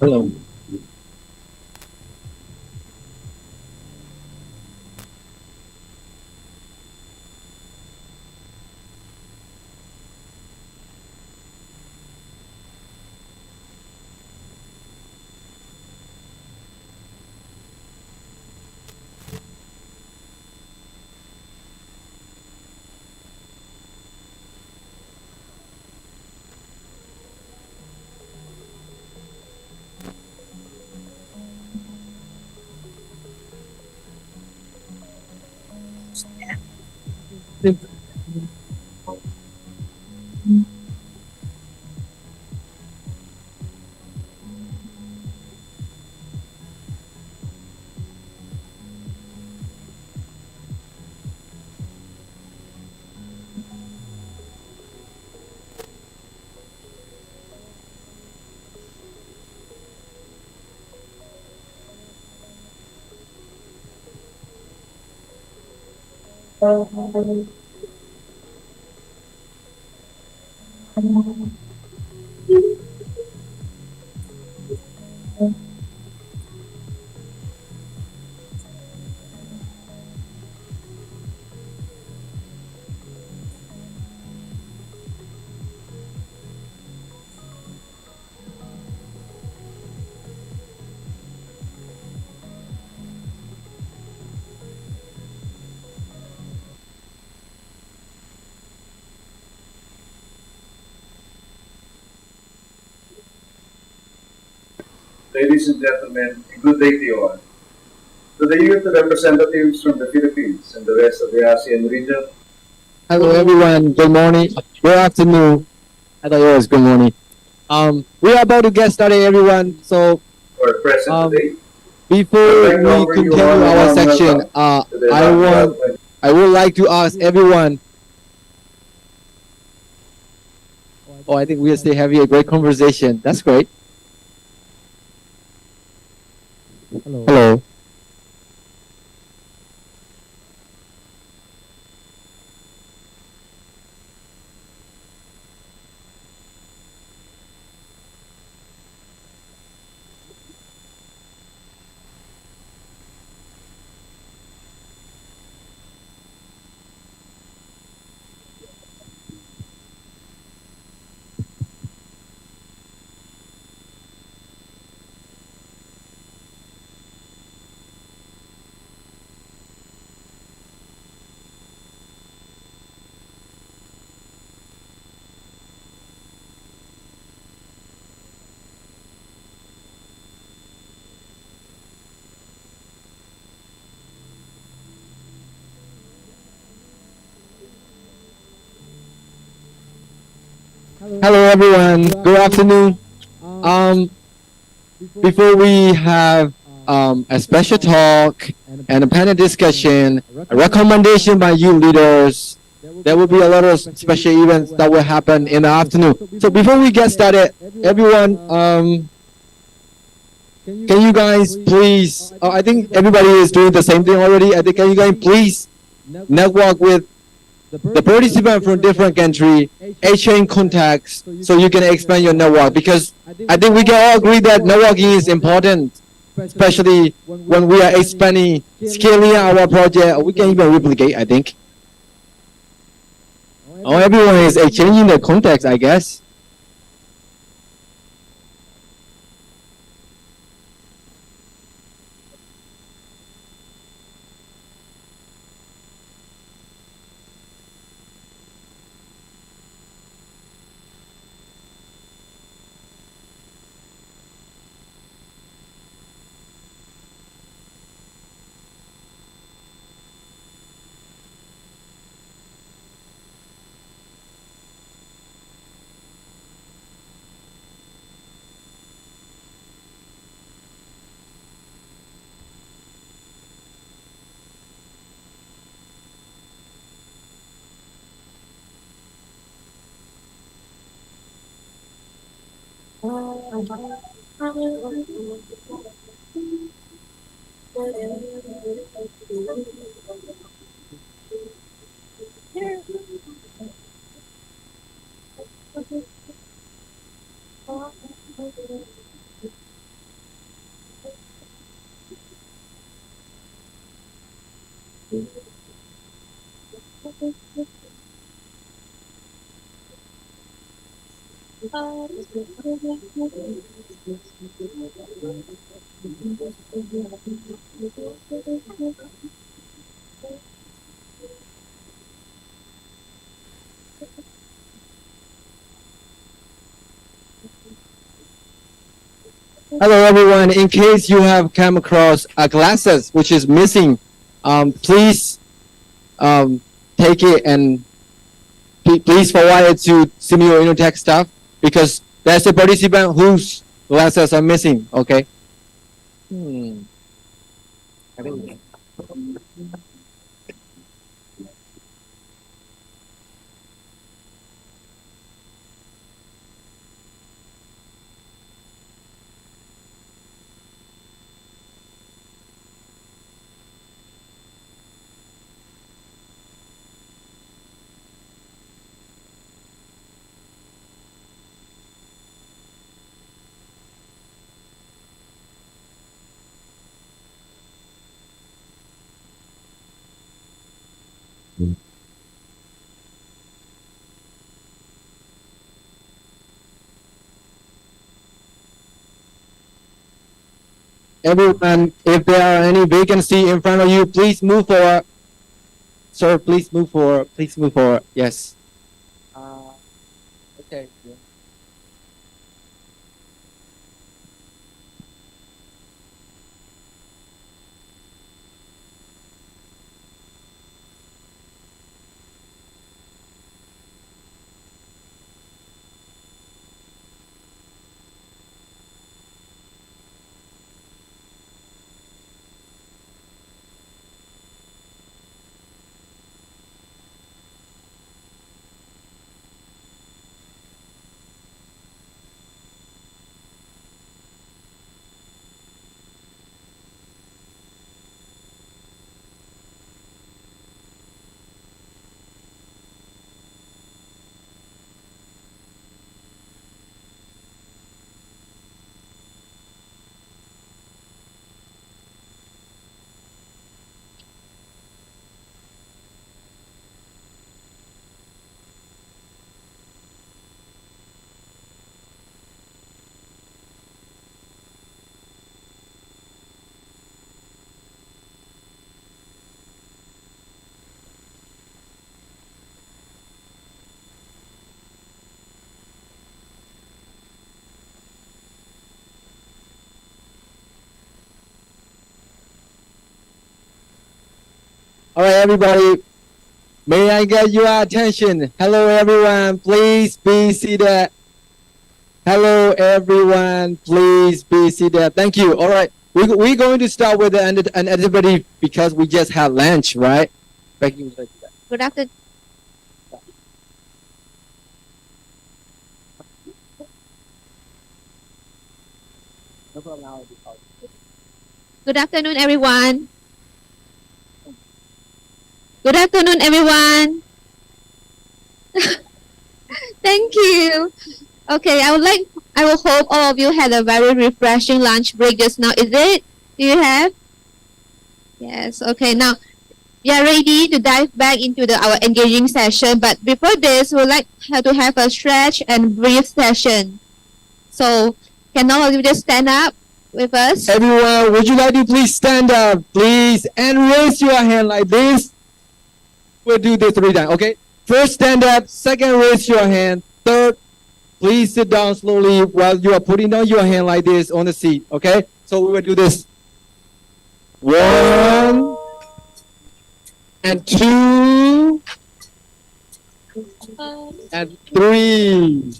Hello. Ladies and gentlemen, good day to you all. To the youth representatives from the Philippines and the rest of the ASEAN region Hello, everyone. Good morning. Good afternoon. I thought it was good morning. We are about to get started, everyone. So, who are present um, today, I'd before like to we offer you a continue our warm section, welcome to the I inaugural want, 20. I would like to ask everyone. Oh, I think we'll stay having a great conversation. That's great. Hello. Hello, everyone. Good afternoon. Um, Before we have a special talk and a panel discussion, a recommendation by you leaders, there will be a lot of special events that will happen in the afternoon. So before we get started, everyone, can you guys please? I think everybody is doing the same thing already. I think can you guys please network with the participant from different country, exchange contacts, so you can expand your network. Because I think we can all agree that networking is important, especially when we are expanding, scaling our project. We can even replicate. I think. Oh, everyone is exchanging the contacts, I guess. Hello everyone. In case you have come across glasses which is missing, please take it and please forward it to Simeo Innotech staff because there's a participant whose glasses are missing. Okay. Everyone, if there are any vacancy in front of you, please move forward. Sir, please move forward. Please move forward. Yes. Okay. All right, everybody. May I get your attention? Hello, everyone. Please be seated. Hello, everyone. Please be seated. Thank you. All right. We're going to start with an everybody because we just had lunch, right? Thank you. Good afternoon. Good afternoon, everyone. Good afternoon, everyone. Thank you. Okay, I will hope all of you had a very refreshing lunch break just now. Is it? Do you have? Yes. Okay. Now we are ready to dive back into our engaging session. But before this, we would like to have a stretch and brief session. So can all of you just stand up with us? Everyone, would you like to please stand up, please, and raise your hand like this? We'll do this 3 times, okay? First, stand up. Second, raise your hand. Third, please sit down slowly while you are putting down your hand like this on the seat, okay? So we will do this. 1 and 2 and 3.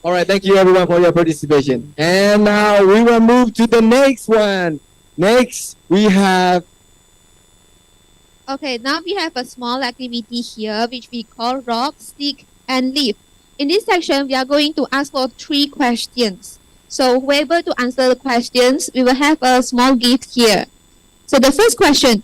All right, thank you everyone for your participation. And now we will move to the next one. Next, we have Okay, now we have a small activity here which we call rock, stick, and leaf. In this section, we are going to ask for 3 questions. So whoever to answer the questions, we will have a small gift here. So the first question,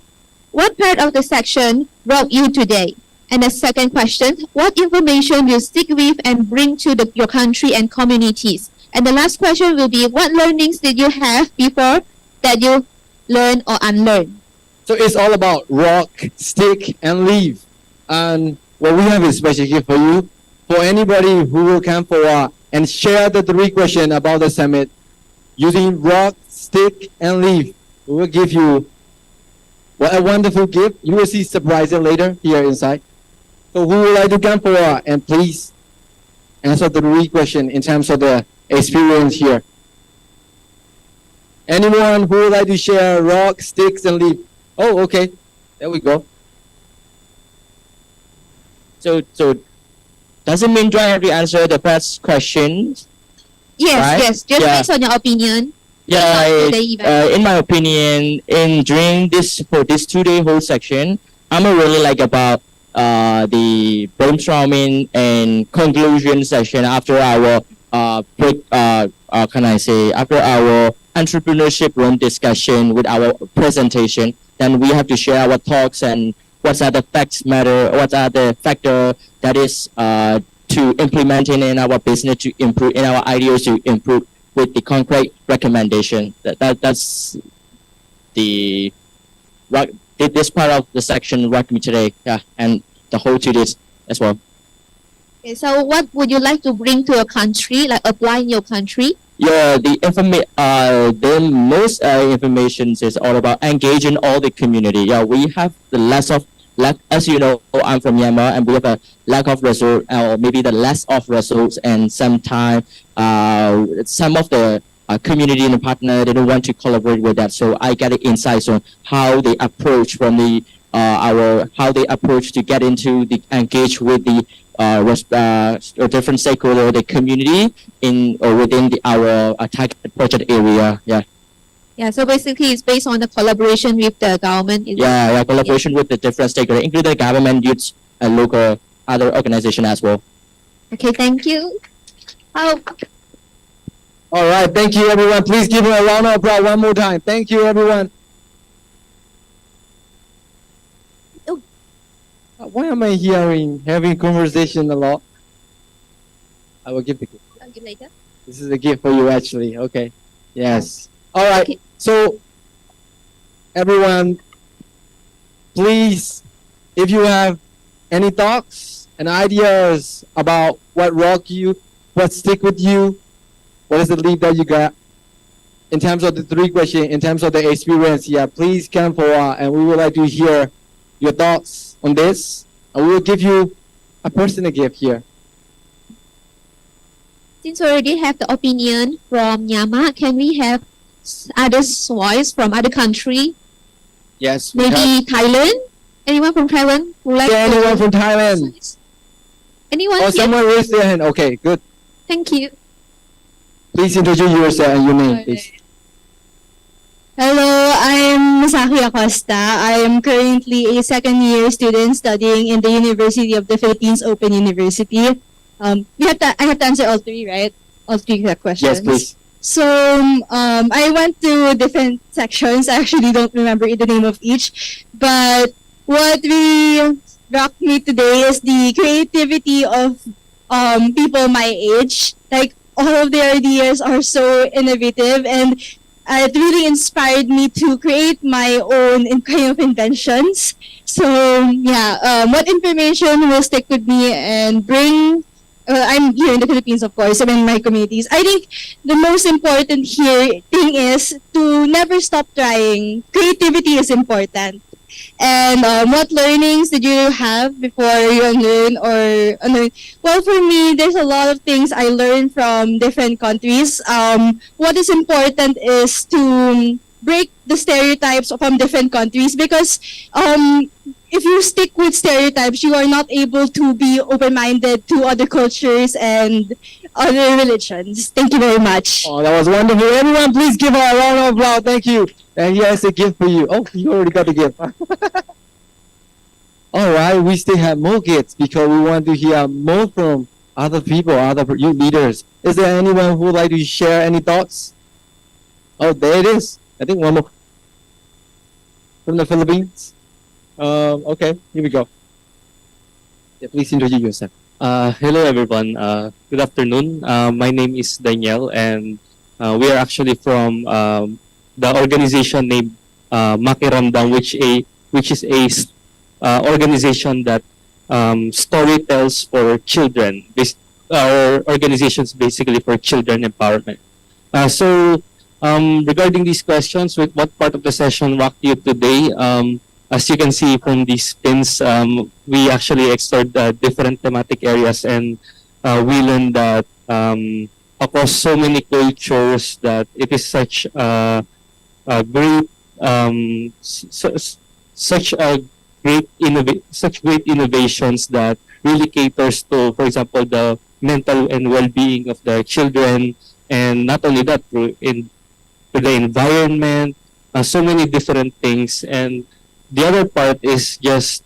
what part of the section brought you today? And the second question, what information will stick with and bring to your country and communities? And the last question will be, what learnings did you have before that you learn or unlearn? So it's all about rock, stick, and leaf. And what we have is special gift for you. for anybody who will come forward and share the three questions about the summit using rock, stick, and leaf. We will give you what a wonderful gift. You will see surprises later here inside. So who would like to come forward and please answer the three questions in terms of the experience here? Anyone who would like to share rock, sticks, and leaf? Oh, okay. There we go. So does it mean Joy have to answer the first question? Yes, Right? yes. Just Yeah. based on your opinion. Yeah, About the event. in my opinion, during this 2-day whole section, I'm really like about the brainstorming and conclusion session after our after our entrepreneurship room discussion with our presentation. Then we have to share our thoughts and what are the facts matter, what are the factor that is to implementing in our business to improve, in our ideas to improve with the concrete recommendation. That's the this part of the section rocked me today. Yeah, and the whole 2 days as well. Okay, so what would you like to bring to your country, like apply in your country? Yeah, the most information is all about engaging all the community. Yeah, we have the lack, as you know, I'm from Myanmar, and we have a lack of results, or maybe the less of results, and sometimes some of the community and partner, they don't want to collaborate with that. So I get insights on how they approach from the how they approach to get into the engage with the different stakeholder, the community in or within our target project area. Yeah, Yeah, so basically it's based on the collaboration with the government. yeah, collaboration with the different stakeholders, including the government, youths, and local other organization as well. Okay, thank you. Oh, All right, thank you everyone. Please give him a round of applause one more time. Thank you everyone. Oh. Why am I having conversation a lot? I will give the gift. I'll give later. This is a gift for you actually. Okay. Yes. All right. Okay. So everyone, please, if you have any thoughts and ideas about what rock you, what stick with you, what is the lead that you got, in terms of the three questions, in terms of the experience, yeah, please come forward and we would like to hear your thoughts on this. And we will give you a personal gift here. Since we already have the opinion from Myanmar, can we have others' voice from other country? Yes. Maybe Thailand? Anyone from Thailand would like Yeah, to? anyone from Thailand? Anyone? Oh, here? someone raised their hand. Okay, good. Thank you. Please introduce yourself and your name, please. Hello, I'm Masaki Acosta. I am currently a second-year student studying in the University of the Philippines Open University. I have to answer all three, right? All three questions. Yes, please. So, I went to different sections. I actually don't remember the name of each. But what really rocked me today is the creativity of people my age. Like, all of their ideas are so innovative, and it really inspired me to create my own kind of inventions. So, yeah, what information will stick with me and bring I'm here in the Philippines, of course, and in my communities. I think the most important thing is to never stop trying. Creativity is important. And what learnings did you have before you unlearn or unlearn? Well, for me, there's a lot of things I learned from different countries. What is important is to break the stereotypes from different countries, because if you stick with stereotypes, you are not able to be open-minded to other cultures and other religions. Thank you very much. Oh, that was wonderful. Everyone, please give her a round of applause. Thank you. And he has a gift for you. Oh, you already got the gift. All right, we still have more gifts because we want to hear more from other people, other youth leaders. Is there anyone who would like to share any thoughts? Oh, there it is. I think one more. From the Philippines. Okay, here we go. Yeah, please introduce yourself. Hello everyone. Good afternoon. My name is Daniel, and we are actually from the organization named Makiramdam, which is a organization that story tells for children. Our organizations basically for children empowerment. Regarding these questions, with what part of the session rocked you today? As you can see from these pins, we actually explored different thematic areas, and we learned that across so many cultures that it is such a great such a such great innovations that really caters to, for example, the mental and well-being of the children, and not only that, to the environment, so many different things. And the other part is just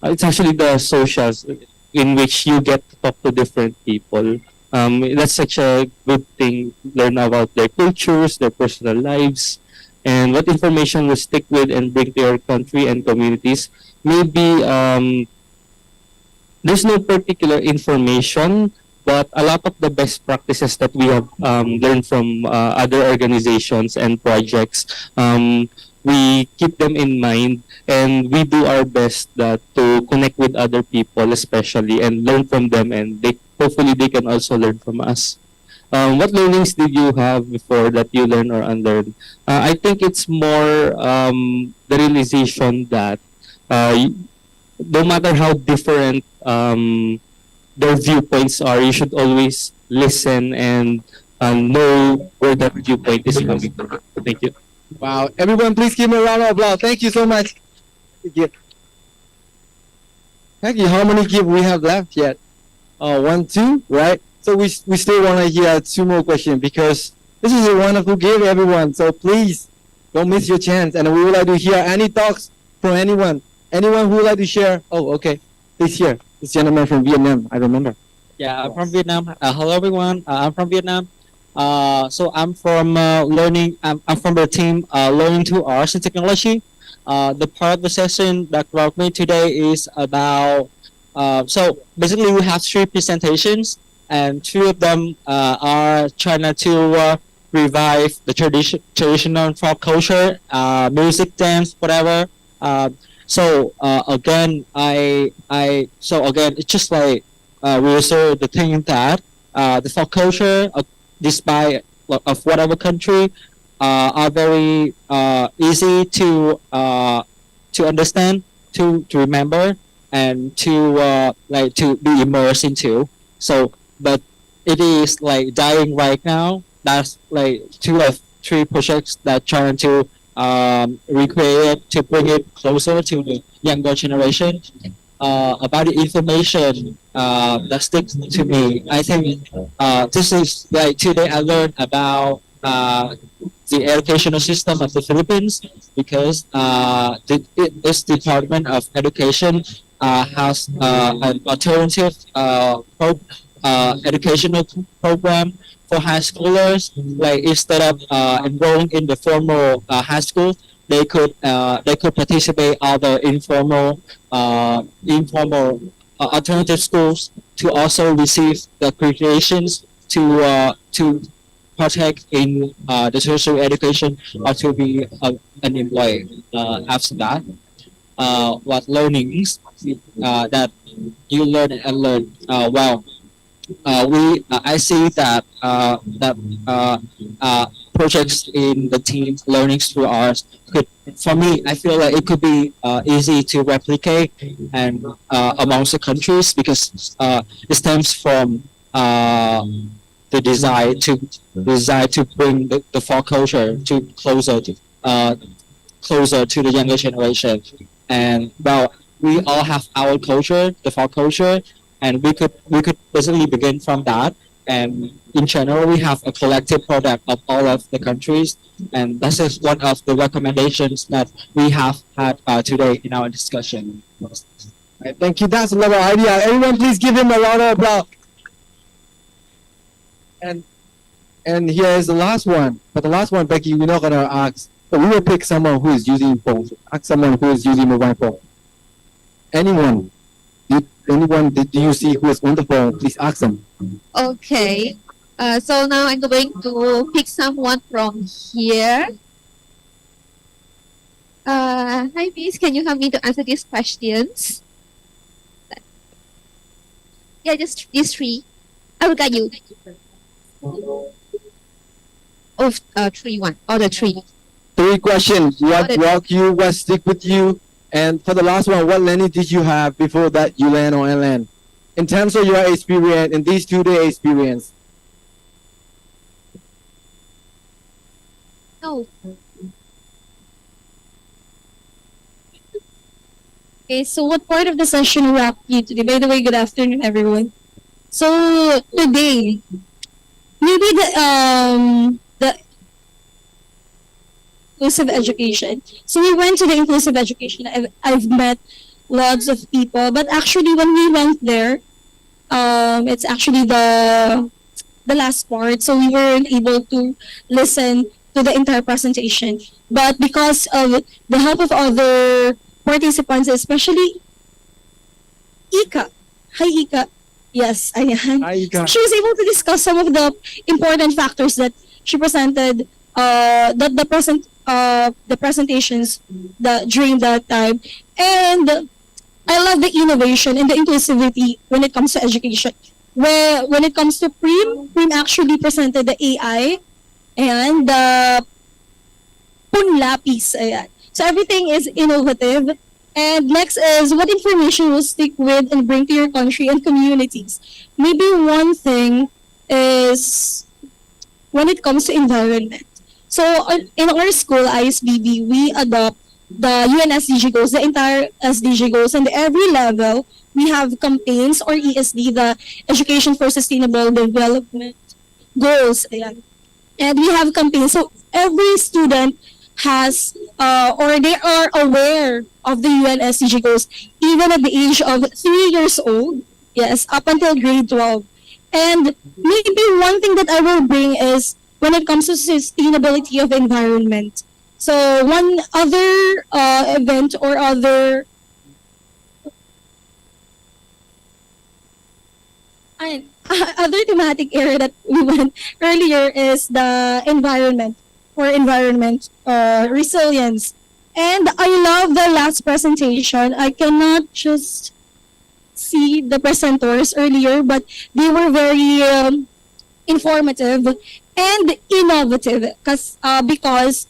it's actually the socials in which you get to talk to different people. That's such a good thing. Learn about their cultures, their personal lives, and what information will stick with and bring to your country and communities. Maybe there's no particular information, but a lot of the best practices that we have learned from other organizations and projects, we keep them in mind, and we do our best to connect with other people especially and learn from them, and hopefully they can also learn from us. What learnings did you have before that you learned or unlearned? I think it's more the realization that no matter how different their viewpoints are, you should always listen and know where that viewpoint is coming from. Thank you. Wow. Everyone, please give me a round of applause. Thank you so much. Thank you. Thank you. How many gift we have left yet? 1, 2, right? So we still want to hear 2 more questions, because this is a wonderful gift, everyone. So please don't miss your chance. And we would like to hear any talks from anyone. Anyone who would like to share? Oh, okay. Please share. This gentleman from Vietnam, I remember. Yeah, I'm from Vietnam. Hello, everyone. I'm from Vietnam. So I'm from learning. I'm from the team Learning to Arts and Technology. The part of the session that brought me today is about. So basically, we have 3 presentations, and 2 of them are trying to revive the traditional folk culture, music, dance, whatever. So again, it's just like reassert the thing that the folk culture, despite of whatever country, are very easy to understand, to remember, and to be immersed into. So, but it is like dying right now. That's like 2 or 3 projects that trying to recreate, to bring it closer to the younger generation. About the information that sticks to me, I think this is like today I learned about the educational system of the Philippines, because this Department of Education has an alternative educational program for high schoolers. Like instead of enrolling in the formal high school, they could participate other informal alternative schools to also receive the accreditations to partake in the tertiary education or to be an employee. After that, what learnings that you learn and unlearn? I see that projects in the team Learning Through Arts could, for me, I feel like it could be easy to replicate and amongst the countries, because it stems from the desire to bring the folk culture to closer to the younger generation. And we all have our culture, the folk culture, and we could basically begin from that. And in general, we have a collective product of all of the countries, and this is one of the recommendations that we have had today in our discussion. Right, thank you. That's a lot of idea. Everyone, please give him a lot of applause. And here is the last one. But the last one, Becky, we're not gonna ask. But we will pick someone who is using phone. Ask someone who is using mobile phone. Anyone? Do you see who is on the phone? Please ask them. Okay. So now I'm going to pick someone from here. Hi, Miss. Can you help me to answer these questions? Yeah, just these three. I will guide you. Oh, three one. Or the three. 3 questions. What Got it. rocked you? What stick with you? And for the last one, what learning did you have before that you land on LN? In terms of your experience, in these 2-day experience. No. Okay, so what part of the session wrapped you today? By the way, good afternoon, everyone. So today, maybe the inclusive education. So we went to the inclusive education. I've met lots of people, but actually when we went there, it's actually the last part, so we weren't able to listen to the entire presentation. But because of the help of other participants, especially Ika. Hi, Ika. Yes, ayan. Hi, Ika. She was able to discuss some of the important factors that she presented, the presentations that during that time. And I love the innovation and the inclusivity when it comes to education. Where when it comes to Prim actually presented the AI and the Punlapis. Ayan. So everything is innovative. And next is what information will stick with and bring to your country and communities. Maybe one thing is when it comes to environment. So in our school, ISBB, we adopt the UN SDG goals, the entire SDG goals, and every level we have campaigns or ESD, the Education for Sustainable Development goals. Ayan. And we have campaigns. So every student has or they are aware of the UN SDG goals, even at the age of 3 years old. Yes, up until grade 12. And maybe one thing that I will bring is when it comes to sustainability of environment. So one other event or other other thematic area that we went earlier is the environment or environment resilience. And I love the last presentation. I cannot just see the presenters earlier, but they were very informative and innovative because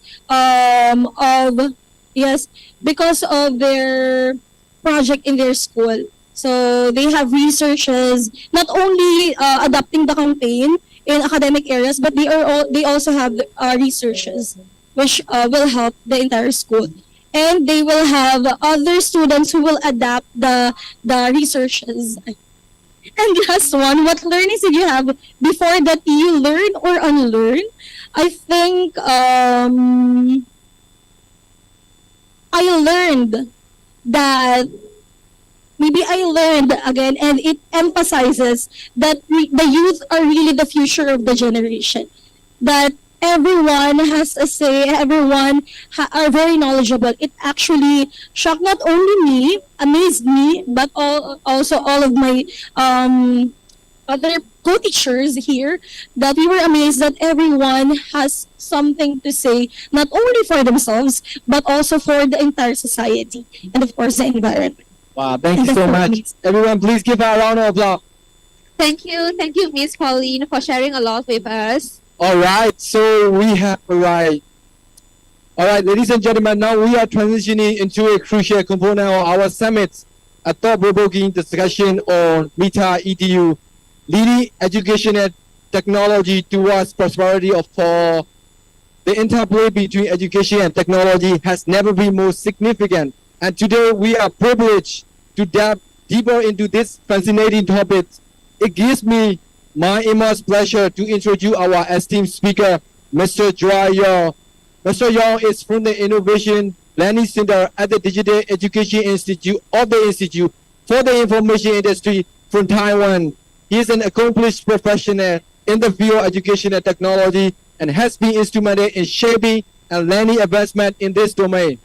of their project in their school. So they have researches not only adapting the campaign in academic areas, but they also have researches which will help the entire school. And they will have other students who will adapt the researches. And last one, what learnings did you have before that you learn or unlearn? I think I learned that maybe I learned again, and it emphasizes that the youth are really the future of the generation. That everyone has a say, everyone are very knowledgeable. It actually shocked not only me, amazed me, but also all of my other co-teachers here, that we were amazed that everyone has something to say, not only for themselves, but also for the entire society, and of course the environment. Wow, thank And you so that's much. amazing. Everyone, please give her a round of applause. Thank you, Miss Pauline, for sharing a lot with us. All right, so we have arrived. All right, ladies and gentlemen, now we are transitioning into a crucial component of our summit, a thought-provoking discussion on Meta EDU, leading education and technology towards prosperity for the interplay between education and technology has never been more significant. And today we are privileged to dive deeper into this fascinating topic. It gives me my immense pleasure to introduce our esteemed speaker, Mr. Joy Yong. Mr. Yong is from the Innovation Planning Center at the Digital Education Institute of the Institute for the Information Industry from Taiwan. He is an accomplished professional in the field of education and technology and has been instrumental in shaping and leading advancement in this domain.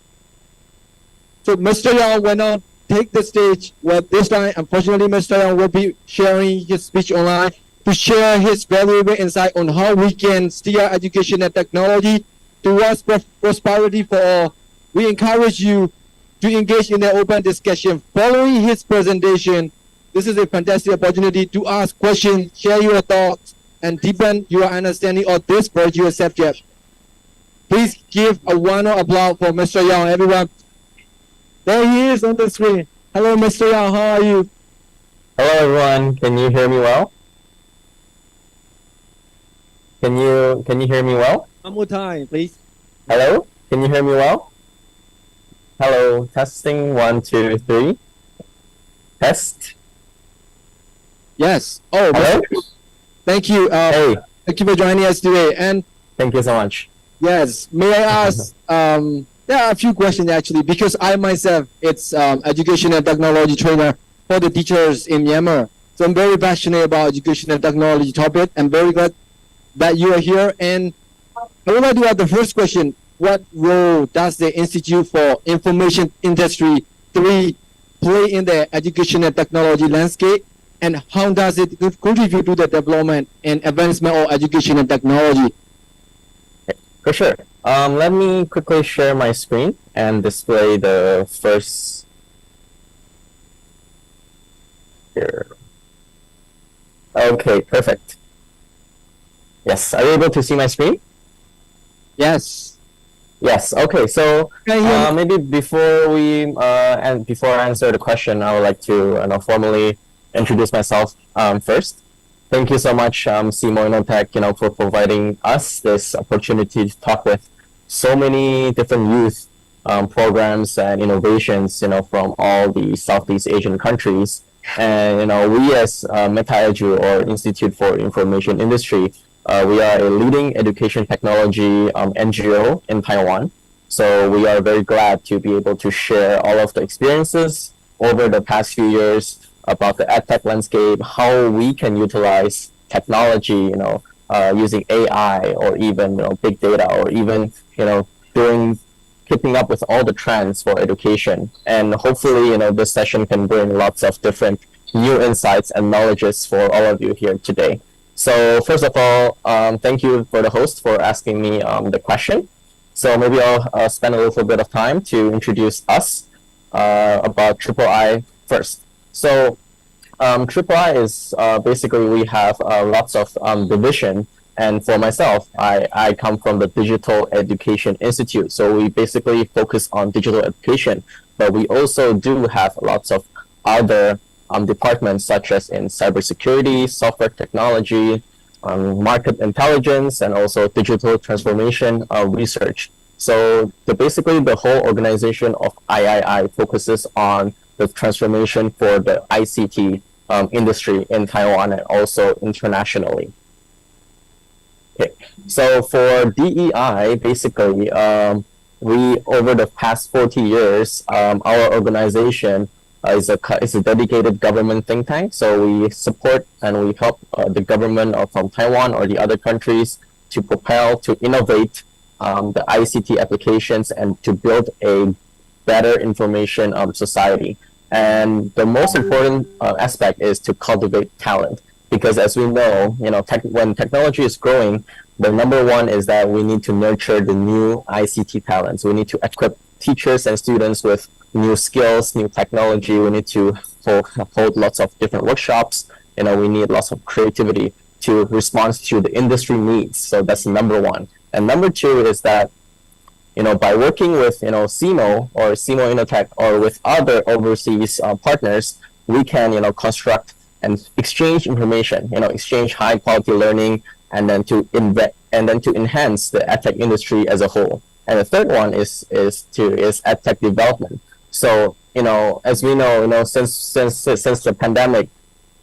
So Mr. Yong will now take the stage, where this time, unfortunately, Mr. Yong will be sharing his speech online to share his valuable insight on how we can steer education and technology towards prosperity for all. We encourage you to engage in an open discussion following his presentation. this is a fantastic opportunity to ask questions, share your thoughts, and deepen your understanding of this particular subject. Please give a round of applause for Mr. Young, everyone. There he is on the screen. Hello, Mr. Young. How are you? Hello everyone, can you hear me well? Can you hear me well? One more time, please. Hello? Can you hear me well? Hello, testing 1, 2, 3. Test. Yes. Oh, Hello? thank you. Hey, Thank you for joining us today. And thank you so much. yes, may I ask? There are a few questions actually, because I myself, it's education and technology trainer for the teachers in Myanmar. So I'm very passionate about education and technology topic. I'm very glad that you are here. And I would like to ask the first question: what role does the Institute for Information Industry 3 play in the education and technology landscape? And how does it contribute to the development and advancement of education and technology? For sure. Let me quickly share my screen and display the first here. Okay, perfect. Yes, are you able to see my screen? Yes. Yes. Okay. So Can you hear me? maybe before we and before I answer the question, I would like to formally introduce myself first. Thank you so much, CMO Innotech, for providing us this opportunity to talk with so many different youth programs and innovations, from all the Southeast Asian countries. And we as MetaEdu, or Institute for Information Industry, we are a leading education technology NGO in Taiwan. So we are very glad to be able to share all of the experiences over the past few years about the edtech landscape, how we can utilize technology, using AI or even big data, or even keeping up with all the trends for education. And hopefully, this session can bring lots of different new insights and knowledges for all of you here today. So first of all, thank you for the host for asking me the question. So maybe I'll spend a little bit of time to introduce us about Triple I first. So Triple I is basically, we have lots of division. And for myself, I come from the Digital Education Institute. So we basically focus on digital education, but we also do have lots of other departments, such as in cybersecurity, software technology, market intelligence, and also digital transformation research. So basically the whole organization of III focuses on the transformation for the ICT industry in Taiwan and also internationally. Okay, so for DEI, basically, we, over the past 40 years, our organization is a dedicated government think tank. So we support and we help the government from Taiwan or the other countries to propel, to innovate the ICT applications and to build a better information society. And the most important aspect is to cultivate talent. Because as we know, when technology is growing, the number one is that we need to nurture the new ICT talents. We need to equip teachers and students with new skills, new technology. We need to hold lots of different workshops. We need lots of creativity to respond to the industry needs. So that's number one. And number two is that, by working with, CMO or CMO Innotech or with other overseas partners, we can, construct and exchange information, exchange high quality learning, and then to enhance the edtech industry as a whole. And the third one is edtech development. So, as we know, since the pandemic,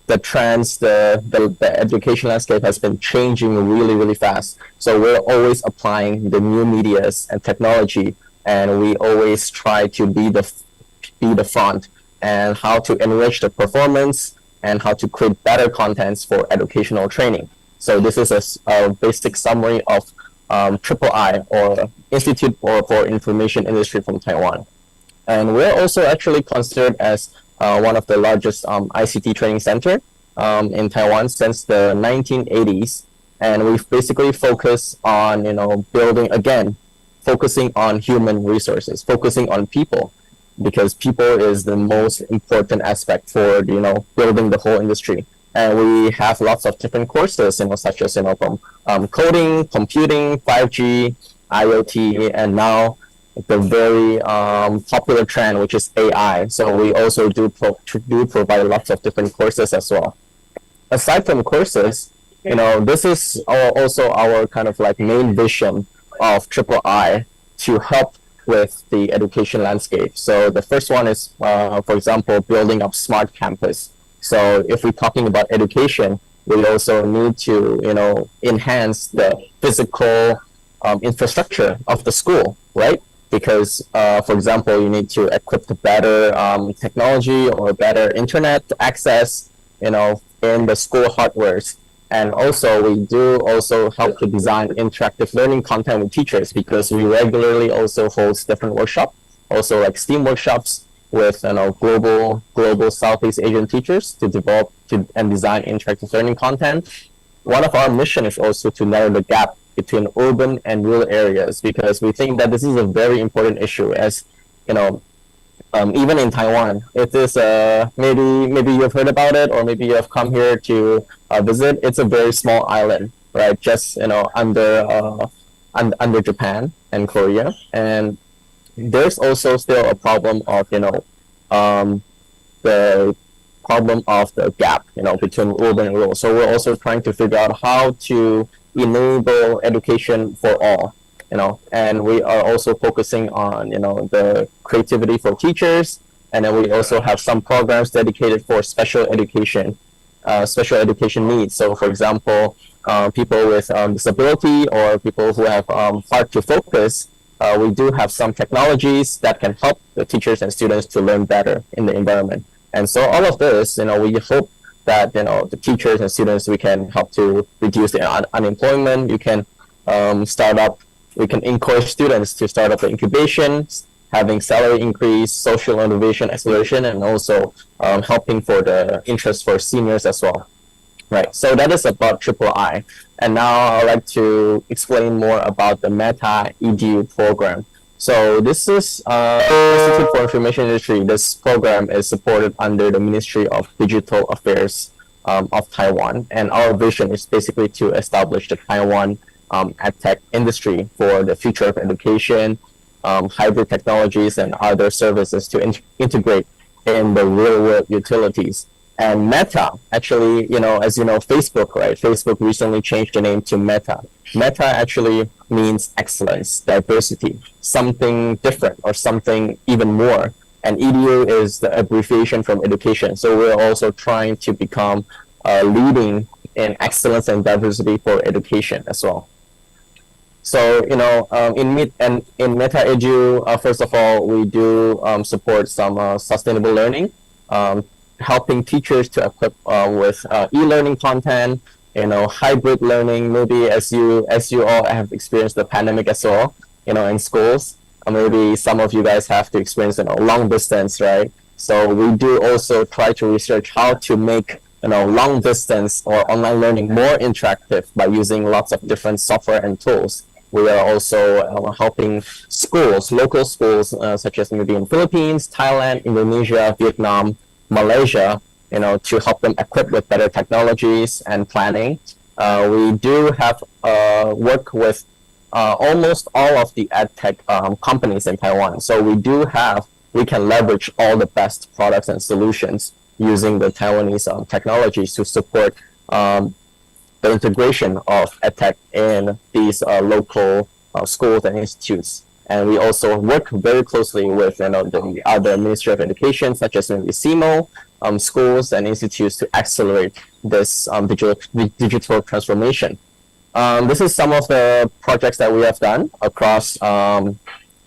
the trends, the education landscape has been changing really, really fast. So we're always applying the new medias and technology, and we always try to be the front and how to enrich the performance and how to create better contents for educational training. So this is a basic summary of Triple I, or Institute for Information Industry from Taiwan. And we're also actually considered as one of the largest ICT training center in Taiwan since the 1980s. And we've basically focused on, focusing on human resources, focusing on people. because people is the most important aspect for building the whole industry. And we have lots of different courses, such as from coding, computing, 5G, IoT, and now the very popular trend, which is AI. So we also do provide lots of different courses as well. Aside from courses, this is also our kind of like main vision of Triple I to help with the education landscape. So the first one is, for example, building up smart campus. So if we're talking about education, we also need to, enhance the physical infrastructure of the school, right? Because, for example, you need to equip the better technology or better internet access, in the school hardwares. And also, we do also help to design interactive learning content with teachers, because we regularly also host different workshops, also like STEAM workshops with global Southeast Asian teachers to develop and design interactive learning content. One of our mission is also to narrow the gap between urban and rural areas, because we think that this is a very important issue, as even in Taiwan, it is maybe you've heard about it, or maybe you have come here to visit. It's a very small island, right? Just under Japan and Korea, and there's also still a problem of the problem of the gap between urban and rural. So we're also trying to figure out how to enable education for all. And we are also focusing on, the creativity for teachers. And then we also have some programs dedicated for special education needs. So for example, people with disability or people who have hard to focus, we do have some technologies that can help the teachers and students to learn better in the environment. And so all of this, we hope that, the teachers and students, we can help to reduce the unemployment. You can we can encourage students to start up the incubation, having salary increase, social innovation acceleration, and also helping for the interest for seniors as well. Right, so that is about Triple I. And now I'd like to explain more about the Meta EDU program. So this is Institute for Information Industry. This program is supported under the Ministry of Digital Affairs of Taiwan. And our vision is basically to establish the Taiwan edtech industry for the future of education, hybrid technologies, and other services to integrate in the real world utilities. And Meta, actually, as you know, Facebook, right? Facebook recently changed the name to Meta. Meta actually means excellence, diversity, something different or something even more. And EDU is the abbreviation from education. So we're also trying to become leading in excellence and diversity for education as well. So, in Meta Edu, first of all, we do support some sustainable learning, helping teachers to equip with e-learning content, hybrid learning. Maybe as you all have experienced the pandemic as well, in schools, maybe some of you guys have to experience, long distance, right? So we do also try to research how to make long distance or online learning more interactive by using lots of different software and tools. We are also helping schools, local schools, such as maybe in Philippines, Thailand, Indonesia, Vietnam, Malaysia, to help them equip with better technologies and planning. We do have work with almost all of the edtech companies in Taiwan. So we can leverage all the best products and solutions using the Taiwanese technologies to support the integration of edtech in these local schools and institutes. And we also work very closely with the other Ministry of Education, such as maybe CIMO, schools and institutes to accelerate this digital transformation. This is some of the projects that we have done across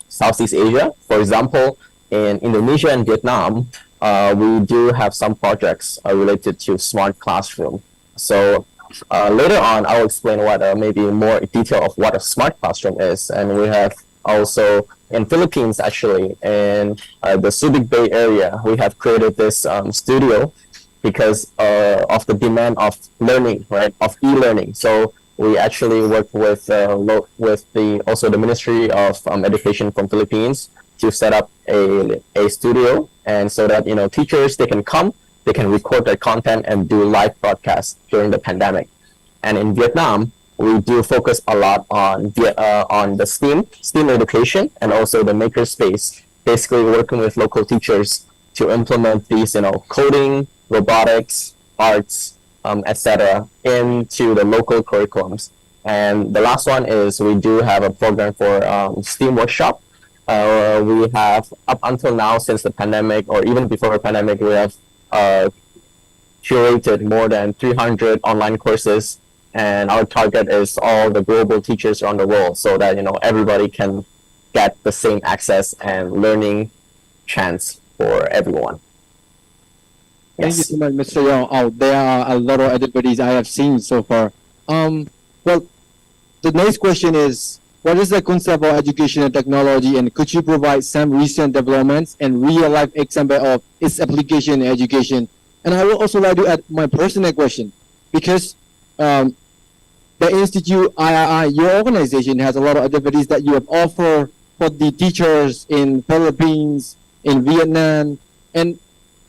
Southeast Asia. For example, in Indonesia and Vietnam, we do have some projects related to smart classroom. So later on, I'll explain what maybe more detail of what a smart classroom is. And we have also in Philippines, actually, in the Subic Bay area, we have created this studio because of the demand of learning, right, of e-learning. So we actually work with also the Ministry of Education from Philippines to set up a studio, and so that teachers, they can come, they can record their content and do live broadcasts during the pandemic. And in Vietnam, we do focus a lot on the STEAM education, and also the makerspace, basically working with local teachers to implement these coding, robotics, arts, etc. into the local curriculums. And the last one is we do have a program for STEAM workshop. We have, up until now, since the pandemic, or even before the pandemic, we have curated more than 300 online courses, and our target is all the global teachers around the world, so that everybody can get the same access and learning chance for everyone. Thank you so much, Mr. Yong. Oh, there are a lot of activities I have seen so far. Well, the next question is, what is the concept of education and technology, and could you provide some recent developments and real-life example of its application in education? And I would also like to add my personal question, because the Institute III, your organization, has a lot of activities that you have offered for the teachers in Philippines, in Vietnam, and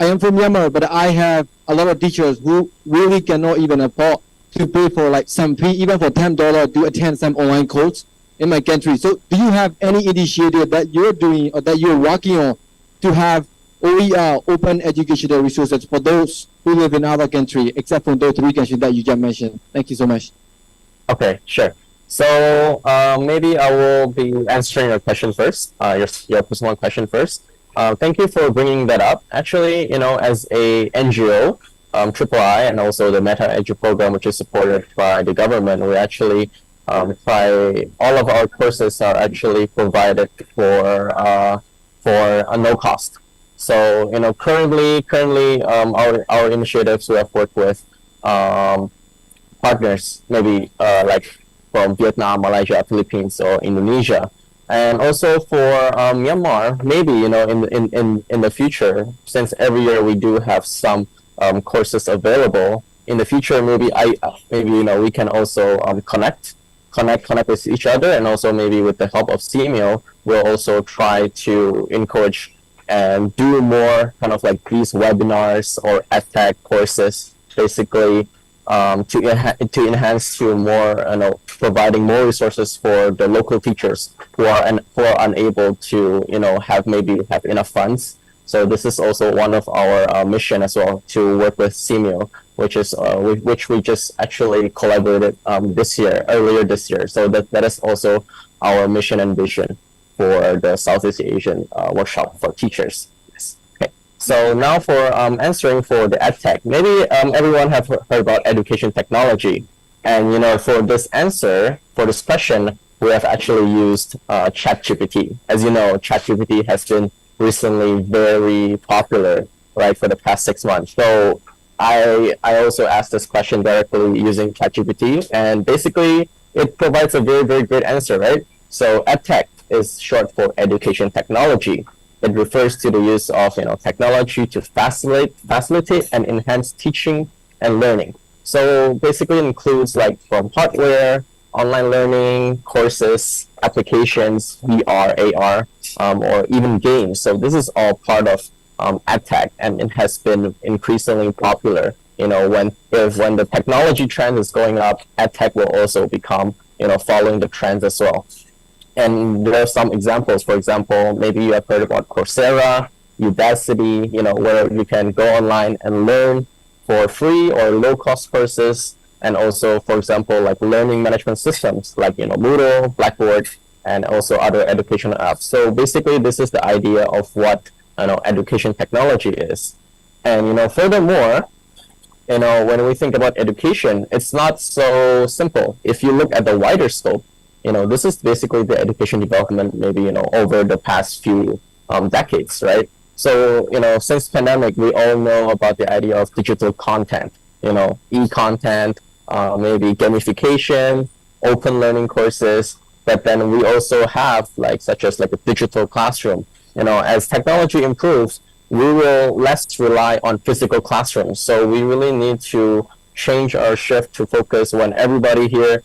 I am from Myanmar, but I have a lot of teachers who really cannot even afford to pay for like some fee, even for $10 to attend some online course in my country. So do you have any initiative that you're doing or that you're working on to have OER, open educational resources, for those who live in other countries, except for those 3 countries that you just mentioned? Thank you so much. Okay, sure. So maybe I will be answering your question first, your personal question first. Thank you for bringing that up. Actually, as a NGO, III, and also the Meta Edu program, which is supported by the government, we actually all of our courses are actually provided for a no cost. So currently our initiatives, we have worked with partners, maybe like from Vietnam, Malaysia, Philippines, or Indonesia. And also for Myanmar, maybe in the future, since every year we do have some courses available, in the future maybe we can also connect with each other, and also maybe with the help of CMEO, we'll also try to encourage and do more kind of like these webinars or edtech courses, basically to enhance to more, providing more resources for the local teachers who are unable to, have enough funds. So this is also one of our mission as well, to work with CMEO, which we just actually collaborated earlier this year. So that is also our mission and vision for the Southeast Asian workshop for teachers. So now for answering for the EdTech, maybe everyone have heard about education technology. And for this answer, for this question, we have actually used ChatGPT. As you know, ChatGPT has been recently very popular, right, for the past 6 months. So I also asked this question directly using ChatGPT, and basically it provides a very, very great answer, right? So EdTech is short for education technology. It refers to the use of technology to facilitate and enhance teaching and learning. So basically it includes like from hardware, online learning, courses, applications, VR, AR, or even games. So this is all part of EdTech, and it has been increasingly popular. When the technology trend is going up, EdTech will also become following the trends as well. And there are some examples. For example, maybe you have heard about Coursera, Udacity, where you can go online and learn for free or low-cost courses. And also, for example, like learning management systems like Moodle, Blackboard, and also other educational apps. So basically, this is the idea of what education technology is. And furthermore, when we think about education, it's not so simple. If you look at the wider scope, this is basically the education development maybe, over the past few decades, right? So, since pandemic, we all know about the idea of digital content, e-content, maybe gamification, open learning courses, but then we also have such as a digital classroom. As technology improves, we will less rely on physical classrooms. So we really need to change our shift to focus when everybody here,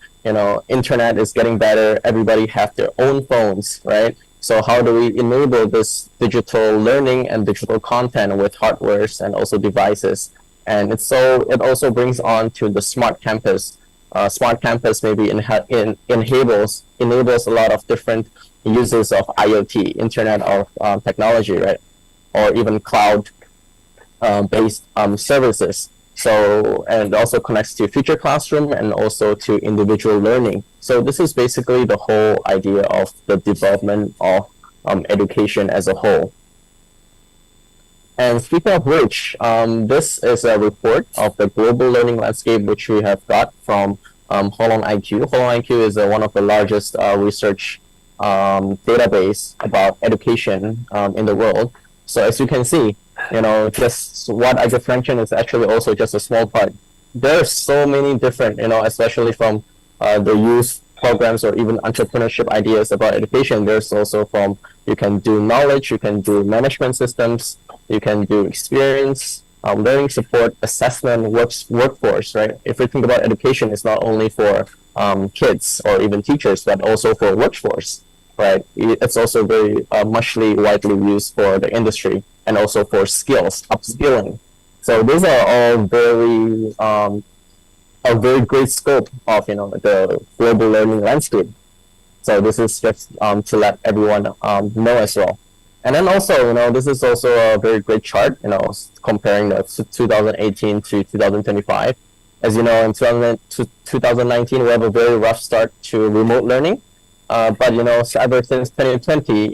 internet is getting better, everybody have their own phones, right? So how do we enable this digital learning and digital content with hardwares and also devices? And it also brings on to the smart campus. Smart campus maybe enables a lot of different uses of IoT, Internet of Technology, right? Or even cloud based services. So, and it also connects to future classroom and also to individual learning. So this is basically the whole idea of the development of education as a whole. And speaking of which, this is a report of the global learning landscape which we have got from Holon IQ. Holon IQ is one of the largest research database about education in the world. So as you can see, just what I just mentioned is actually also just a small part. There are so many different, especially from the youth programs or even entrepreneurship ideas about education. There's also from, you can do knowledge, you can do management systems, you can do experience, learning support, assessment, workforce, right? If we think about education, it's not only for kids or even teachers, but also for workforce, right? It's also very muchly widely used for the industry and also for skills, upskilling. So these are all a very great scope of the global learning landscape. So this is just to let everyone know as well. And then also, this is also a very great chart, comparing the 2018 to 2025. As you know, in 2019, we have a very rough start to remote learning. But, so ever since 2020,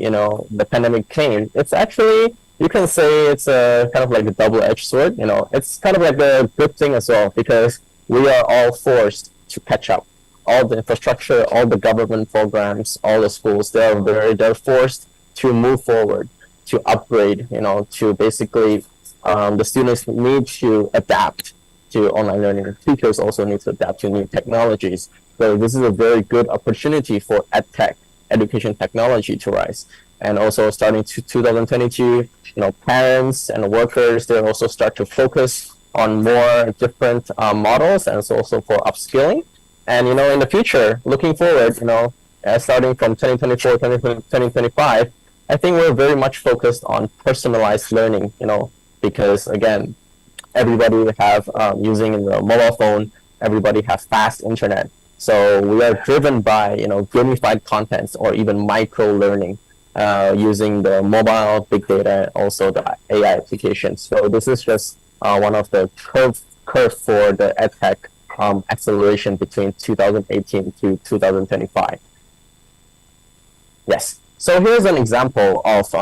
the pandemic came, it's actually, you can say it's a kind of like a double-edged sword. It's kind of like a good thing as well, because we are all forced to catch up. All the infrastructure, all the government programs, all the schools, they're forced to move forward, to upgrade, to basically, the students need to adapt to online learning. Teachers also need to adapt to new technologies. So this is a very good opportunity for EdTech, education technology, to rise. And also starting to 2022, parents and workers, they also start to focus on more different models, and it's also for upskilling. And, in the future, looking forward, starting from 2024, 2025, I think we're very much focused on personalized learning, because again, everybody have using the mobile phone, everybody has fast internet. So we are driven by, gamified contents or even micro learning using the mobile, big data, also the AI applications. So this is just one of the curve for the EdTech acceleration between 2018 to 2025. Yes. So here's an example of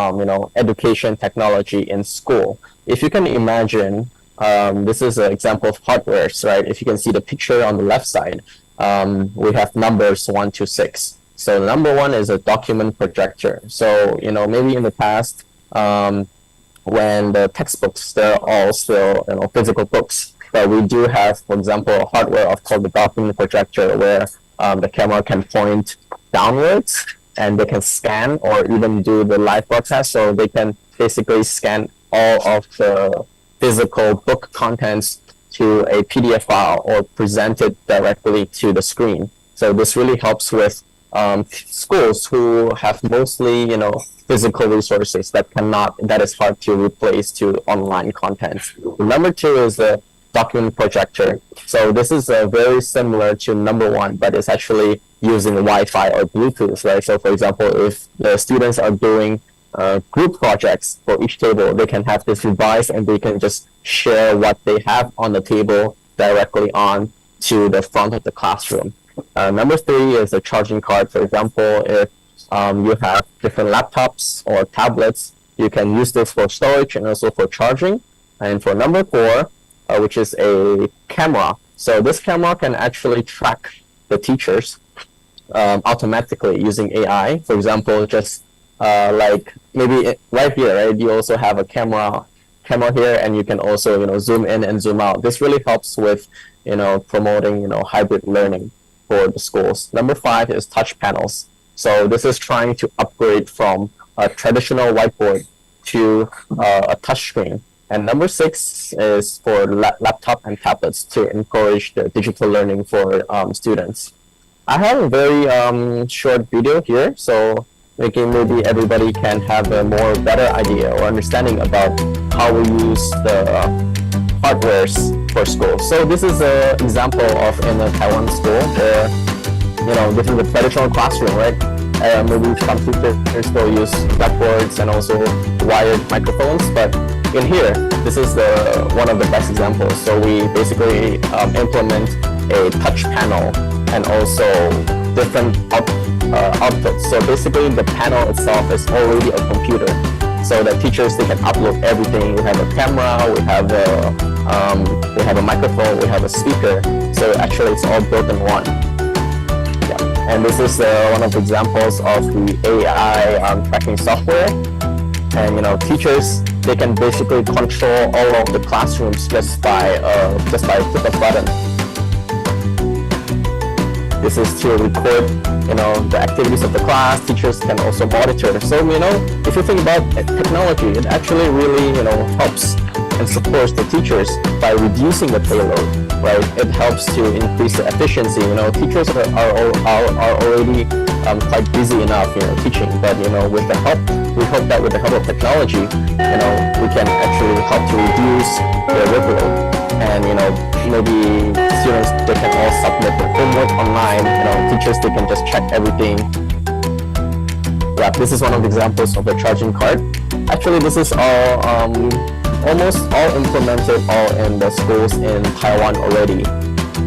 education technology in school. If you can imagine, this is an example of hardwares, right? If you can see the picture on the left side, we have numbers 1 to 6. So number 1 is a document projector. So maybe in the past, when the textbooks, they're all still physical books, but we do have, for example, a hardware called the document projector, where the camera can point downwards and they can scan or even do the live broadcast. So they can basically scan all of the physical book contents to a PDF file or present it directly to the screen. So this really helps with schools who have mostly, physical resources that is hard to replace to online content. Number 2 is the document projector. So this is very similar to number 1, but it's actually using Wi-Fi or Bluetooth, right? So for example, if the students are doing group projects for each table, they can have this device and they can just share what they have on the table directly on to the front of the classroom. Number 3 is a charging card. For example, if you have different laptops or tablets, you can use this for storage and also for charging. And for number 4, which is a camera. So this camera can actually track the teachers automatically using AI. For example, just like maybe right here, right? You also have a camera here, and you can also zoom in and zoom out. This really helps with promoting hybrid learning for the schools. Number 5 is touch panels. So this is trying to upgrade from a traditional whiteboard to a touch screen. And number 6 is for laptop and tablets to encourage the digital learning for students. I have a very short video here. So making maybe everybody can have a more better idea or understanding about how we use the hardwares for school. So this is an example of in a Taiwan school where, this is the traditional classroom, right? Maybe some teachers still use blackboards and also wired microphones, but in here, this is one of the best examples. So we basically implement a touch panel and also different outputs. So basically, the panel itself is already a computer. So the teachers, they can upload everything. We have a camera, we have a microphone, we have a speaker. So actually, it's all built in one. Yeah. And this is one of the examples of the AI tracking software. And teachers, they can basically control all of the classrooms just by a click of button. This is to record, the activities of the class. Teachers can also monitor. So, if you think about technology, it actually really, helps and supports the teachers by reducing the payload, right? It helps to increase the efficiency. Teachers are already quite busy enough, teaching. But, with the help, we hope that with the help of technology, we can actually help to reduce their workload. And, maybe students, they can all submit their homework online. Teachers, they can just check everything. Yeah, this is one of the examples of the charging card. Actually, this is all almost all implemented all in the schools in Taiwan already.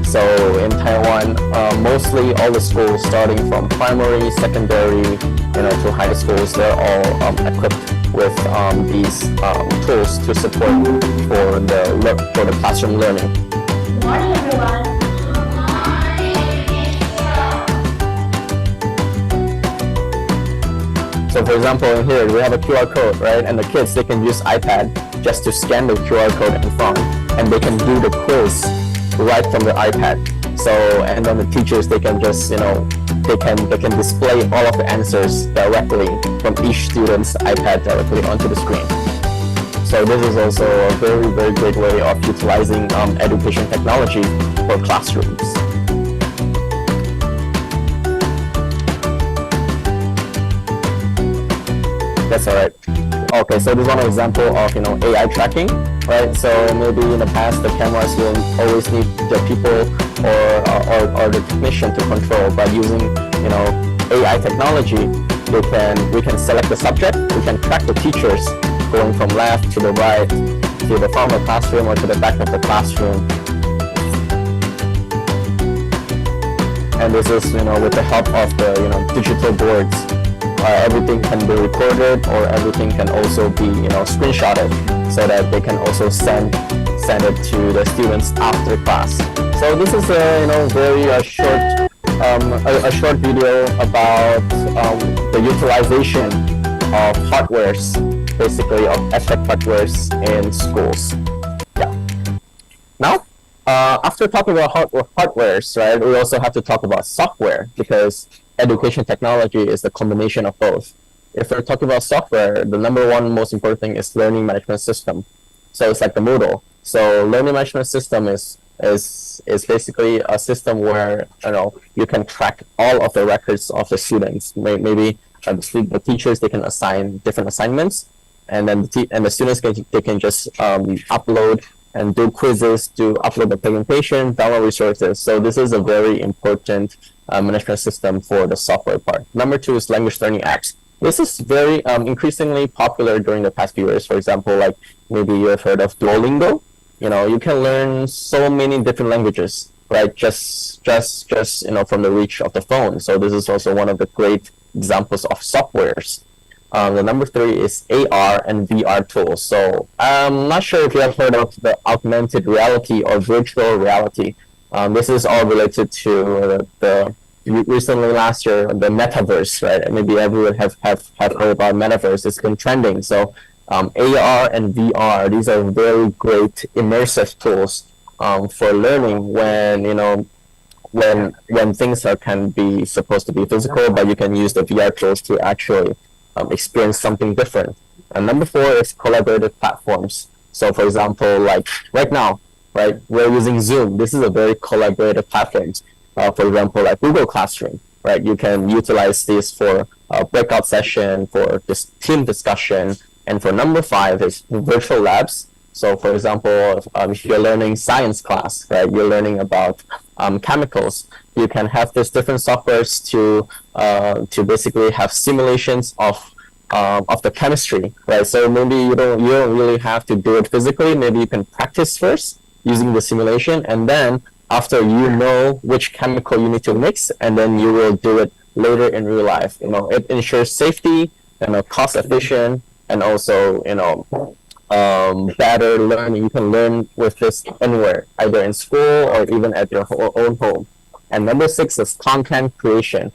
So in Taiwan, mostly all the schools starting from primary, secondary, to high schools, they're all equipped with these tools to support for the classroom learning. Good morning, everyone. So for example, in here we have a QR code, right? And the kids, they can use iPad just to scan the QR code in front, and they can do the quiz right from the iPad. So, and then the teachers, they can just, they can display all of the answers directly from each student's iPad directly onto the screen. So this is also a very, very great way of utilizing education technology for classrooms. That's all right. Okay, so this is one example of AI tracking, right? So maybe in the past the cameras will always need the people or the technician to control. But using AI technology, we can select the subject, we can track the teachers going from left to the right, to the front of the classroom or to the back of the classroom. And this is with the help of the digital boards. Everything can be recorded, or everything can also be screenshotted, so that they can also send it to the students after class. So this is a very short video about the utilization of hardwares, basically of EdTech hardwares in schools. Yeah. Now, after talking about hardwares, right, we also have to talk about software, because education technology is the combination of both. If we're talking about software, the number one most important thing is learning management system. So it's like the Moodle. So learning management system is basically a system where you can track all of the records of the students. Maybe the teachers, they can assign different assignments, and then the students can just upload and do quizzes, to upload the presentation, download resources. So this is a very important management system for the software part. Number two is language learning apps. This is very increasingly popular during the past few years. For example, like maybe you have heard of Duolingo. You can learn so many different languages, right? Just from the reach of the phone. So this is also one of the great examples of softwares. The number three is AR and VR tools. So I'm not sure if you have heard of the augmented reality or virtual reality. This is all related to the recently last year, the metaverse, right? Maybe everyone have heard about metaverse. It's been trending. So AR and VR, these are very great immersive tools for learning when things can be supposed to be physical, but you can use the VR tools to actually experience something different. And number four is collaborative platforms. So for example, like right now, right, we're using Zoom. This is a very collaborative platform. for example, like Google Classroom, right? You can utilize this for a breakout session, for this team discussion. And for number 5 is virtual labs. So for example, if you're learning science class, right, you're learning about chemicals, you can have these different softwares to basically have simulations of the chemistry, right? So maybe you don't really have to do it physically. Maybe you can practice first using the simulation, and then after you know which chemical you need to mix, and then you will do it later in real life. You know, it ensures safety, cost efficient, and also better learning. You can learn with this anywhere, either in school or even at your own home. And number 6 is content creation.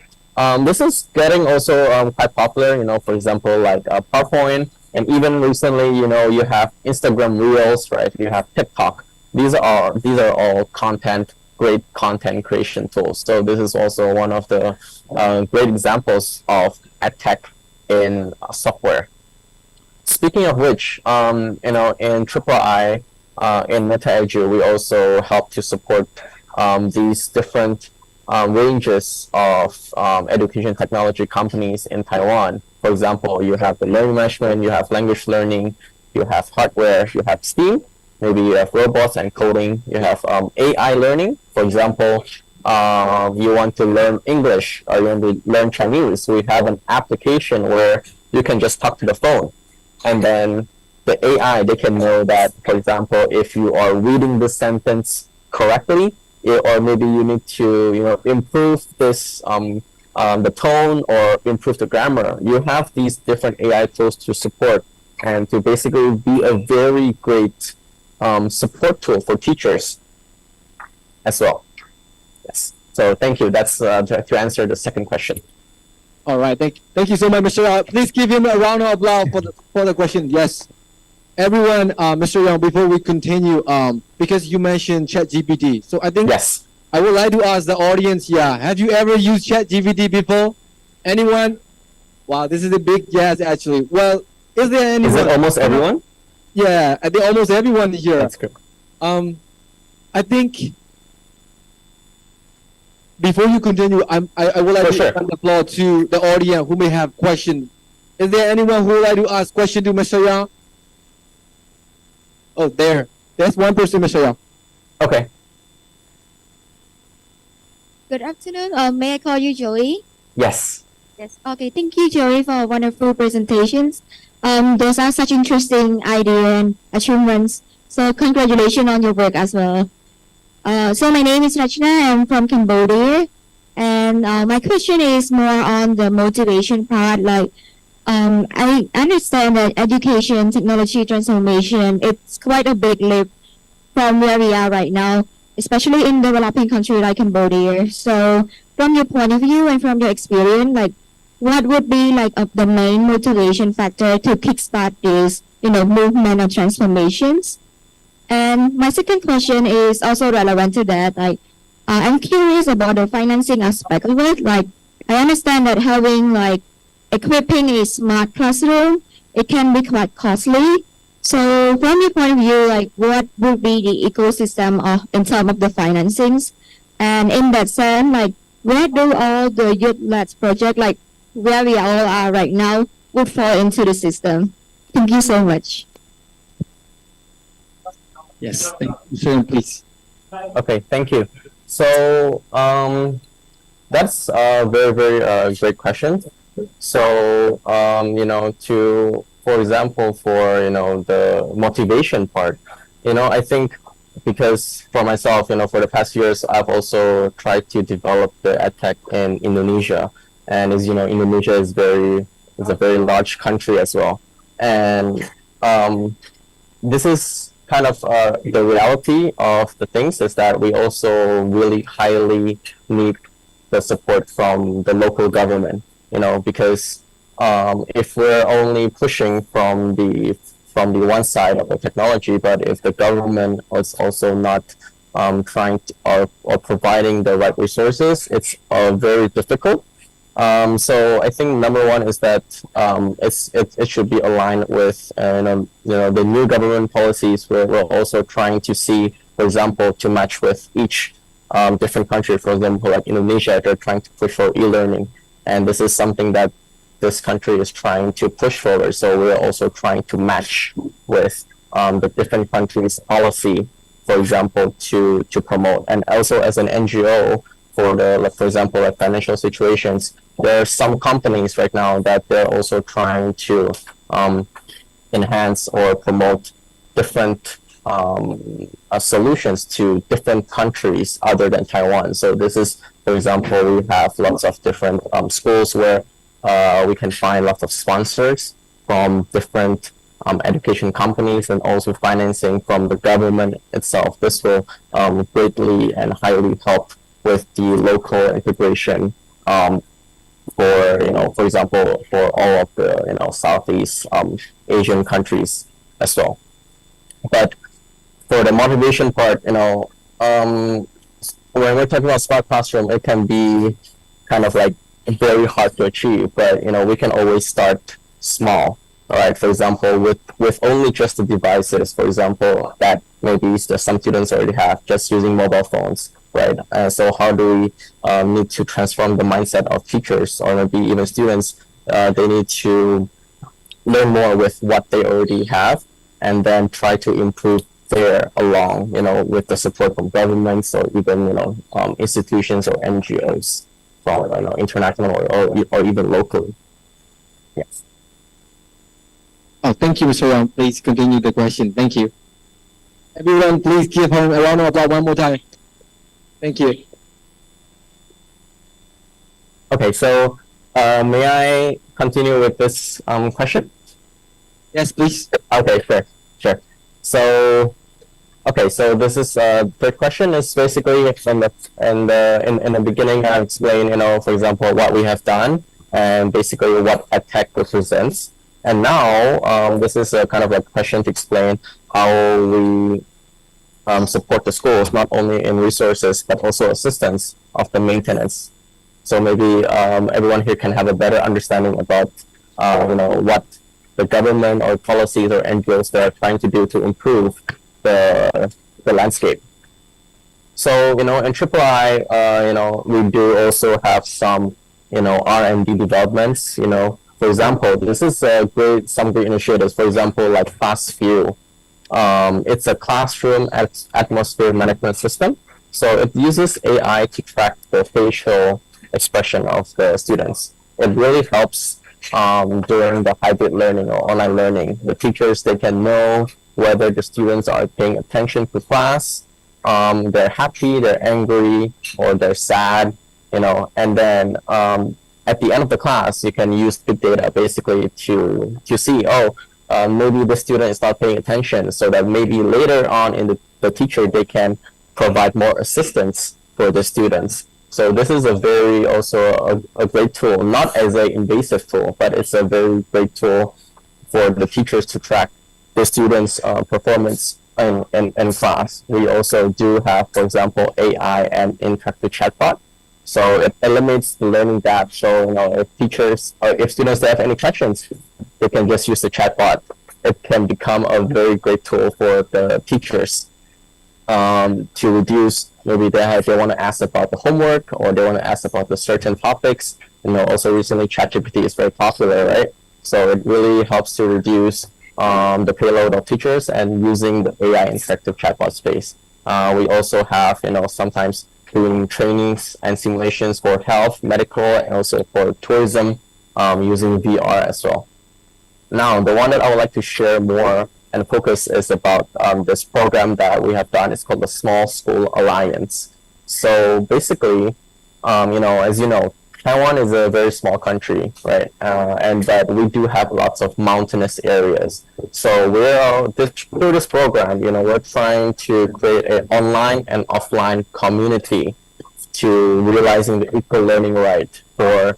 This is getting also quite popular, for example, like PowerPoint, and even recently, you have Instagram Reels, right? You have TikTok. These are all great content creation tools. So this is also one of the great examples of EdTech in software. Speaking of which, in III, in MetaEdu, we also help to support these different ranges of education technology companies in Taiwan. For example, you have the learning management, you have language learning, you have hardware, you have STEAM, maybe you have robots and coding, you have AI learning. For example, you want to learn English or you want to learn Chinese, we have an application where you can just talk to the phone. And then the AI, they can know that, for example, if you are reading the sentence correctly, or maybe you need to, improve this, the tone or improve the grammar. You have these different AI tools to support and to basically be a very great support tool for teachers as well. Yes. So thank you. That's to answer the second question. All right. Thank you so much, Mr. Yang. Please give him a round of applause for the question. Yes. Everyone, Mr. Yang, before we continue, because you mentioned ChatGPT, so I think yes, I would like to ask the audience, have you ever used ChatGPT before? Anyone? Wow, this is a big yes, actually. Well, is there anyone? Is it almost everyone? Yeah, I think almost everyone here. That's good. I think before you continue, I would like to open the floor to the audience who may have questions. Is there anyone who would like to ask question to Mr. Yang? Oh, there's one person, Mr. Yang. Okay. Good afternoon. May I call you Joey? Yes. Yes. Okay. Thank you, Joey, for wonderful presentations. Those are such interesting ideas and achievements. So congratulations on your work as well. So my name is Rachna. I'm from Cambodia, and my question is more on the motivation part. Like, I understand that education technology transformation, it's quite a big leap from where we are right now, especially in developing country like Cambodia. So from your point of view and from your experience, like, what would be like the main motivation factor to kickstart this, movement of transformations? And my second question is also relevant to that. Like, I'm curious about the financing aspect of it. Like, I understand that having like equipping a smart classroom, it can be quite costly. So from your point of view, like, what would be the ecosystem in terms of the financings? And in that sense, like, where do all the youth-led projects, like where we all are right now, would fall into the system? Thank you so much. Yes, thank you, please. Okay, thank you. So that's a very, very great question. So for example, for the motivation part, I think because for myself, for the past years, I've also tried to develop the EdTech in Indonesia, and as you know, Indonesia is a very large country as well, and this is kind of the reality of the things is that we also really highly need the support from the local government, because if we're only pushing from the one side of the technology, but if the government is also not trying to, or providing the right resources, it's very difficult. So I think number one is that it should be aligned with the new government policies. We're also trying to see, for example, to match with each different countries, for example, like Indonesia, they're trying to push for e-learning, and this is something that this country is trying to push forward. So we're also trying to match with the different countries' policy, for example, to promote. And also as an NGO, for the, like, for example, like financial situations, there are some companies right now that they're also trying to enhance or promote different solutions to different countries other than Taiwan. So this is, for example, we have lots of different schools where we can find lots of sponsors from different education companies and also financing from the government itself. This will greatly and highly help with the local integration for, for example, for all of the, Southeast Asian countries as well. But for the motivation part, when we're talking about smart classroom, it can be kind of like very hard to achieve, but we can always start small. All right, for example, with only just the devices, for example, that maybe some students already have, just using mobile phones, right? So how do we need to transform the mindset of teachers or maybe even students? They need to learn more with what they already have, and then try to improve there along, with the support from governments or even, institutions or NGOs from, international or even locally. Yes. Oh, thank you, Mr. Wang. Please continue the question. Thank you. Everyone, please give him a round of applause one more time. Thank you. Okay, so may I continue with this question? Yes, please. Okay, sure. So, okay, so this is third question is basically in the beginning I explained, for example, what we have done and basically what EdTech represents. And now this is a kind of like question to explain how we support the schools, not only in resources but also assistance of the maintenance. So maybe everyone here can have a better understanding about what the government or policies or NGOs that are trying to do to improve the landscape. So in III, we do also have some R&D developments. For example, this is some great initiatives. For example, like FastView. It's a classroom atmosphere management system. So it uses AI to track the facial expression of the students. It really helps during the hybrid learning or online learning. The teachers, they can know whether the students are paying attention to class, they're happy, they're angry, or they're sad, and then at the end of the class, you can use big data basically to see, maybe the student is not paying attention, so that maybe later on in the teacher, they can provide more assistance for the students. So this is a very also a great tool, not as an invasive tool, but it's a very great tool for the teachers to track the students' performance in class. We also do have, for example, AI and interactive chatbot. So it eliminates the learning gap. So if teachers or if students have any questions, they can just use the chatbot. It can become a very great tool for the teachers to reduce. Maybe they want to ask about the homework or they want to ask about the certain topics. Also recently ChatGPT is very popular, right? So it really helps to reduce the payload of teachers and using the AI interactive chatbot space. We also have, sometimes doing trainings and simulations for health, medical, and also for tourism using VR as well. Now, the one that I would like to share more and focus is about this program that we have done. It's called the Small School Alliance. So basically, as you know, Taiwan is a very small country, right? And that we do have lots of mountainous areas. So through this program, we're trying to create an online and offline community to realizing the equal learning right for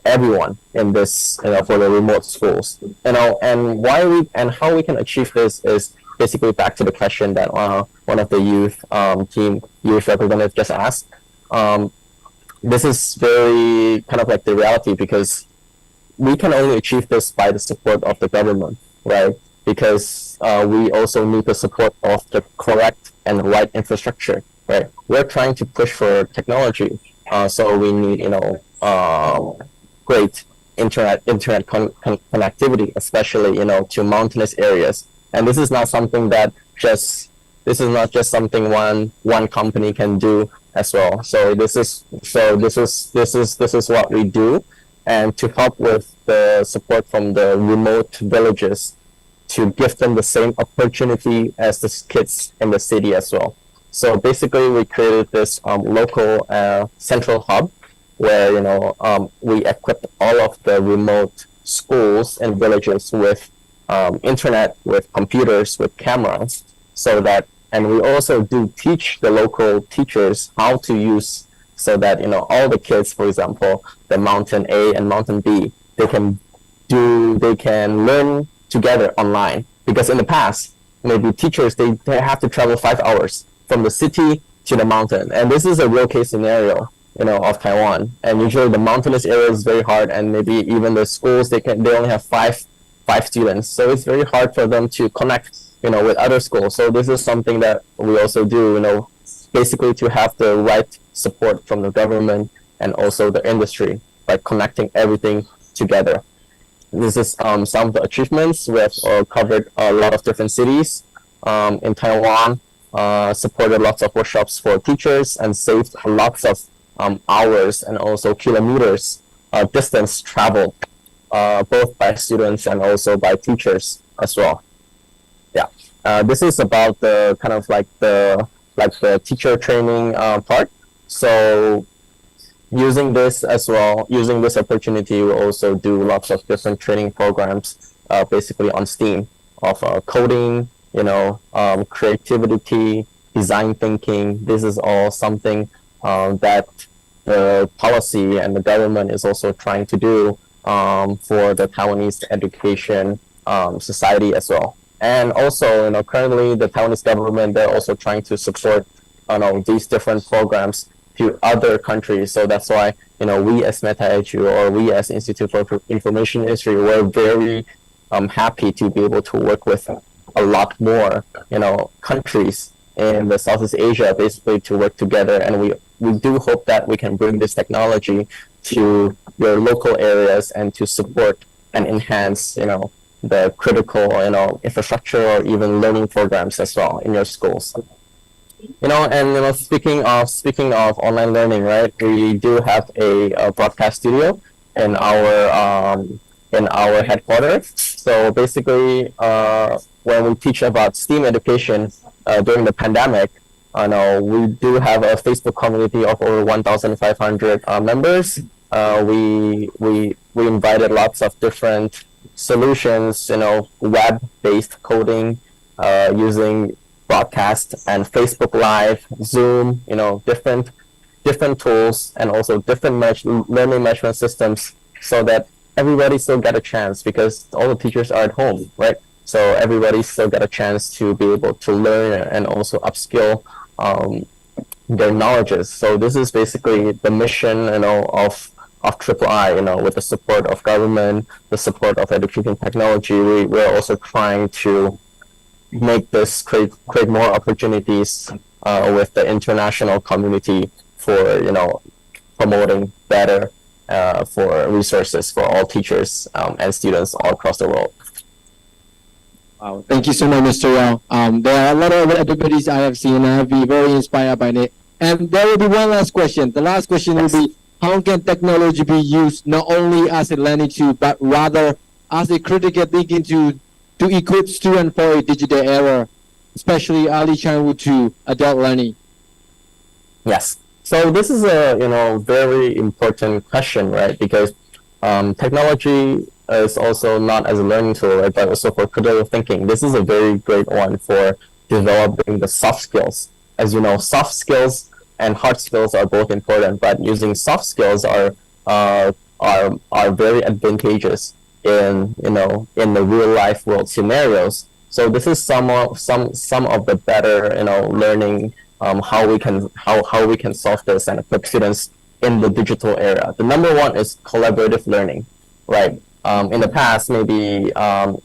everyone in this, for the remote schools. And how we can achieve this is basically back to the question that one of the youth representatives just asked. This is very kind of like the reality, because we can only achieve this by the support of the government, right? Because we also need the support of the correct and right infrastructure, right? We're trying to push for technology, so we need, great internet connectivity, especially, to mountainous areas. And this is not something that this is not just something one company can do as well. So this is what we do, and to help with the support from the remote villages, to give them the same opportunity as the kids in the city as well. So basically, we created this local central hub where we equipped all of the remote schools and villages with internet, with computers, with cameras, and we also do teach the local teachers how to use, so that all the kids, for example, the mountain A and mountain B, they can learn together online. Because in the past, maybe teachers they have to travel 5 hours from the city to the mountain, and this is a real case scenario of Taiwan. And usually the mountainous area is very hard, and maybe even the schools they only have five students, so it's very hard for them to connect with other schools. So this is something that we also do, basically to have the right support from the government and also the industry by connecting everything together. This is some of the achievements. We have covered a lot of different cities in Taiwan, supported lots of workshops for teachers, and saved lots of hours and also kilometers distance travel, both by students and also by teachers as well. Yeah, this is about the kind of like the teacher training part. So using this opportunity, we also do lots of different training programs, basically on STEAM, of coding, creativity, design thinking. This is all something that the policy and the government is also trying to do for the Taiwanese education society as well. And also, currently the Taiwanese government, they're also trying to support, these different programs to other countries. So that's why, we as MetaEdu, or we as Institute for Information History, we're very happy to be able to work with a lot more, countries in the Southeast Asia, basically to work together. And we do hope that we can bring this technology to your local areas and to support and enhance, the critical, infrastructure or even learning programs as well in your schools. And speaking of online learning, right? We do have a broadcast studio in our headquarters. So basically, when we teach about STEAM education during the pandemic, we do have a Facebook community of over 1,500 members. We invited lots of different solutions, web-based coding, using broadcast and Facebook Live, Zoom, different tools, and also different learning management systems, so that everybody still get a chance, because all the teachers are at home, right? So everybody still get a chance to be able to learn and also upskill their knowledges. So this is basically the mission, of III, with the support of government, the support of education technology. We're also trying to make this create more opportunities with the international community for promoting better for resources for all teachers and students all across the world. Wow, thank you so much, Mr. Yao. There are a lot of activities I have seen, and I'll be very inspired by it. And there will be one last question. The last question will be, how can technology be used not only as a learning tool, but rather as a critical thinking to equip students for a digital era, especially early childhood to adult learning? Yes. So this is a very important question, right? Because technology is also not as a learning tool, right, but also for critical thinking. This is a very great one for developing the soft skills. As you know, soft skills and hard skills are both important, but using soft skills are very advantageous in the real life world scenarios. So this is some of the better learning how we can solve this and equip students in the digital era. The number one is collaborative learning, right? In the past, maybe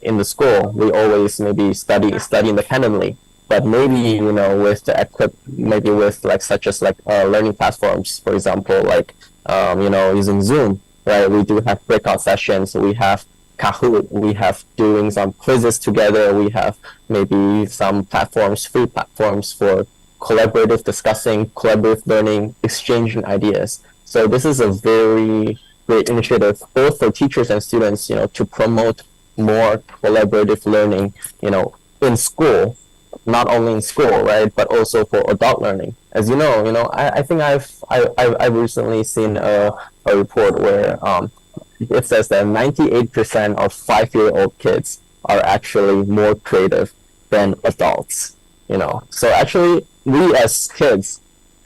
in the school we always maybe study independently, but maybe, you know, with the maybe with like such as like learning platforms, for example, like you know, using Zoom, right? We do have breakout sessions. We have Kahoot. We have doing some quizzes together. We have maybe some platforms, free platforms for collaborative discussing, collaborative learning, exchanging ideas. So this is a very great initiative, both for teachers and students, you know, to promote more collaborative learning, you know, in school, not only in school, right, but also for adult learning. As you know, I think I've recently seen a report where it says that 98% of 5-year-old kids are actually more creative than adults. You know, so actually we as kids,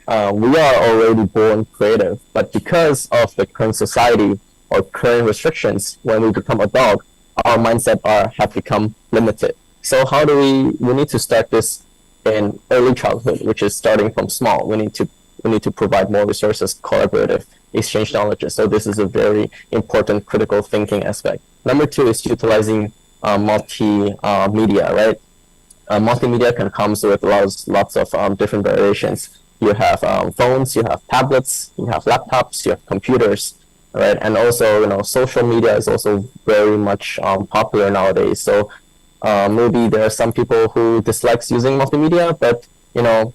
we are already born creative, but because of the current society or current restrictions, when we become adult, our mindset have become limited. So how do we need to start this in early childhood, which is starting from small. We need to provide more resources, collaborative, exchange knowledge. So this is a very important critical thinking aspect. Number 2 is utilizing multimedia, right? Multimedia can come with lots of different variations. You have phones, you have tablets, you have laptops, you have computers, right? And also, you know, social media is also very much popular nowadays. So maybe there are some people who dislikes using multimedia, but you know,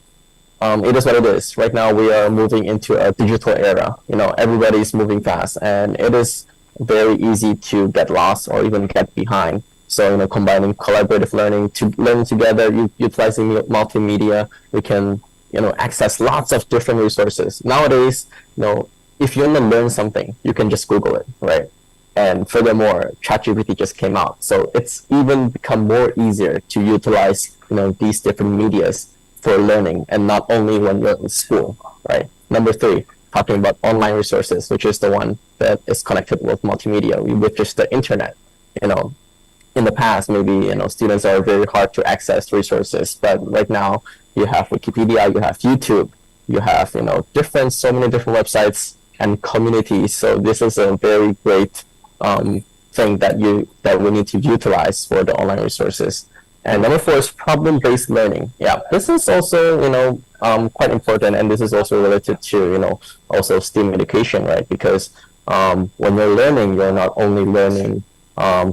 it is what it is. Right now we are moving into a digital era. You know, everybody's moving fast, and it is very easy to get lost or even get behind. So, you know, combining collaborative learning to learn together, utilizing multimedia, we can, you know, access lots of different resources. Nowadays, you know, if you want to learn something, you can just Google it, right? And furthermore, ChatGPT just came out. So it's even become more easier to utilize, you know, these different medias for learning, and not only when you're in school, right? Number 3, talking about online resources, which is the one that is connected with multimedia, which is the internet. You know, in the past, maybe, you know, students are very hard to access resources, but right now you have Wikipedia, you have YouTube, you have, you know, so many different websites and communities. So this is a very great thing that we need to utilize for the online resources. And number 4 is problem-based learning. Yeah, this is also, you know, quite important, and this is also related to, you know, also STEAM education, right? Because when you're learning, you're not only learning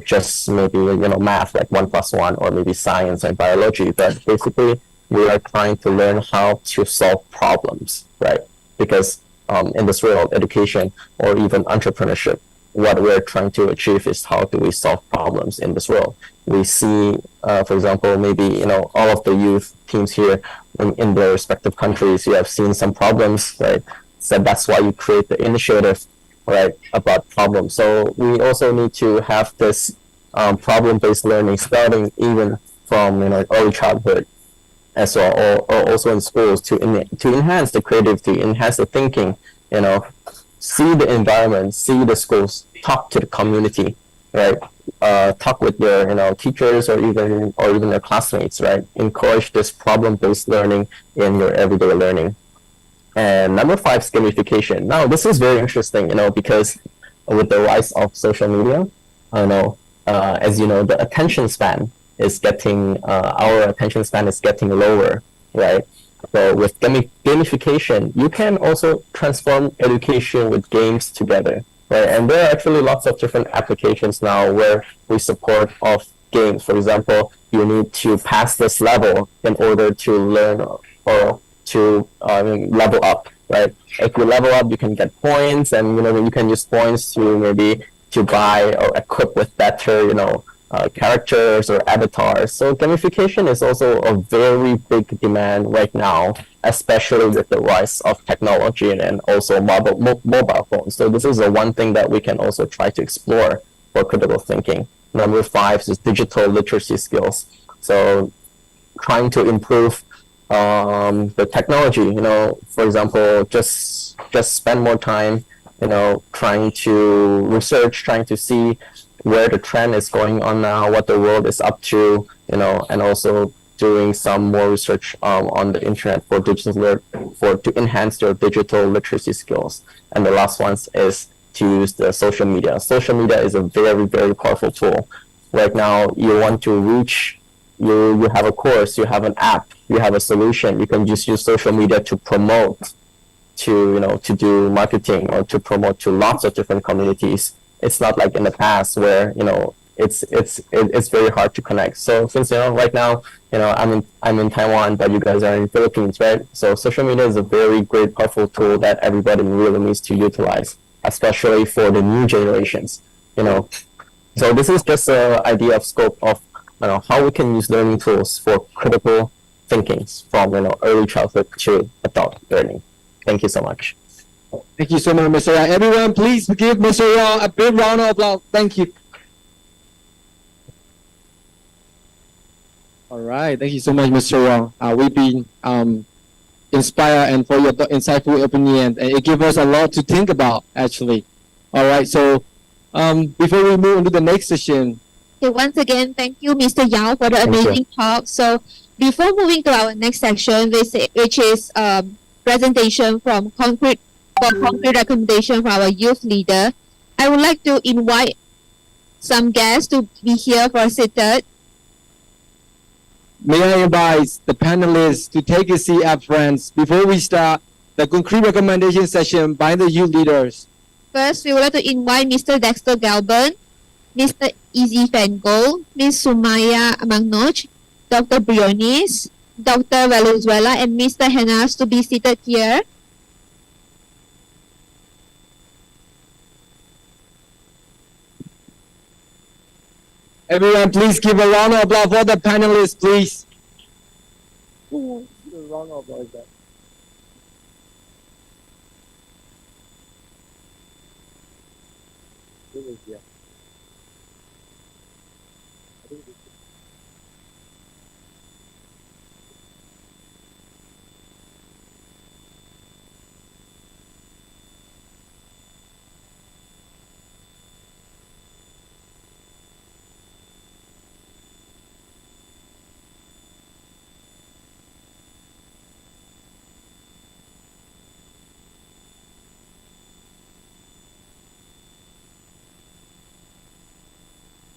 just maybe, you know, math like 1 + 1, or maybe science and biology, but basically we are trying to learn how to solve problems, right? Because in this world, education or even entrepreneurship, what we're trying to achieve is how do we solve problems in this world. We see, for example, maybe, you know, all of the youth teams here in their respective countries, you have seen some problems, right? So that's why you create the initiative, right, about problems. So we also need to have this problem-based learning starting even from, you know, early childhood as well, or also in schools to enhance the creativity, enhance the thinking, you know, see the environment, see the schools, talk to the community, right? Talk with your, you know, teachers or even their classmates, right? Encourage this problem-based learning in your everyday learning. And number 5 is gamification. Now, this is very interesting, you know, because with the rise of social media, I know, as you know, the attention span is getting, our attention span is getting lower, right? So with gamification, you can also transform education with games together, right? And there are actually lots of different applications now where we support of games. For example, you need to pass this level in order to learn or to level up, right? If you level up, you can get points, and, you know, you can use points to maybe to buy or equip with better, you know, characters or avatars. So gamification is also a very big demand right now, especially with the rise of technology and also mobile phones. So this is the one thing that we can also try to explore for critical thinking. Number 5 is digital literacy skills. So trying to improve the technology, you know, for example, just spend more time, you know, trying to research, trying to see where the trend is going on now, what the world is up to, you know, and also doing some more research on the internet for to enhance your digital literacy skills. And the last one is to use the social media. Social media is a very, very powerful tool. Right now, you want to reach you have a course, you have an app, you have a solution. You can just use social media to promote, to do marketing or to promote to lots of different communities. It's not like in the past where it's very hard to connect. So since right now I'm in Taiwan, but you guys are in Philippines, right? So social media is a very great, powerful tool that everybody really needs to utilize, especially for the new generations. So this is just an idea of scope of how we can use learning tools for critical thinking from early childhood to adult learning. Thank you so much. Thank you so much, Mr. Yang. Everyone, please give Mr. Yang a big round of applause. Thank you. All right, thank you so much, Mr. Yang. We've been inspired and for your insightful opinion, and it gives us a lot to think about, actually. All right, so before we move on to the next session. Okay, once again, thank you, Mr. Yao, for the amazing talk. So before moving to our next section, which is presentation from concrete recommendation from our youth leader, I would like to invite some guests to be here for seated. May I invite the panelists to take a seat up, friends, before we start the concrete recommendation session by the youth leaders. First, we would like to invite Mr. Dexter Galban, Mr. Izzy Fengol, Ms. Sumaya Manoj, Dr. Briones, Dr. Valenzuela, and Mr. Henas to be seated here. Everyone, please give a round of applause for the panelists, please.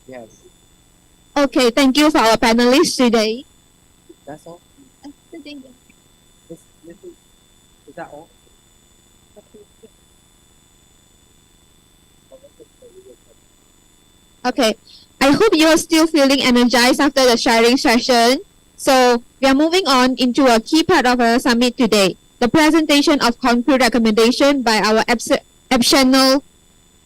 Yes, Okay, thank you for our panelists today. that's all. Is that all? Okay, I hope you are still feeling energized after the sharing session. So we are moving on into a key part of our summit today, the presentation of concrete recommendation by our exceptional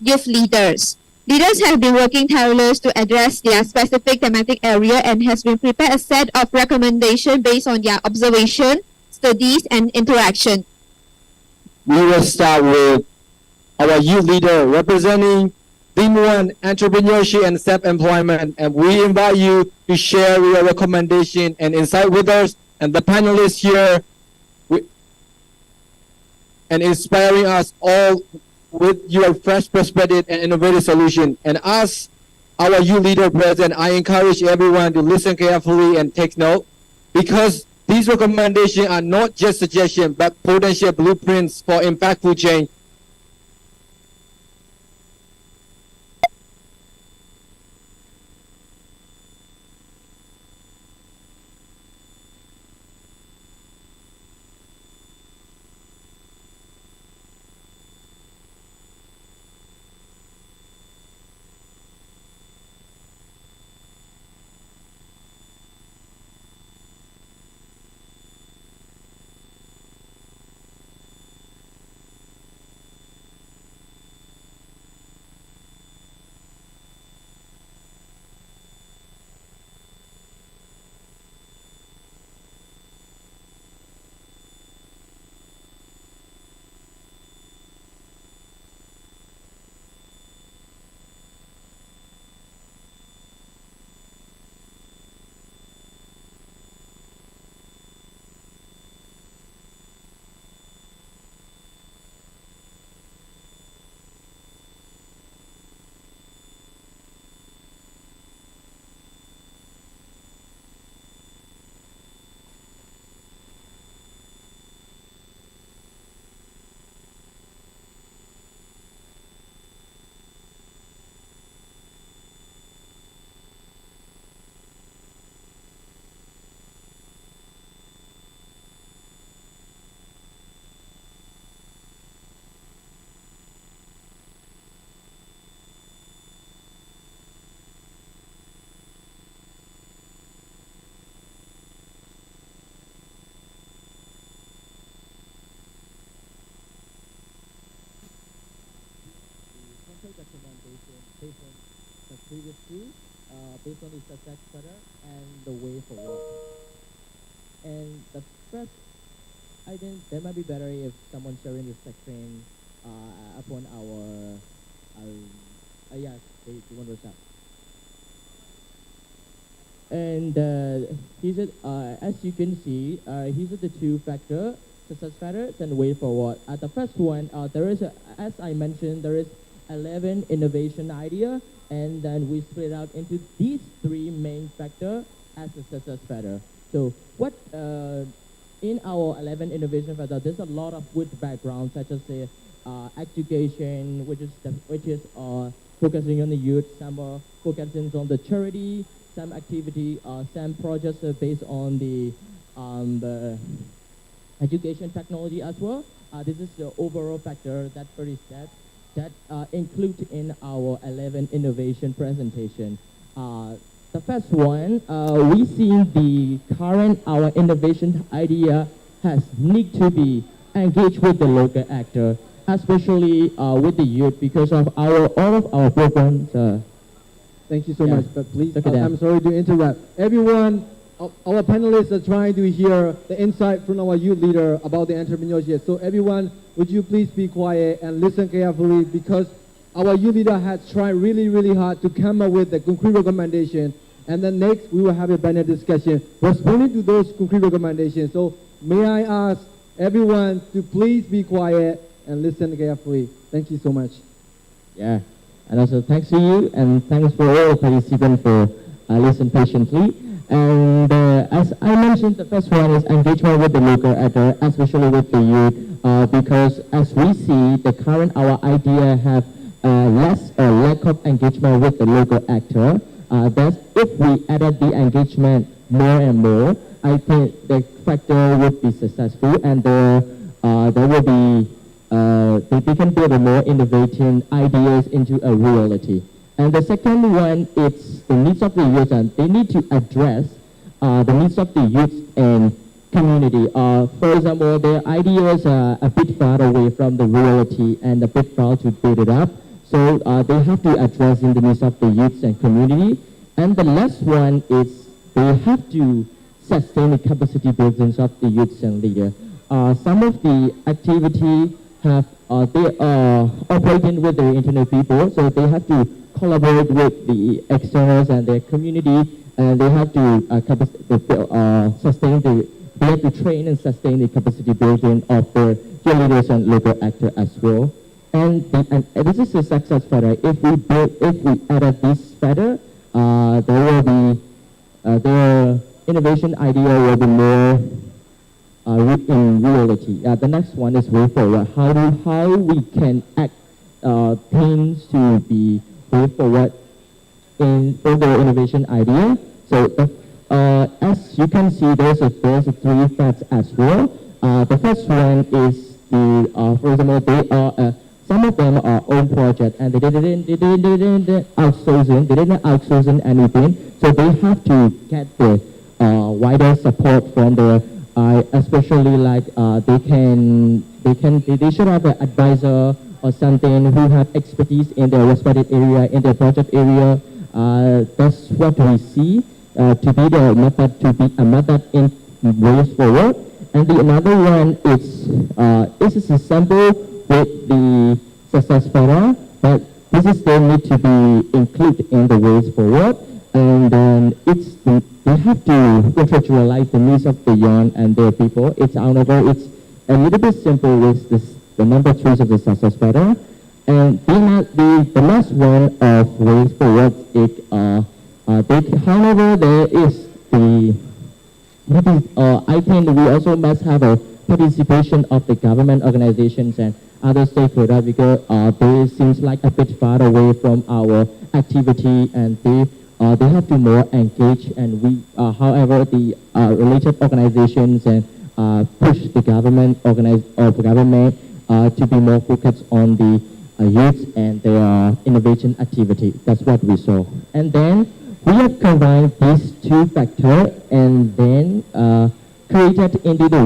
youth leaders. Leaders have been working tireless to address their specific thematic area and has been prepared a set of recommendations based on their observation, studies, and interaction. We will start with our youth leader representing Theme 1, Entrepreneurship and Self-Employment, and we invite you to share your recommendation and insight with us and the panelists here and inspiring us all with your fresh perspective and innovative solution. And as our youth leader present, I encourage everyone to listen carefully and take note, because these recommendations are not just suggestions but potential blueprints for impactful change. take recommendation based on the previous two, based on the success factor and the way forward. And the first, I think that might be better if someone sharing the section upon our yes, they want to start. And here's it, as you can see, here's the two factor, success factors and way forward. The first one, there is, as I mentioned, there is 11 innovation idea, and then we split out into these three main factor as a success factor. So what in our 11 innovation factor, there's a lot of good background, such as the education, which is focusing on the youth, some are focusing on the charity, some activity, some projects are based on the education technology as well. This is the overall factor that include in our 11 innovation presentation. The first one, we see the current our innovation idea has need to be engaged with the local actor, especially with the youth, because of all of our programs. Thank you so Yeah. much, but please, Look at that. I'm sorry to interrupt. Everyone, our panelists are trying to hear the insight from our youth leader about the entrepreneurship. So everyone, would you please be quiet and listen carefully, because our youth leader has tried really, really hard to come up with the concrete recommendation. And then next, we will have a panel discussion responding to those concrete recommendations. So may I ask everyone to please be quiet and listen carefully. Thank you so much. Yeah, and also thanks to you, and thanks for all participants for listening patiently. And as I mentioned, the first one is engagement with the local actor, especially with the youth, because as we see, the current our idea have lack of engagement with the local actor. Thus, if we added the engagement more and more, I think the factor would be successful, and there will be they can build a more innovative ideas into a reality. And the second one, it's the needs of the youth, and they need to address the needs of the youth and community. For example, their ideas are a bit far away from the reality and a bit far to build it up. So they have to address in the needs of the youth and community. And the last one is they have to sustain the capacity buildings of the youth and leaders. Some of the activity have they are operating with the internal people, so they have to collaborate with the externals and their community, and they have to they have to train and sustain the capacity building of the leaders and local actors as well. And this is a success factor. If we added this factor, there will be their innovation idea will be more in reality. The next one is way forward. How we can act things to be way forward for the innovation idea. So as you can see, there's three facts as well. The first one is for example, they are some of them are own project, and they didn't outsourcing anything. So they have to get the wider support from the especially like they should have an advisor or something who have expertise in their respective area, in their project area. That's what we see to be the method, to be a method in ways forward. And the another one is a sample with the success factor, but this is still need to be included in the ways forward. And then they have to contextualize the needs of the young and their people. It's however, it's a little bit simple with the number 3 of the success factor. And the last one of ways forward, however, there is I think we also must have a participation of the government organizations and other stakeholders, because they seems like a bit far away from our activity, and they have to more engage, and we however the related organizations and push the government to be more focused on the youth and their innovation activity. That's what we saw. And then we have combined these two factors and then created into the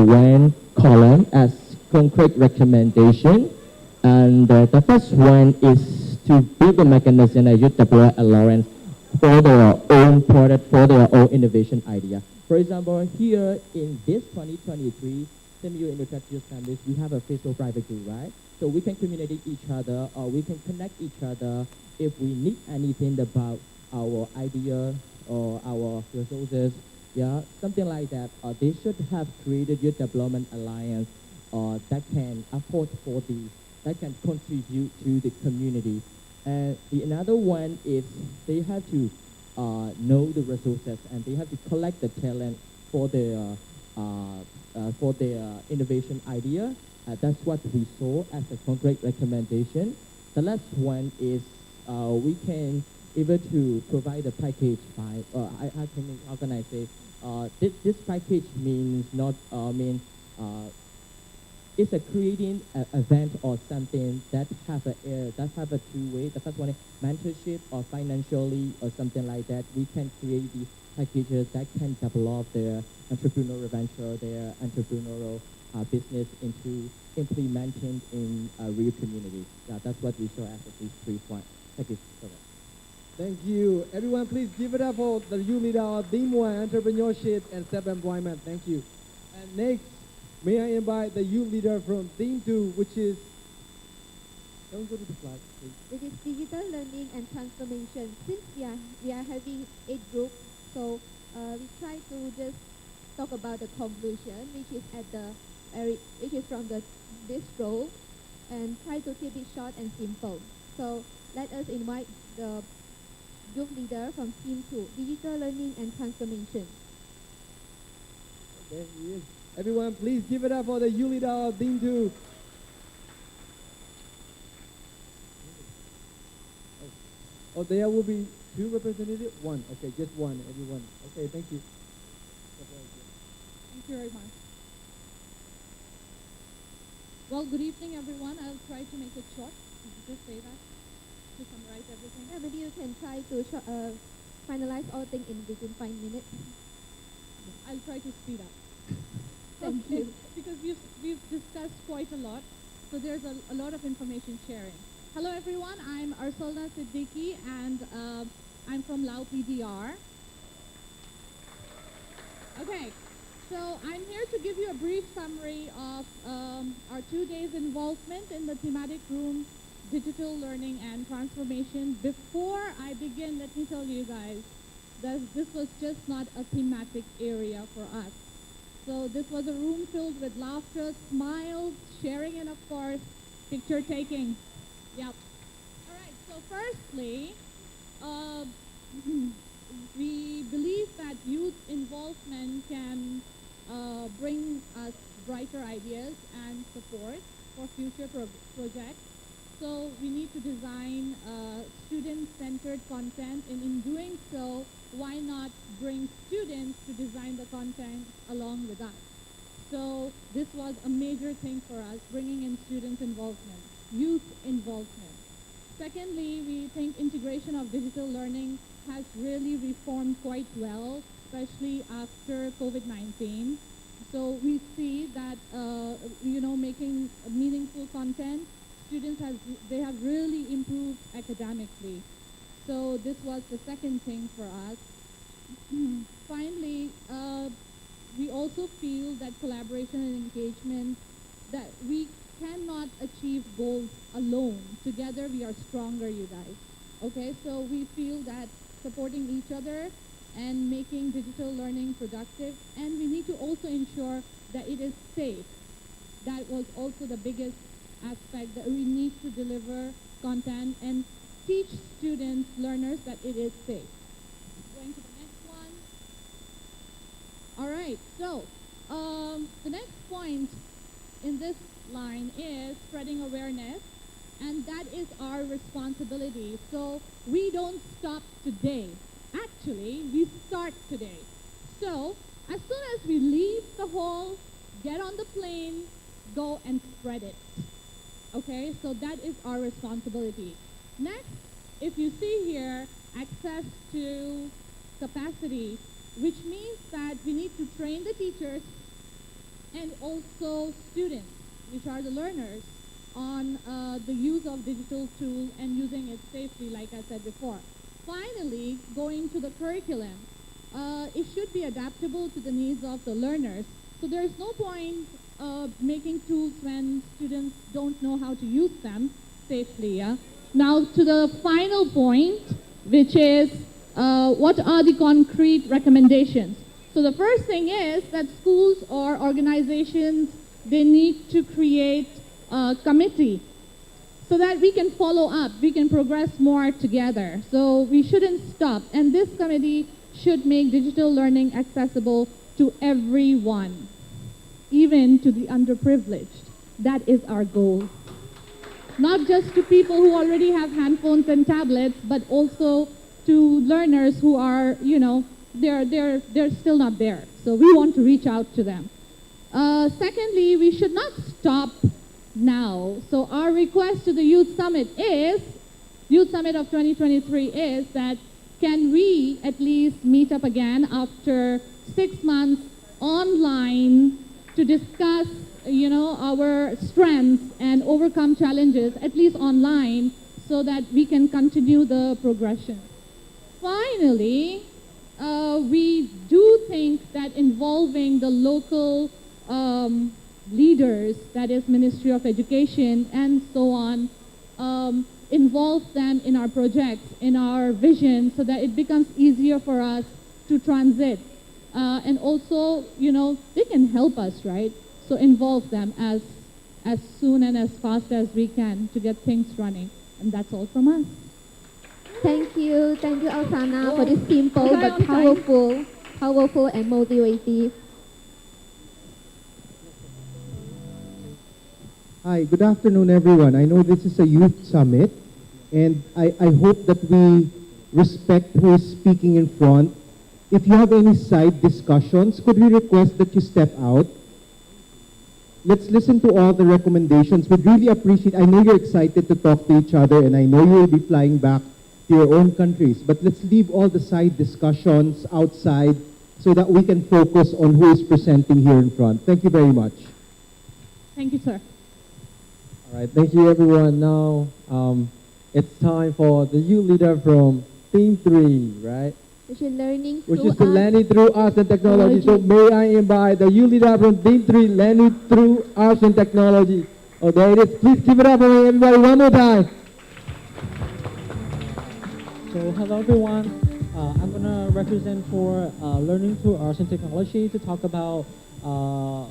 one column as concrete recommendation. And the first one is to build a mechanism that you deploy allowance for their own product, for their own innovation idea. For example, here in this 2023 SEMU Intellectual Summit, we have a Facebook private group, right? So we can communicate each other, or we can connect each other if we need anything about our idea or our resources, yeah, something like that. They should have created your development alliance that can afford for that can contribute to the community. And the another one is they have to know the resources and they have to collect the talent for their innovation idea. That's what we saw as a concrete recommendation. The last one is we can able to provide a package by I can organize it. This package means not it's a creating an event or something that have a two-way. The first one is mentorship or financially or something like that. We can create these packages that can develop their entrepreneurial venture, their entrepreneurial business into implementing in a real community. Yeah, that's what we saw as these 3 points. Thank you so much. Thank you. Everyone, please give it up for the youth leader of Team 1, Entrepreneurship and Self-Employment. Thank you. And next, may I invite the youth leader from Team 2, which is... Don't go to the slide, please. It is digital learning and transformation. Since we are having 8 groups, so we try to just talk about the conclusion, which is which is from this row, and try to keep it short and simple. So let us invite the group leader from Team 2, Digital Learning and Transformation. There he is. Everyone, please give it up for the youth leader of Team 2. Oh, there will be 2 representatives? 1. Okay, just 1, everyone. Okay, thank you. Thank you very much. Well, good evening, everyone. I'll try to make it short. Did you just say that? To summarize everything? Yeah, maybe you can try to finalize all things in within 5 minutes. I'll try to speed up. Thank you. Because we've discussed quite a lot, so there's a lot of information sharing. Hello, everyone. I'm Arsalna Siddiqui, and I'm from Lao PDR. Okay. So I'm here to give you a brief summary of our 2 days involvement in the thematic room, digital learning and transformation. Before I begin, let me tell you guys that this was just not a thematic area for us. So this was a room filled with laughter, smiles, sharing, and of course, picture taking. Yep. All right, so firstly, we believe that youth involvement can bring us brighter ideas and support for future projects. So we need to design student-centered content, and in doing so, why not bring students to design the content along with us? So this was a major thing for us, bringing in student involvement, youth involvement. Secondly, we think integration of digital learning has really reformed quite well, especially after COVID-19. So we see that, making meaningful content, students have really improved academically. So this was the second thing for us. Finally, we also feel that collaboration and engagement, that we cannot achieve goals alone. Together we are stronger, you guys. Okay, so we feel that supporting each other and making digital learning productive, and we need to also ensure that it is safe. That was also the biggest aspect, that we need to deliver content and teach students, learners, that it is safe. Going to the next one. All right, so the next point in this line is spreading awareness, and that is our responsibility. So we don't stop today. Actually, we start today. So as soon as we leave the hall, get on the plane, go and spread it. Okay, so that is our responsibility. Next, if you see here, access to capacity, which means that we need to train the teachers and also students, which are the learners, on the use of digital tools and using it safely, like I said before. Finally, going to the curriculum, it should be adaptable to the needs of the learners. So there is no point making tools when students don't know how to use them safely. Yeah? Now to the final point, which is what are the concrete recommendations? So the first thing is that schools or organizations, they need to create a committee so that we can follow up, we can progress more together. So we shouldn't stop. And this committee should make digital learning accessible to everyone, even to the underprivileged. That is our goal. Not just to people who already have handphones and tablets, but also to learners who are, you know, they're still not there. So we want to reach out to them. Secondly, we should not stop now. So our request to the Youth Summit of 2023 is that can we at least meet up again after 6 months online to discuss, you know, our strengths and overcome challenges, at least online, so that we can continue the progression. Finally, we do think that involving the local leaders, that is Ministry of Education and so on, involve them in our projects, in our vision, so that it becomes easier for us to transit. And also, you know, they can help us, right? So involve them as soon and as fast as we can to get things running. And that's all from us. Thank you, Alsana, for this simple but powerful and motivative. Hi, good afternoon, everyone. I know this is a youth summit, and I hope that we respect who is speaking in front. If you have any side discussions, could we request that you step out? Let's listen to all the recommendations. We'd really appreciate, I know you're excited to talk to each other, and I know you will be flying back to your own countries, but let's leave all the side discussions outside so that we can focus on who is presenting here in front. Thank you very much. Thank you, sir. All right, thank you everyone. Now, it's time for the youth leader from Team 3, right? Which is learning Which through is the us. Learning Through Arts and Technology. So may I invite the youth leader from Team 3, Learning Through Arts and Technology. Oh, there it is. Please give it up for me, everybody, one more time. So hello everyone, I'm gonna represent for Learning Through Arts and Technology to talk about all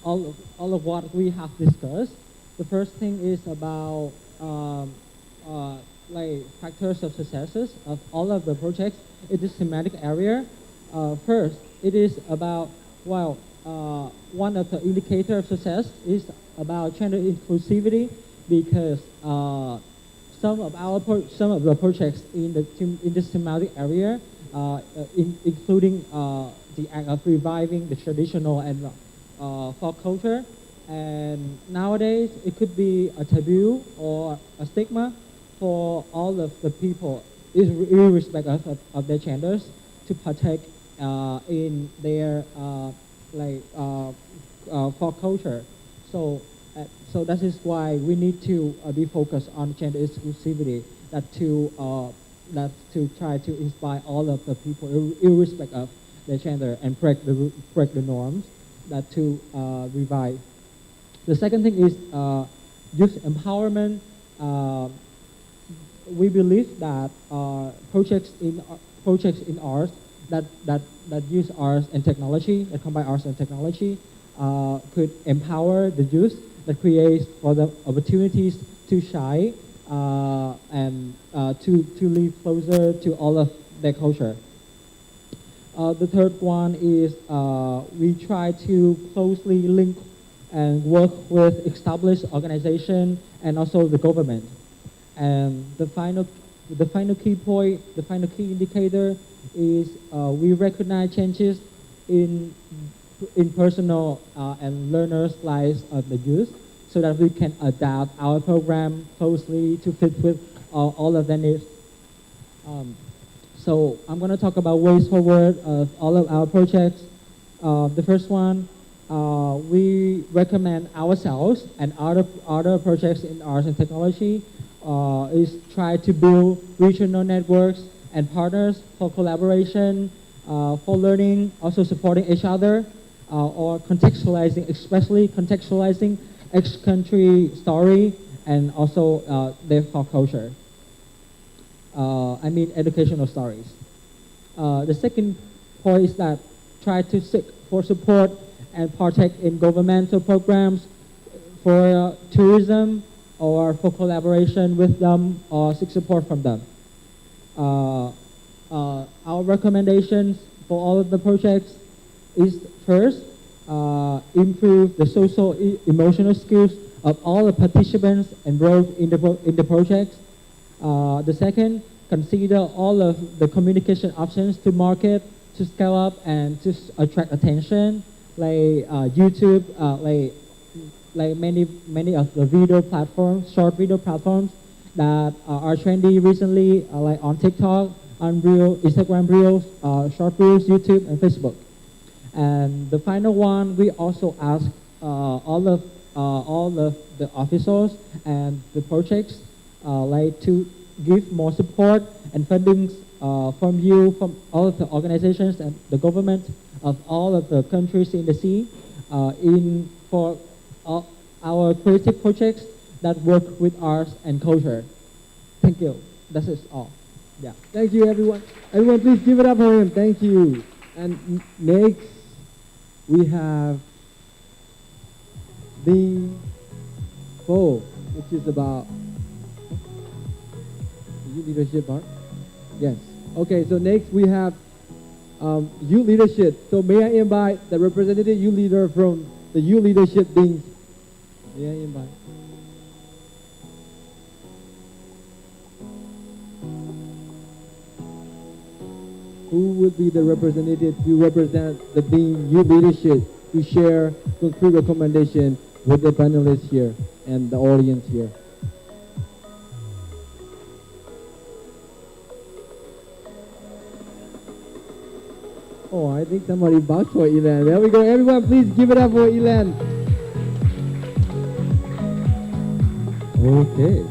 of what we have discussed. The first thing is about like factors of successes of all of the projects in this thematic area. First, it is about, well, one of the indicators of success is about gender inclusivity, because some of the projects in this thematic area, including the act of reviving the traditional and folk culture, and nowadays it could be a taboo or a stigma for all of the people, irrespective of their genders, to partake in their folk culture. So that is why we need to be focused on gender exclusivity, that to try to inspire all of the people, irrespective of their gender, and break the norms, that to revive. The second thing is youth empowerment. We believe that projects in arts that use arts and technology, that combine arts and technology, could empower the youth, that creates for them opportunities to shine and to live closer to all of their culture. The third one is we try to closely link and work with established organizations and also the government. And the final key point, the final key indicator is we recognize changes in personal and learners' lives of the youth, so that we can adapt our program closely to fit with all of their needs. So I'm going to talk about ways forward of all of our projects. The first one, we recommend ourselves and other projects in arts and technology is try to build regional networks and partners for collaboration, for learning, also supporting each other, or contextualizing, especially contextualizing ex-country story and also their pop culture. I mean educational stories. The second point is that try to seek for support and partake in governmental programs for tourism or for collaboration with them or seek support from them. Our recommendations for all of the projects is first, improve the social emotional skills of all the participants enrolled in the projects. The second, consider all of the communication options to market, to scale up, and to attract attention, like YouTube, like many of the video platforms, short video platforms that are trendy recently, like on TikTok, on Instagram Reels, short Reels, YouTube, and Facebook. And the final one, we also ask all of the officers and the projects like to give more support and fundings from you, from all of the organizations and the government of all of the countries in the sea, for our creative projects that work with arts and culture. Thank you. That is all. Yeah. Thank you, everyone. Everyone, please give it up for him. Thank you. And next, we have the four, which is about youth leadership part. Yes. Okay. So next we have youth leadership. So may I invite the representative youth leader from the youth leadership beings? May I invite? Who would be the representative to represent the Beam Youth Leadership to share concrete recommendation with the panelists here and the audience here? Oh, I think somebody vouched for Elan. There we go. Everyone, please give it up for Elan. Okay.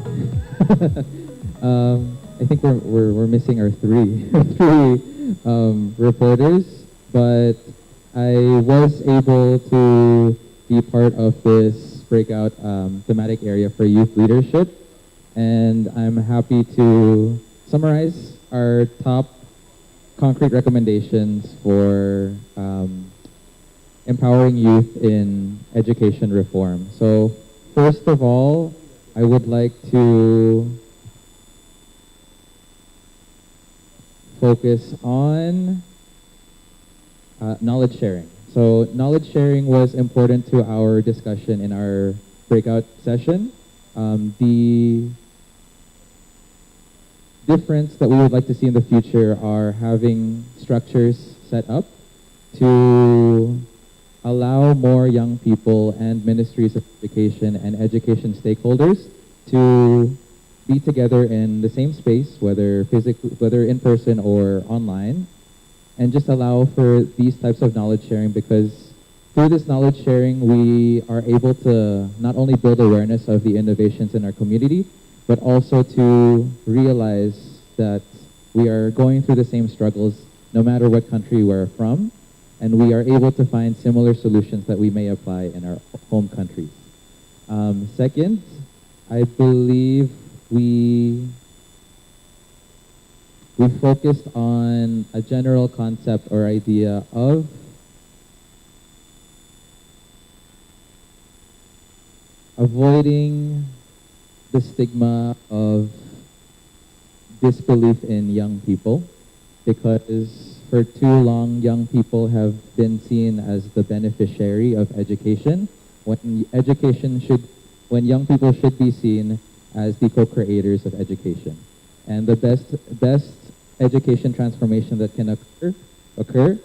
I think we're missing our three reporters, but I was able to be part of this breakout thematic area for youth leadership, and I'm happy to summarize our top concrete recommendations for empowering youth in education reform. So first of all, I would like to focus on knowledge sharing. So knowledge sharing was important to our discussion in our breakout session. The difference that we would like to see in the future are having structures set up to allow more young people and ministries of education and education stakeholders to be together in the same space, whether in person or online, and just allow for these types of knowledge sharing, because through this knowledge sharing we are able to not only build awareness of the innovations in our community, but also to realize that we are going through the same struggles no matter what country we're from, and we are able to find similar solutions that we may apply in our home countries. Second, I believe we focused on a general concept or idea of avoiding the stigma of disbelief in young people, because for too long young people have been seen as the beneficiary of education, when young people should be seen as the co-creators of education. And the best education transformation that can occur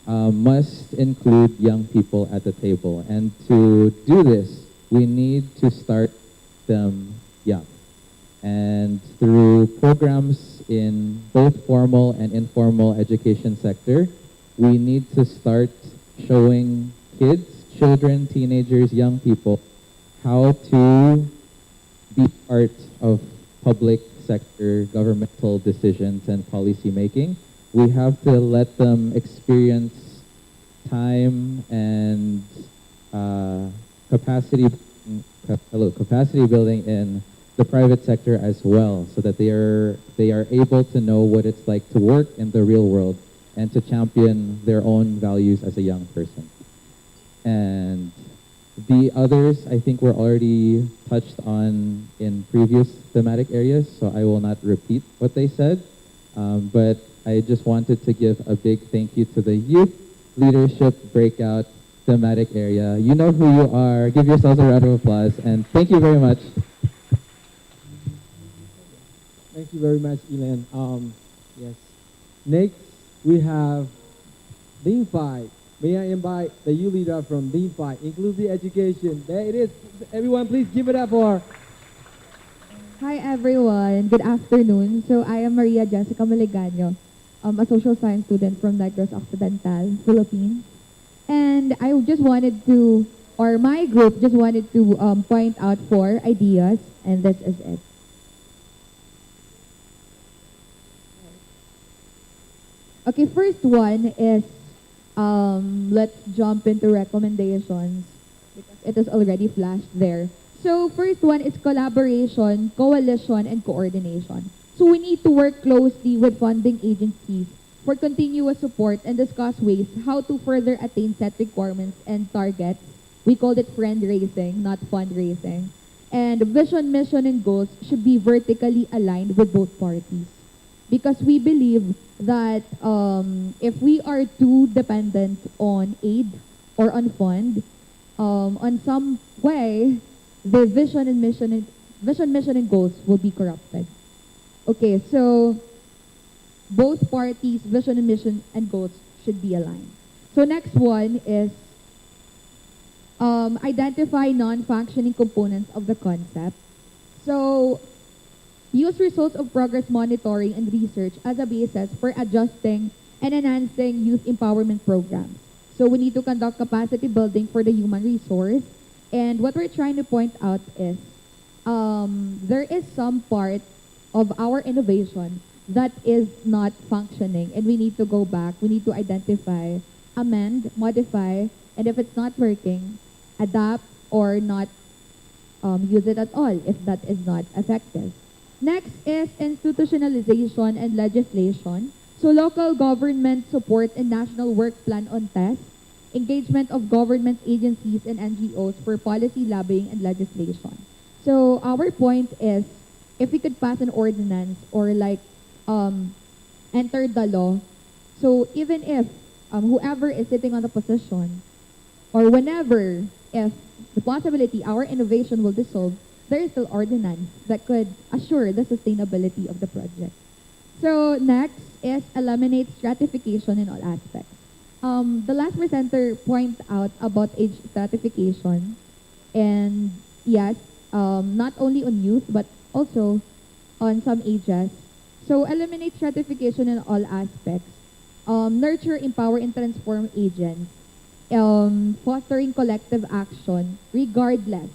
must include young people at the table. And to do this, we need to start them young. And through programs in both formal and informal education sector, we need to start showing kids, children, teenagers, young people how to be part of public sector governmental decisions and policy making. We have to let them experience time and capacity building in the private sector as well, so that they are able to know what it's like to work in the real world and to champion their own values as a young person. And the others, I think, were already touched on in previous thematic areas, so I will not repeat what they said. But I just wanted to give a big thank you to the Youth Leadership Breakout thematic area. You know who you are. Give yourselves a round of applause, and thank you very much. Thank you very much, Elan. Yes. Next, we have Dean 5. May I invite the youth leader from Dean 5, Inclusive Education. There it is. Everyone, please give it up for. Hi everyone, good afternoon. So I am Maria Jessica Maligano, a social science student from Negros Occidental, Philippines. And I just wanted to, or my group just wanted to point out 4 ideas, and this is it. Okay, first one is, let's jump into recommendations because it is already flashed there. So first one is collaboration, coalition, and coordination. So we need to work closely with funding agencies for continuous support and discuss ways how to further attain set requirements and targets. We called it friend raising, not fundraising. And vision, mission, and goals should be vertically aligned with both parties. Because we believe that if we are too dependent on aid or on fund, on some way, the vision, mission, and goals will be corrupted. Okay, so both parties' vision and mission and goals should be aligned. So next one is identify non-functioning components of the concept. So use results of progress monitoring and research as a basis for adjusting and enhancing youth empowerment programs. So we need to conduct capacity building for the human resource. And what we're trying to point out is there is some part of our innovation that is not functioning, and we need to go back. We need to identify, amend, modify, and if it's not working, adapt or not use it at all if that is not effective. Next is institutionalization and legislation. So local government support and national work plan on tests, engagement of government agencies and NGOs for policy lobbying and legislation. So our point is, if we could pass an ordinance or like enter the law, so even if whoever is sitting on the position, or whenever, if the possibility our innovation will dissolve, there is still ordinance that could assure the sustainability of the project. So next is eliminate stratification in all aspects. The last presenter pointed out about age stratification, and yes, not only on youth but also on some ages. So eliminate stratification in all aspects. Nurture, empower, and transform agents. Fostering collective action regardless.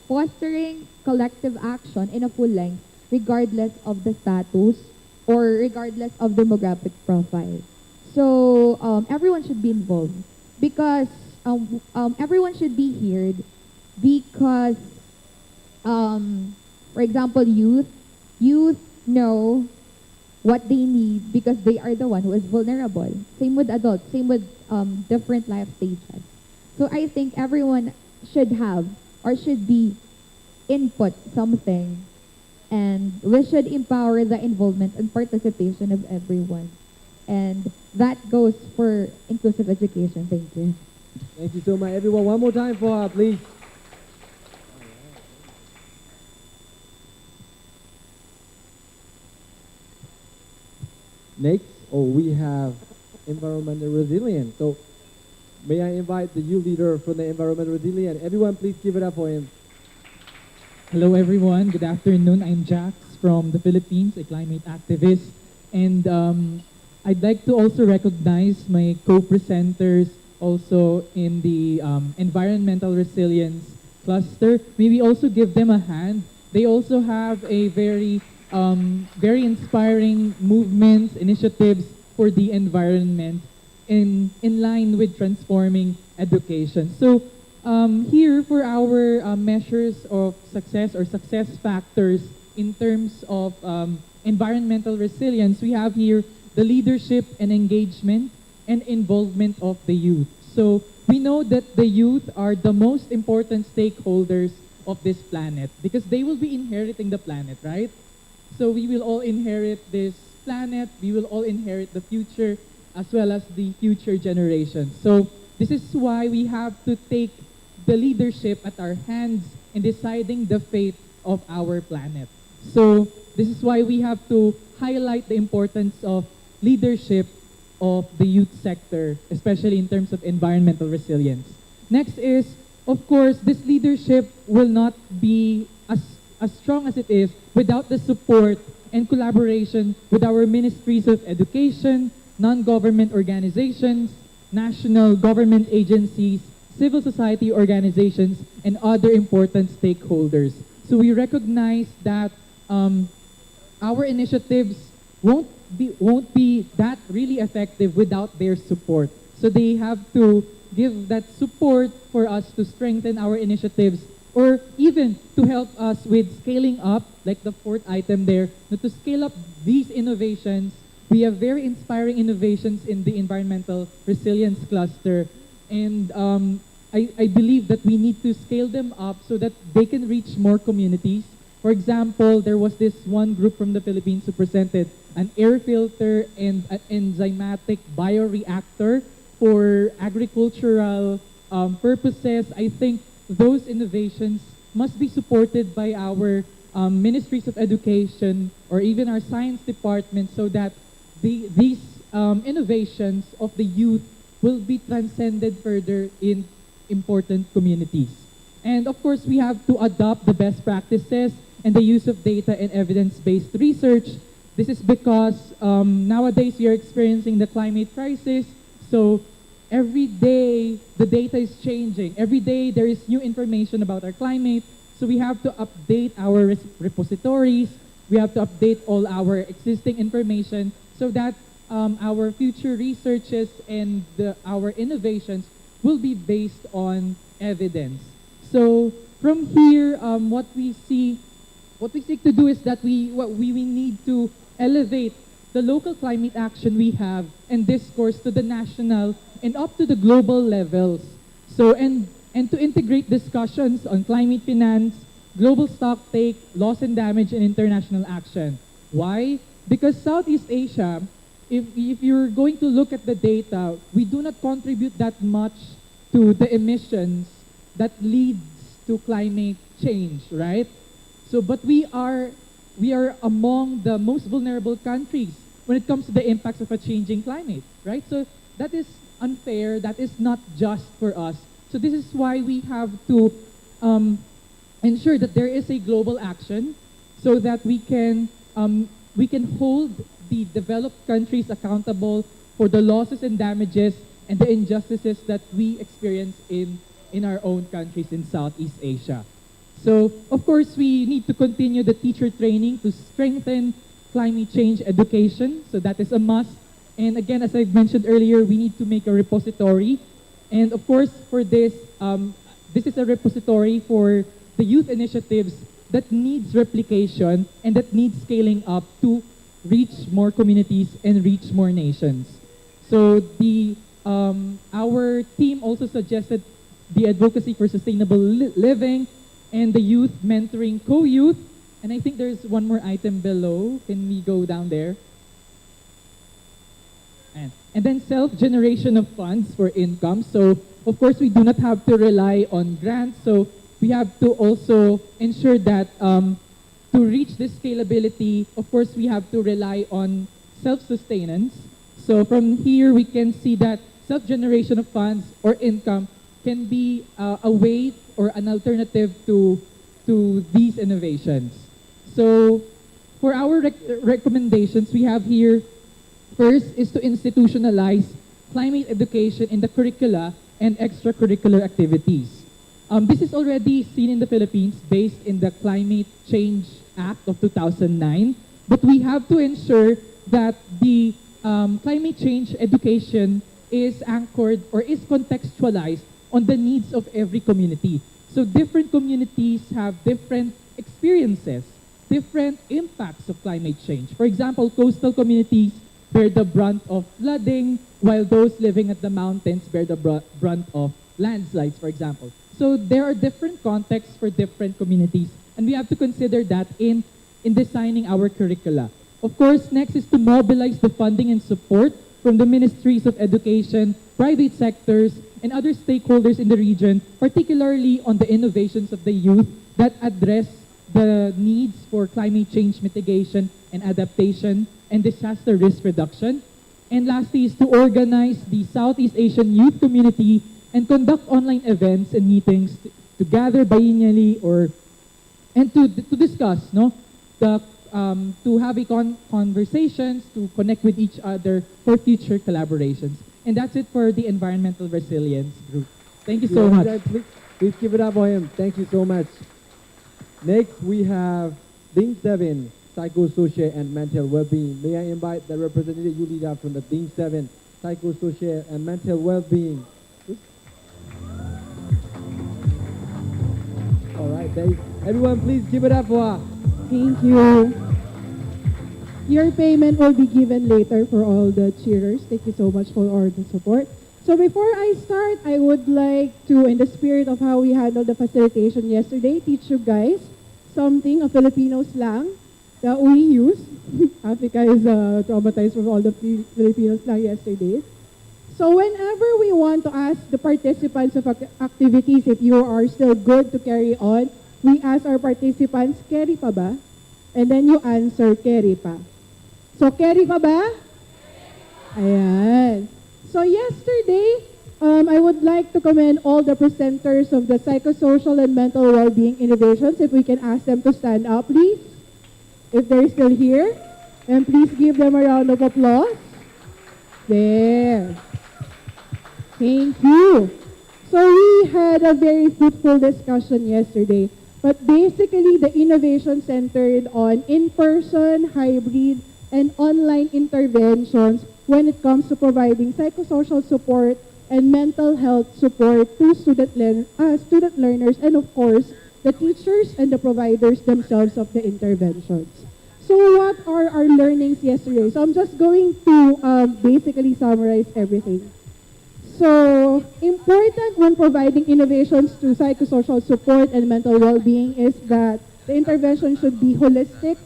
Fostering collective action in a full length regardless of the status or regardless of demographic profile. So everyone should be involved because everyone should be heard because, for example, youth know what they need because they are the one who is vulnerable. Same with adults, same with different life stages. So I think everyone should have or should be input something, and we should empower the involvement and participation of everyone. And that goes for inclusive education. Thank you. Thank you so much, everyone. One more time for her, please. Next, we have environmental resilience. So, may I invite the youth leader from the environmental resilience? Everyone, please give it up for him. Hello, everyone. Good afternoon. I'm Jax from the Philippines, a climate activist, and I'd like to also recognize my co-presenters also in the environmental resilience cluster. Maybe also give them a hand. They also have a very inspiring movements, initiatives for the environment in line with transforming education. So here for our measures of success or success factors in terms of environmental resilience, we have here the leadership and engagement and involvement of the youth. So we know that the youth are the most important stakeholders of this planet because they will be inheriting the planet, right? So we will all inherit this planet, we will all inherit the future as well as the future generations. So this is why we have to take the leadership at our hands in deciding the fate of our planet. So this is why we have to highlight the importance of leadership of the youth sector, especially in terms of environmental resilience. Next is, of course, this leadership will not be as strong as it is without the support and collaboration with our ministries of education, non-government organizations, national government agencies, civil society organizations, and other important stakeholders. So we recognize that our initiatives won't be that really effective without their support. So they have to give that support for us to strengthen our initiatives or even to help us with scaling up, like the fourth item there, to scale up these innovations. We have very inspiring innovations in the environmental resilience cluster. And I believe that we need to scale them up so that they can reach more communities. For example, there was this one group from the Philippines who presented an air filter and an enzymatic bioreactor for agricultural purposes. I think those innovations must be supported by our ministries of education or even our science department so that these innovations of the youth will be transcended further in important communities. And of course, we have to adopt the best practices and the use of data and evidence-based research. This is because nowadays we are experiencing the climate crisis. So every day the data is changing. Every day there is new information about our climate. So we have to update our repositories. We have to update all our existing information so that our future researches and our innovations will be based on evidence. So from here, what we seek to do is that we need to elevate the local climate action we have and discourse to the national and up to the global levels. So and to integrate discussions on climate finance, global stocktake, loss and damage, and international action. Why? Because Southeast Asia, if you're going to look at the data, we do not contribute that much to the emissions that leads to climate change, right? So, but we are among the most vulnerable countries when it comes to the impacts of a changing climate, right? So that is unfair, that is not just for us. So this is why we have to ensure that there is a global action so that we can hold the developed countries accountable for the losses and damages and the injustices that we experience in our own countries in Southeast Asia. So, of course, we need to continue the teacher training to strengthen climate change education. So that is a must. And again, as I mentioned earlier, we need to make a repository. And of course, for this, this is a repository for the youth initiatives that needs replication and that needs scaling up to reach more communities and reach more nations. So our team also suggested the advocacy for sustainable living and the youth mentoring co-youth. And I think there's one more item below. Can we go down there? And then self-generation of funds for income. So of course, we do not have to rely on grants. So we have to also ensure that to reach this scalability, of course, we have to rely on self-sustenance. So from here, we can see that self-generation of funds or income can be a way or an alternative to these innovations. So for our recommendations, we have here, first is to institutionalize climate education in the curricula and extracurricular activities. This is already seen in the Philippines based in the Climate Change Act of 2009, but we have to ensure that the climate change education is anchored or is contextualized on the needs of every community. So different communities have different experiences, different impacts of climate change. For example, coastal communities bear the brunt of flooding, while those living at the mountains bear the brunt of landslides, for example. So there are different contexts for different communities, and we have to consider that in designing our curricula. Of course, next is to mobilize the funding and support from the ministries of education, private sectors, and other stakeholders in the region, particularly on the innovations of the youth that address the needs for climate change mitigation and adaptation and disaster risk reduction. And lastly is to organize the Southeast Asian youth community and conduct online events and meetings to gather biennially and to discuss, to have conversations, to connect with each other for future collaborations. And that's it for the Environmental Resilience Group. Thank you so much. Please give it up for him. Thank you so much. Next, we have Dean 7, Psychosocial and Mental Wellbeing. May I invite the representative you leader from the Dean 7, Psychosocial and Mental Wellbeing. All right, everyone, please give it up for her. Thank you. Your payment will be given later for all the cheerers. Thank you so much for all the support. So before I start, I would like to, in the spirit of how we handled the facilitation yesterday, teach you guys something, a Filipino slang that we use. Africa is traumatized from all the Filipino slang yesterday. So whenever we want to ask the participants of activities if you are still good to carry on, we ask our participants, "Keri pa ba?" And then you answer, "Keri pa." So, keri pa ba? Ayan. So, yesterday, I would like to commend all the presenters of the psychosocial and mental well-being innovations. If we can ask them to stand up, please. If they're still here. And please give them a round of applause. There. Thank you. So, we had a very fruitful discussion yesterday. But basically, the innovation centered on in-person, hybrid, and online interventions when it comes to providing psychosocial support and mental health support to student learners, and of course, the teachers and the providers themselves of the interventions. So what are our learnings yesterday? So I'm just going to basically summarize everything. So important when providing innovations to psychosocial support and mental well-being is that the intervention should be holistic,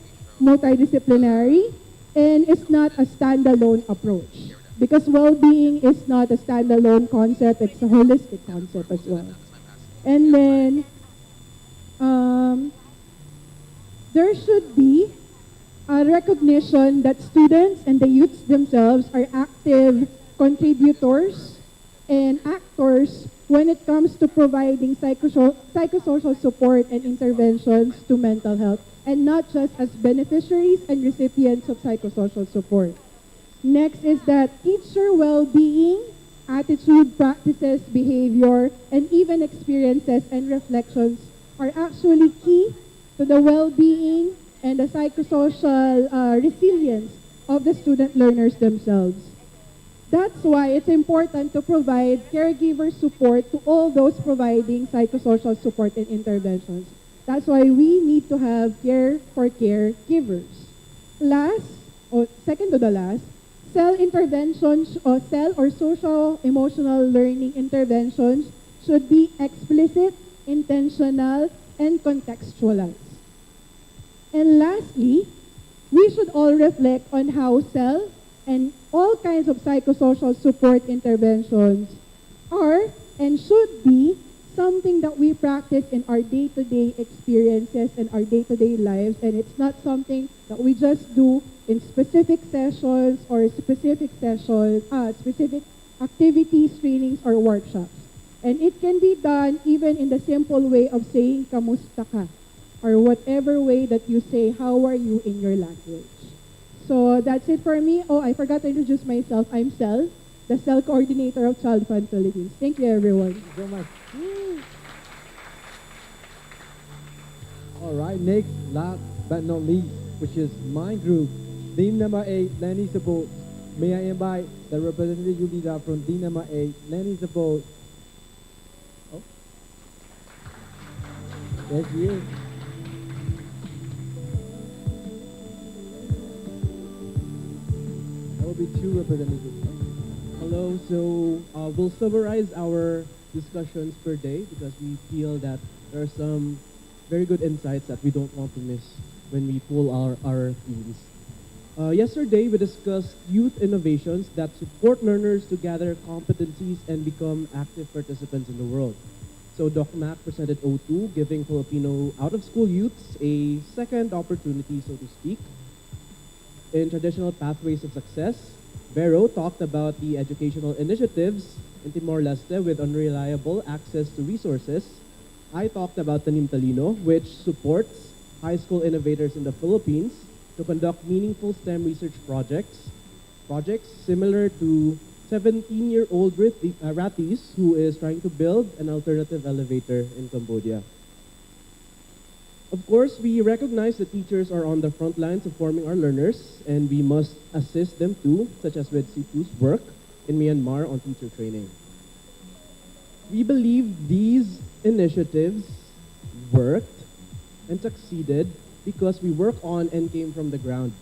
multidisciplinary, and it's not a standalone approach. Because well-being is not a standalone concept, it's a holistic concept as well. And then, there should be a recognition that students and the youths themselves are active contributors and actors when it comes to providing psychosocial support and interventions to mental health, and not just as beneficiaries and recipients of psychosocial support. Next is that teacher well-being, attitude, practices, behavior, and even experiences and reflections are actually key to the well-being and the psychosocial resilience of the student learners themselves. That's why it's important to provide caregiver support to all those providing psychosocial support and interventions. That's why we need to have care for caregivers. Last, or second to the last, cell interventions or cell or social emotional learning interventions should be explicit, intentional, and contextualized. And lastly, we should all reflect on how cell and all kinds of psychosocial support interventions are and should be something that we practice in our day-to-day experiences and our day-to-day lives, and it's not something that we just do in specific sessions or specific activities, trainings, or workshops. And it can be done even in the simple way of saying kamusta ka, or whatever way that you say how are you in your language. So that's it for me. Oh, I forgot to introduce myself. I'm Sel. the cell coordinator of Child Fund Philippines. Thank you, everyone. Thank you so much. All right, next, last but not least, which is my group, team number 8, Lenny Support. May I invite the representative youth leader from team number 8, Lenny Support. Oh. That's you. There will be 2 representatives. Hello, so we'll summarize our discussions per day because we feel that there are some very good insights that we don't want to miss when we pull our themes. Yesterday, we discussed youth innovations that support learners to gather competencies and become active participants in the world. So Doc Mac presented O2, giving Filipino out-of-school youths a second opportunity, so to speak. In traditional pathways of success, Vero talked about the educational initiatives in Timor-Leste with unreliable access to resources. I talked about Tanim Talino, which supports high school innovators in the Philippines to conduct meaningful STEM research projects similar to 17-year-old Ratis, who is trying to build an alternative elevator in Cambodia. Of course, we recognize that teachers are on the front lines of forming our learners, and we must assist them too, such as with Situ's work in Myanmar on teacher training. We believe these initiatives worked and succeeded because we work on and came from the ground.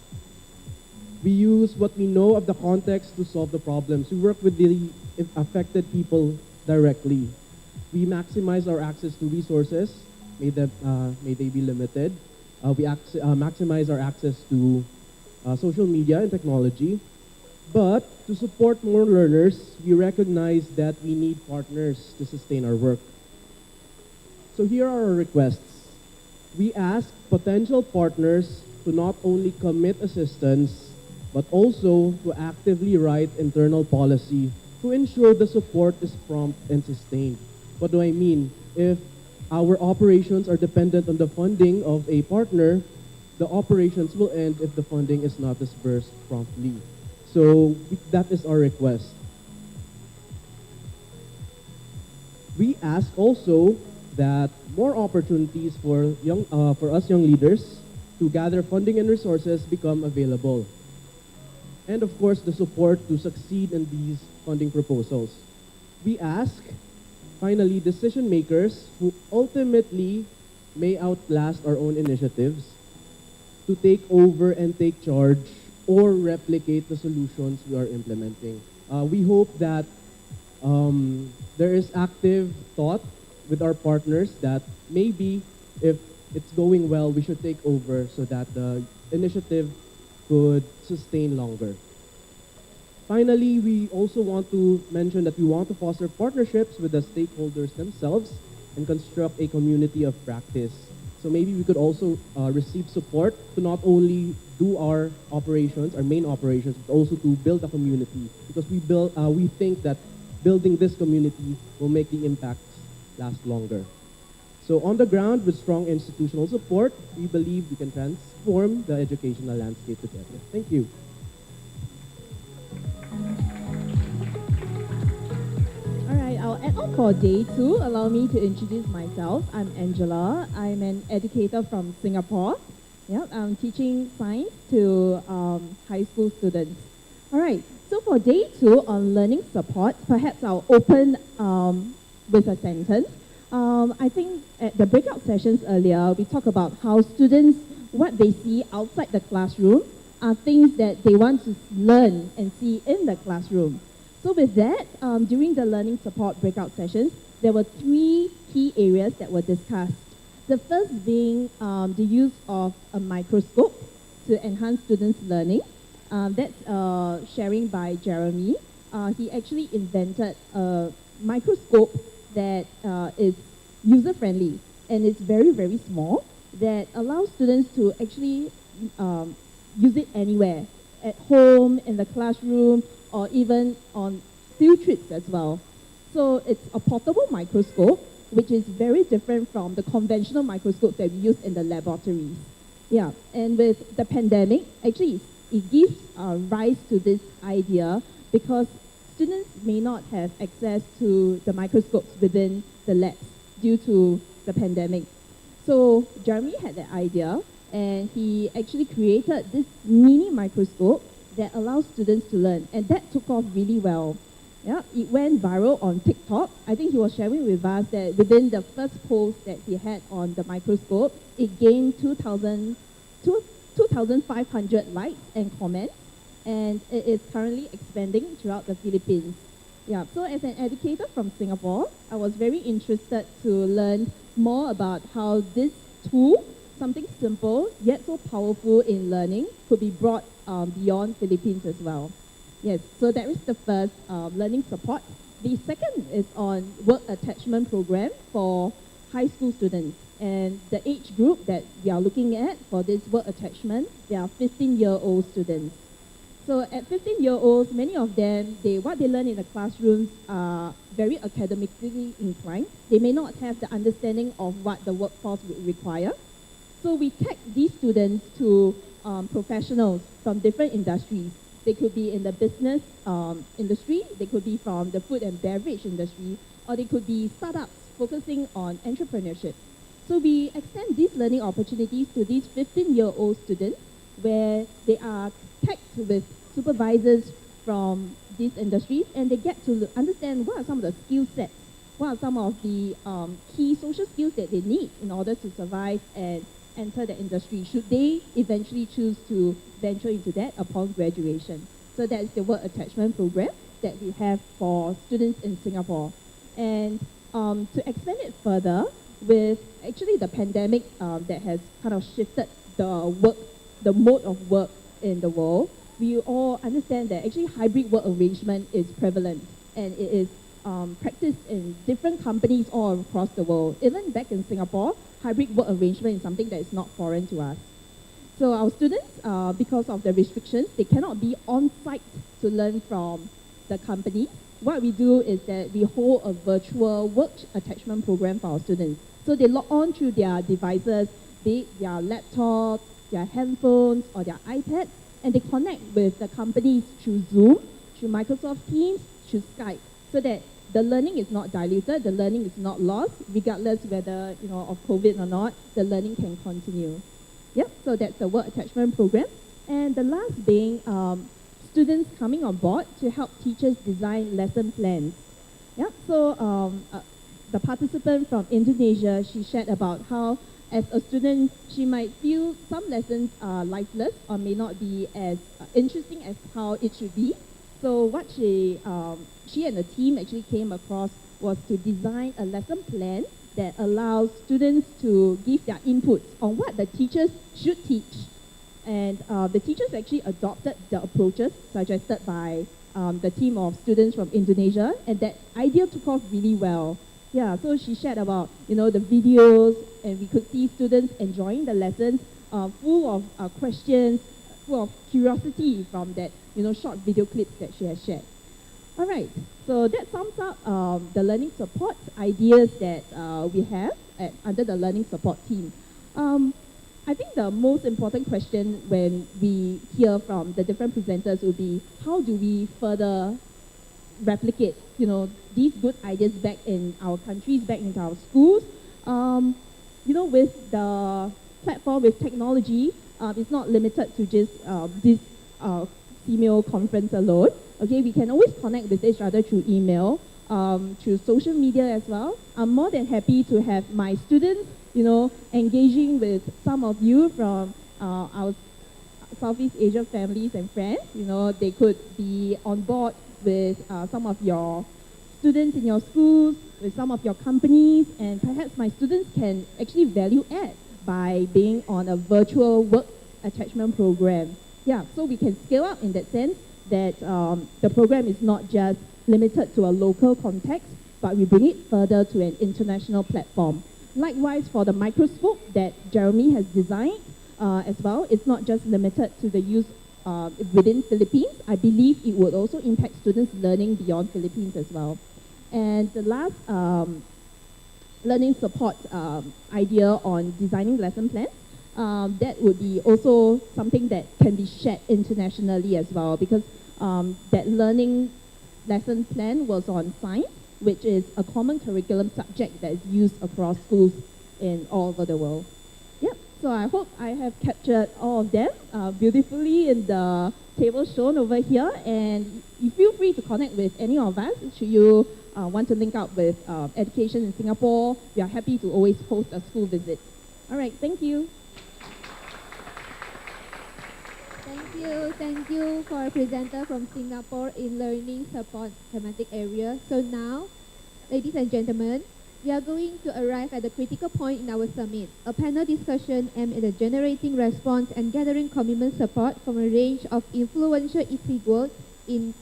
We use what we know of the context to solve the problems. We work with the affected people directly. We maximize our access to resources, may they be limited. We maximize our access to social media and technology. But to support more learners, we recognize that we need partners to sustain our work. So here are our requests. We ask potential partners to not only commit assistance, but also to actively write internal policy to ensure the support is prompt and sustained. What do I mean? If our operations are dependent on the funding of a partner, the operations will end if the funding is not disbursed promptly. So that is our request. We ask also that more opportunities for us young leaders to gather funding and resources become available. And of course, the support to succeed in these funding proposals. We ask, finally, decision makers who ultimately may outlast our own initiatives to take over and take charge or replicate the solutions we are implementing. We hope that there is active thought with our partners that maybe if it's going well, we should take over so that the initiative could sustain longer. Finally, we also want to mention that we want to foster partnerships with the stakeholders themselves and construct a community of practice. So maybe we could also receive support to not only do our operations, our main operations, but also to build a community. Because we think that building this community will make the impacts last longer. So on the ground, with strong institutional support, we believe we can transform the educational landscape together. Thank you. All right, I'll add on for day 2. Allow me to introduce myself. I'm Angela. I'm an educator from Singapore. Yeah, I'm teaching science to high school students. All right, so for day 2 on learning support, perhaps I'll open with a sentence. I think at the breakout sessions earlier, we talked about how students, what they see outside the classroom are things that they want to learn and see in the classroom. So with that, during the learning support breakout sessions, there were 3 key areas that were discussed. The first being the use of a microscope to enhance students' learning. That's sharing by Jeremy. He actually invented a microscope that is user-friendly and it's very, very small that allows students to actually use it anywhere, at home, in the classroom, or even on field trips as well. So it's a portable microscope, which is very different from the conventional microscopes that we use in the laboratories. Yeah, and with the pandemic, actually it gives rise to this idea because students may not have access to the microscopes within the labs due to the pandemic. So Jeremy had that idea, and he actually created this mini microscope that allows students to learn, and that took off really well. Yeah, it went viral on TikTok. I think he was sharing with us that within the first post that he had on the microscope, it gained 2,500 likes and comments, and it is currently expanding throughout the Philippines. Yeah, so as an educator from Singapore, I was very interested to learn more about how this tool, something simple yet so powerful in learning, could be brought beyond Philippines as well. Yes, so that is the first learning support. The second is on work attachment program for high school students. And the age group that we are looking at for this work attachment, they are 15-year-old students. So at 15-year-olds, many of them, what they learn in the classrooms are very academically inclined. They may not have the understanding of what the workforce would require. So we take these students to professionals from different industries. They could be in the business industry, they could be from the food and beverage industry, or they could be startups focusing on entrepreneurship. So we extend these learning opportunities to these 15-year-old students where they are tagged with supervisors from these industries, and they get to understand what are some of the skill sets, what are some of the key social skills that they need in order to survive and enter the industry, should they eventually choose to venture into that upon graduation. So that's the work attachment program that we have for students in Singapore. And to expand it further, with actually the pandemic that has kind of shifted the mode of work in the world, we all understand that actually hybrid work arrangement is prevalent, and it is practiced in different companies all across the world. Even back in Singapore, hybrid work arrangement is something that is not foreign to us. So our students, because of the restrictions, they cannot be on site to learn from the company. What we do is that we hold a virtual work attachment program for our students. So they log on through their devices, be it their laptops, their handphones, or their iPads, and they connect with the companies through Zoom, through Microsoft Teams, through Skype, so that the learning is not diluted, the learning is not lost, regardless whether, of COVID or not, the learning can continue. Yep, so that's the work attachment program. And the last being students coming on board to help teachers design lesson plans. Yeah, so the participant from Indonesia, she shared about how as a student, she might feel some lessons are lifeless or may not be as interesting as how it should be. So what she and the team actually came across was to design a lesson plan that allows students to give their inputs on what the teachers should teach. And the teachers actually adopted the approaches suggested by the team of students from Indonesia, and that idea took off really well. Yeah, so she shared about, the videos, and we could see students enjoying the lessons, full of questions, full of curiosity from that, short video clips that she has shared. All right, so that sums up the learning support ideas that we have under the learning support team. I think the most important question when we hear from the different presenters will be, how do we further replicate, these good ideas back in our countries, back into our schools? With the platform, with technology, it's not limited to just this female conference alone. Okay, we can always connect with each other through email, through social media as well. I'm more than happy to have my students, engaging with some of you from our Southeast Asia families and friends. They could be on board with some of your students in your schools, with some of your companies, and perhaps my students can actually value add by being on a virtual work attachment program. Yeah, so we can scale up in that sense that the program is not just limited to a local context, but we bring it further to an international platform. Likewise, for the microscope that Jeremy has designed as well, it's not just limited to the use within Philippines. I believe it would also impact students learning beyond Philippines as well. And the last learning support idea on designing lesson plans, that would be also something that can be shared internationally as well, because that learning lesson plan was on science, which is a common curriculum subject that is used across schools in all over the world. Yep, so I hope I have captured all of them beautifully in the table shown over here, and you feel free to connect with any of us should you want to link up with education in Singapore. We are happy to always host a school visit. All right, thank you. Thank you for a presenter from Singapore in learning support thematic area. So now, ladies and gentlemen, we are going to arrive at the critical point in our summit, a panel discussion aimed at generating response and gathering commitment support from a range of influential individuals in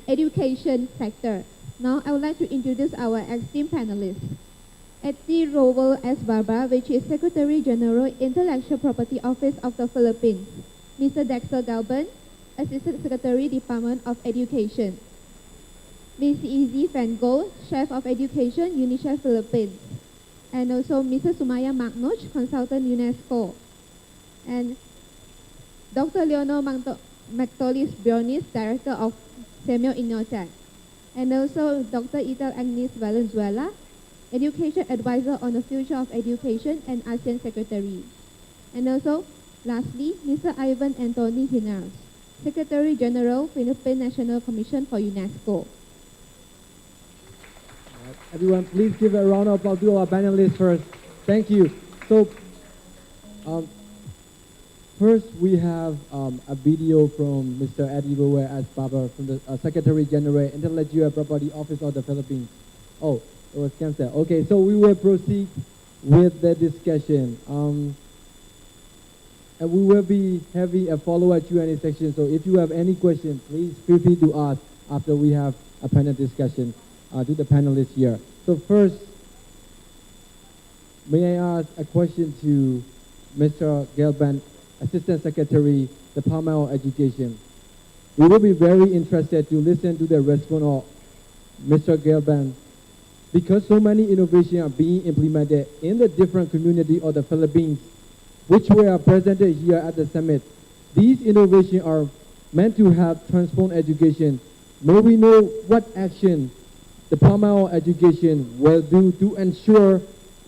education sector. Now, I would like to introduce our esteemed panelists. Eti Rowell S. Barba, which is Secretary General, Intellectual Property Office of the Philippines. Mr. Dexter Galban, Assistant Secretary, Department of Education. Ms. Izzy Van Gogh, Chef of Education, UNICEF Philippines. And also Mrs. Sumaya Magnuch, Consultant UNESCO. And Dr. Leonor Mactolis Bjornis, Director of Samuel Innotech. And also Dr. Ethel Agnes Valenzuela, Education Advisor on the Future of Education and ASEAN Secretary. And also, lastly, Mr. Ivan Anthony Hinars, Secretary General, Philippine National Commission for UNESCO. Everyone, please give a round of applause to our panelists first. Thank you. So, first we have a video from Mr. Eddie Rowe as Baba from the Secretary General, Intellectual Property Office of the Philippines. Oh, it was canceled. Okay, so we will proceed with the discussion. And we will be having a follow-up Q&A section. So if you have any questions, please feel free to ask after we have a panel discussion to the panelists here. So first, may I ask a question to Mr. Gelban, Assistant Secretary, Department of Education. We will be very interested to listen to the response of Mr. Gelban, because so many innovations are being implemented in the different community of the Philippines, which were presented here at the summit. These innovations are meant to help transform education. May we know what action the Department of Education will do to ensure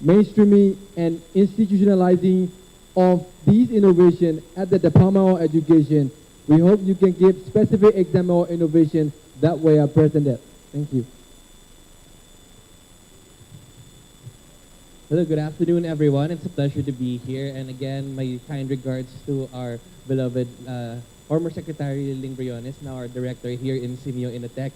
mainstreaming and institutionalizing of these innovations at the Department of Education. We hope you can give specific example of innovation that were presented. Thank you. Hello, good afternoon, everyone. It's a pleasure to be here. And again, my kind regards to our beloved former Secretary Ling Briones, now our director here in Simeo Innotech.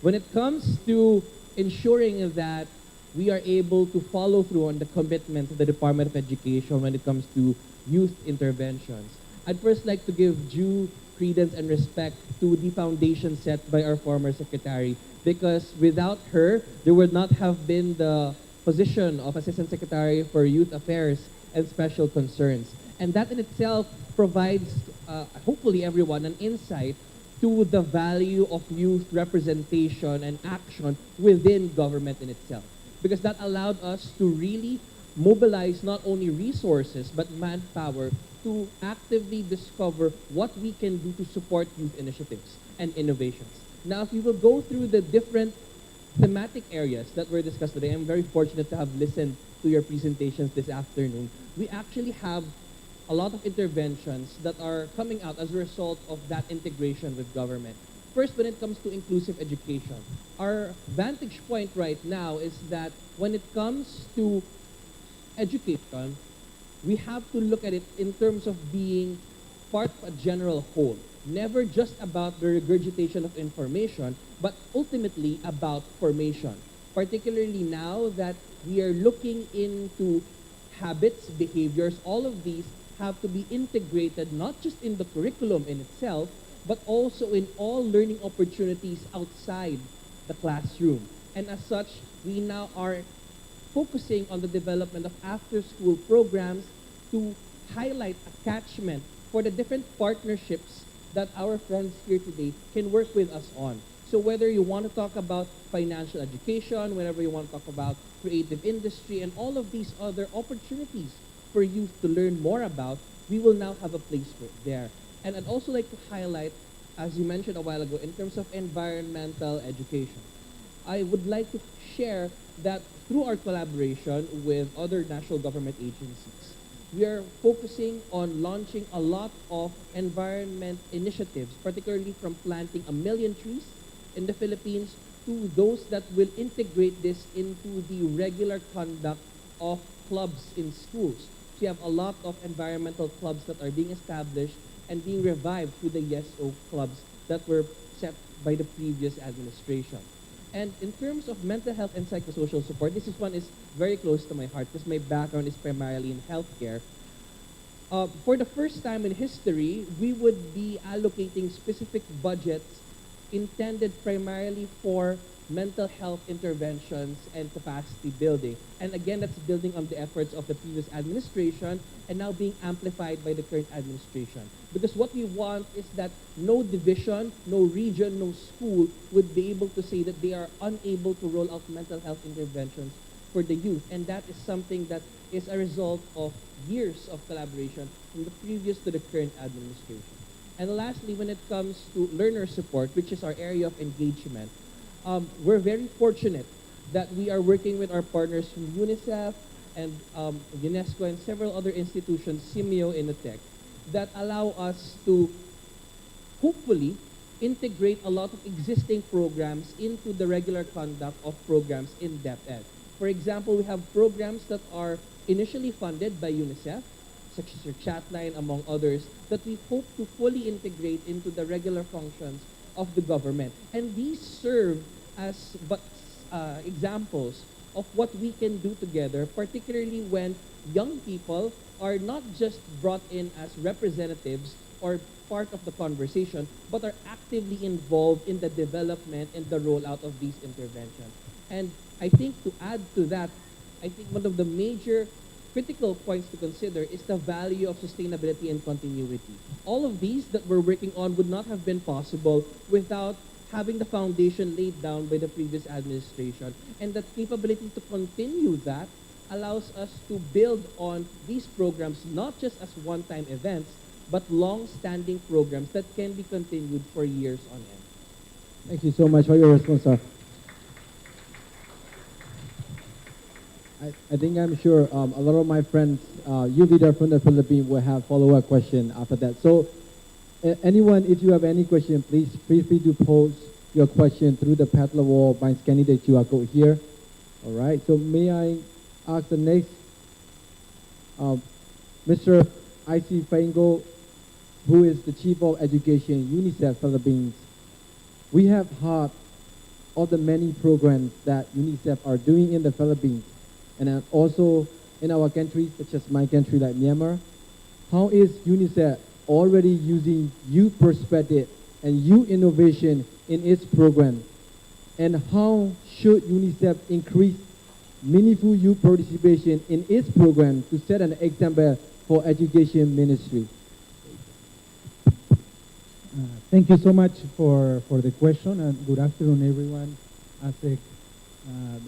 When it comes to ensuring that we are able to follow through on the commitments of the Department of Education when it comes to youth interventions, I'd first like to give due credence and respect to the foundation set by our former secretary, because without her, there would not have been the position of Assistant Secretary for Youth Affairs and Special Concerns. And that in itself provides, hopefully everyone, an insight to the value of youth representation and action within government in itself. Because that allowed us to really mobilize not only resources, but manpower to actively discover what we can do to support youth initiatives and innovations. Now, if we will go through the different thematic areas that were discussed today, I'm very fortunate to have listened to your presentations this afternoon. We actually have a lot of interventions that are coming out as a result of that integration with government. First, when it comes to inclusive education, our vantage point right now is that when it comes to education, we have to look at it in terms of being part of a general whole. Never just about the regurgitation of information, but ultimately about formation. Particularly now that we are looking into habits, behaviors, all of these have to be integrated not just in the curriculum in itself, but also in all learning opportunities outside the classroom. And as such, we now are focusing on the development of after-school programs to highlight attachment for the different partnerships that our friends here today can work with us on. So whether you want to talk about financial education, whenever you want to talk about creative industry, and all of these other opportunities for youth to learn more about, we will now have a place for it there. And I'd also like to highlight as you mentioned a while ago, in terms of environmental education. I would like to share that through our collaboration with other national government agencies, we are focusing on launching a lot of environment initiatives, particularly from planting 1,000,000 trees in the Philippines to those that will integrate this into the regular conduct of clubs in schools. So you have a lot of environmental clubs that are being established and being revived through the YesO clubs that were set by the previous administration. And in terms of mental health and psychosocial support, this one is very close to my heart because my background is primarily in healthcare. For the first time in history, we would be allocating specific budgets intended primarily for mental health interventions and capacity building. And again, that's building on the efforts of the previous administration and now being amplified by the current administration. Because what we want is that no division, no region, no school would be able to say that they are unable to roll out mental health interventions for the youth. And that is something that is a result of years of collaboration from the previous to the current administration. And lastly, when it comes to learner support, which is our area of engagement, we're very fortunate that we are working with our partners from UNICEF and UNESCO and several other institutions, Simeo, Inotech, that allow us to hopefully integrate a lot of existing programs into the regular conduct of programs in DepEd. For example, we have programs that are initially funded by UNICEF, such as your chatline, among others, that we hope to fully integrate into the regular functions of the government. And these serve as examples of what we can do together, particularly when young people are not just brought in as representatives or part of the conversation, but are actively involved in the development and the rollout of these interventions. And I think to add to that, I think one of the major critical points to consider is the value of sustainability and continuity. All of these that we're working on would not have been possible without having the foundation laid down by the previous administration. And that capability to continue that allows us to build on these programs, not just as one-time events, but long-standing programs that can be continued for years on end. Thank you so much for your response, sir. I think I'm sure a lot of my friends, you leader from the Philippines, will have follow-up question after that. So anyone, if you have any question, please feel free to pose your question through the Padlet wall by scanning the QR code here. All right, so may I ask the next, Mr. I.C. Fango, who is the Chief of Education, UNICEF Philippines. We have heard of the many programs that UNICEF are doing in the Philippines and also in our countries, such as my country like Myanmar. How is UNICEF already using youth perspective and youth innovation in its program? And how should UNICEF increase meaningful youth participation in its program to set an example for education ministry? Thank you so much for the question, and good afternoon, everyone. ASEC,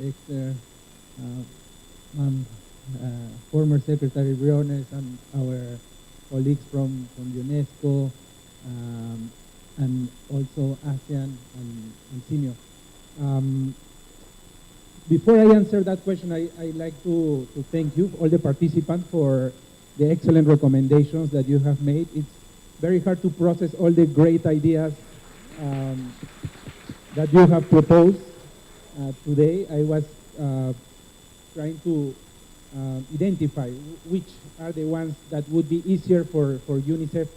Dexter, former Secretary Briones, and our colleagues from UNESCO, and also ASEAN and Simeo. Before I answer that question, I'd like to thank you, all the participants, for the excellent recommendations that you have made. It's very hard to process all the great ideas that you have proposed today. I was trying to identify which are the ones that would be easier for UNICEF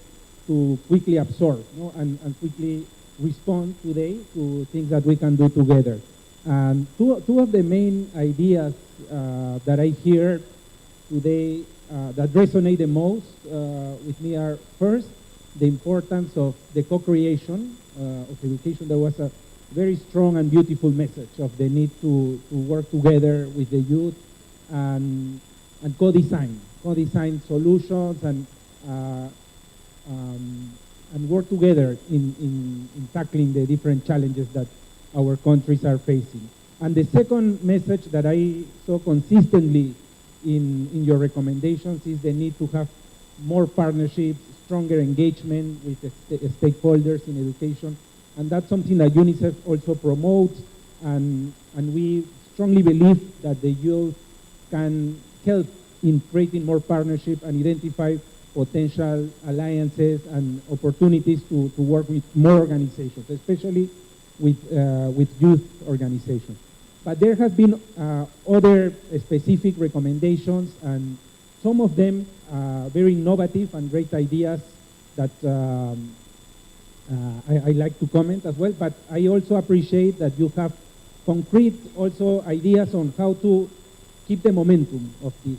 to quickly absorb, and quickly respond today to things that we can do together. And two of the main ideas that I hear today that resonate the most with me are, first, the importance of the co-creation of education. There was a very strong and beautiful message of the need to work together with the youth and co-design solutions and work together in tackling the different challenges that our countries are facing. And the second message that I saw consistently in your recommendations is the need to have more partnerships, stronger engagement with the stakeholders in education. And that's something that UNICEF also promotes, and we strongly believe that the youth can help in creating more partnership and identify potential alliances and opportunities to work with more organizations, especially with youth organizations. But there have been other specific recommendations, and some of them very innovative and great ideas that I like to comment as well. But I also appreciate that you have concrete also ideas on how to keep the momentum of this,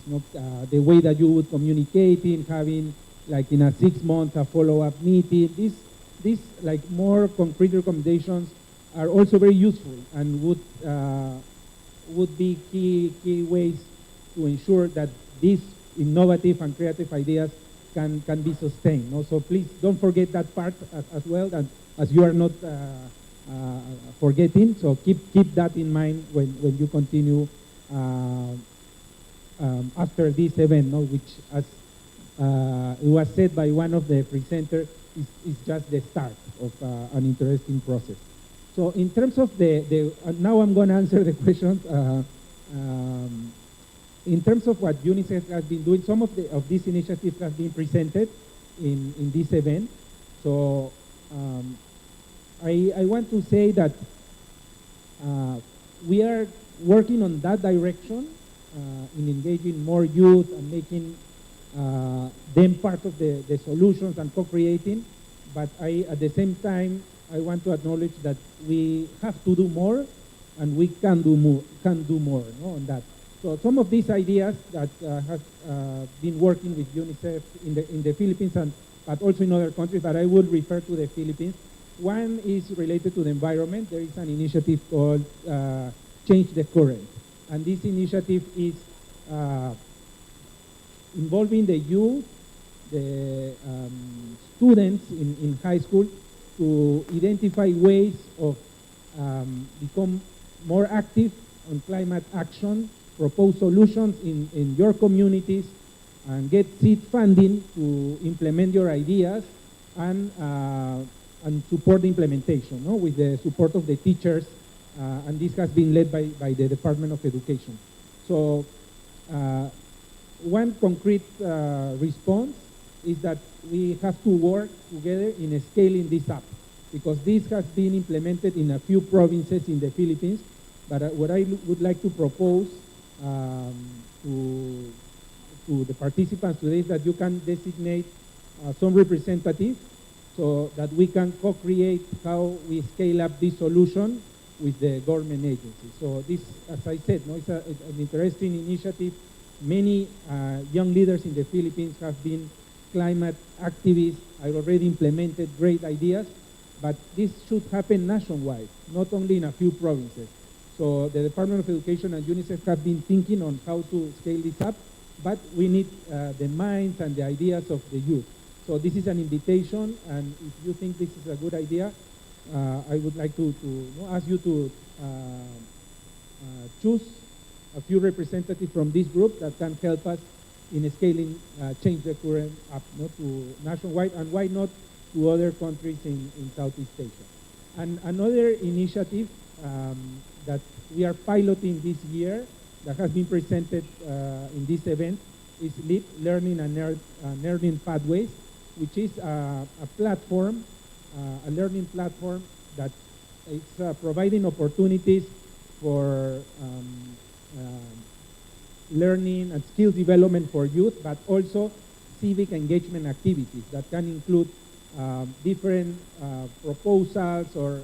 the way that you would communicate in having, like in a 6 month, a follow-up meeting. These like more concrete recommendations are also very useful and would be key ways to ensure that these innovative and creative ideas can be sustained. So please don't forget that part as well, and as you are not forgetting. So keep that in mind when you continue after this event, which, as it was said by one of the presenters, is just the start of an interesting process. So in terms of now I'm going to answer the questions. In terms of what UNICEF has been doing, some of these initiatives have been presented in this event. So I want to say that we are working on that direction in engaging more youth and making them part of the solutions and co-creating. But at the same time, I want to acknowledge that we have to do more, and we can do more on that. So some of these ideas that have been working with UNICEF in the Philippines, but also in other countries, but I would refer to the Philippines. One is related to the environment. There is an initiative called Change the Current. And this initiative is involving the youth, the students in high school, to identify ways of become more active on climate action, propose solutions in your communities, and get seed funding to implement your ideas and support the implementation with the support of the teachers. And this has been led by the Department of Education. So one concrete response is that we have to work together in scaling this up, because this has been implemented in a few provinces in the Philippines. But what I would like to propose to the participants today is that you can designate some representatives so that we can co-create how we scale up this solution with the government agencies. So this, as I said, it's an interesting initiative. Many young leaders in the Philippines have been climate activists, have already implemented great ideas, but this should happen nationwide, not only in a few provinces. So the Department of Education and UNICEF have been thinking on how to scale this up, but we need the minds and the ideas of the youth. So this is an invitation, and if you think this is a good idea, I would like to ask you to choose a few representatives from this group that can help us in scaling Change the Current up to nationwide, and why not to other countries in Southeast Asia. And another initiative that we are piloting this year that has been presented in this event is LEAP, Learning and Learning Pathways, which is a platform, a learning platform that is providing opportunities for learning and skills development for youth, but also civic engagement activities that can include different proposals or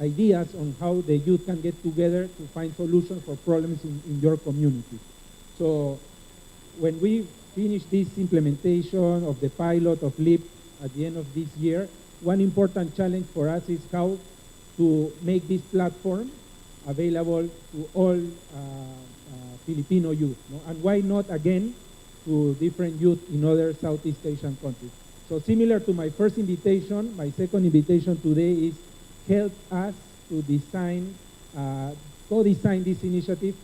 ideas on how the youth can get together to find solutions for problems in your community. So when we finish this implementation of the pilot of LEAP at the end of this year, one important challenge for us is how to make this platform available to all Filipino youth, and why not again to different youth in other Southeast Asian countries. So similar to my first invitation, my second invitation today is help us to design, co-design this initiative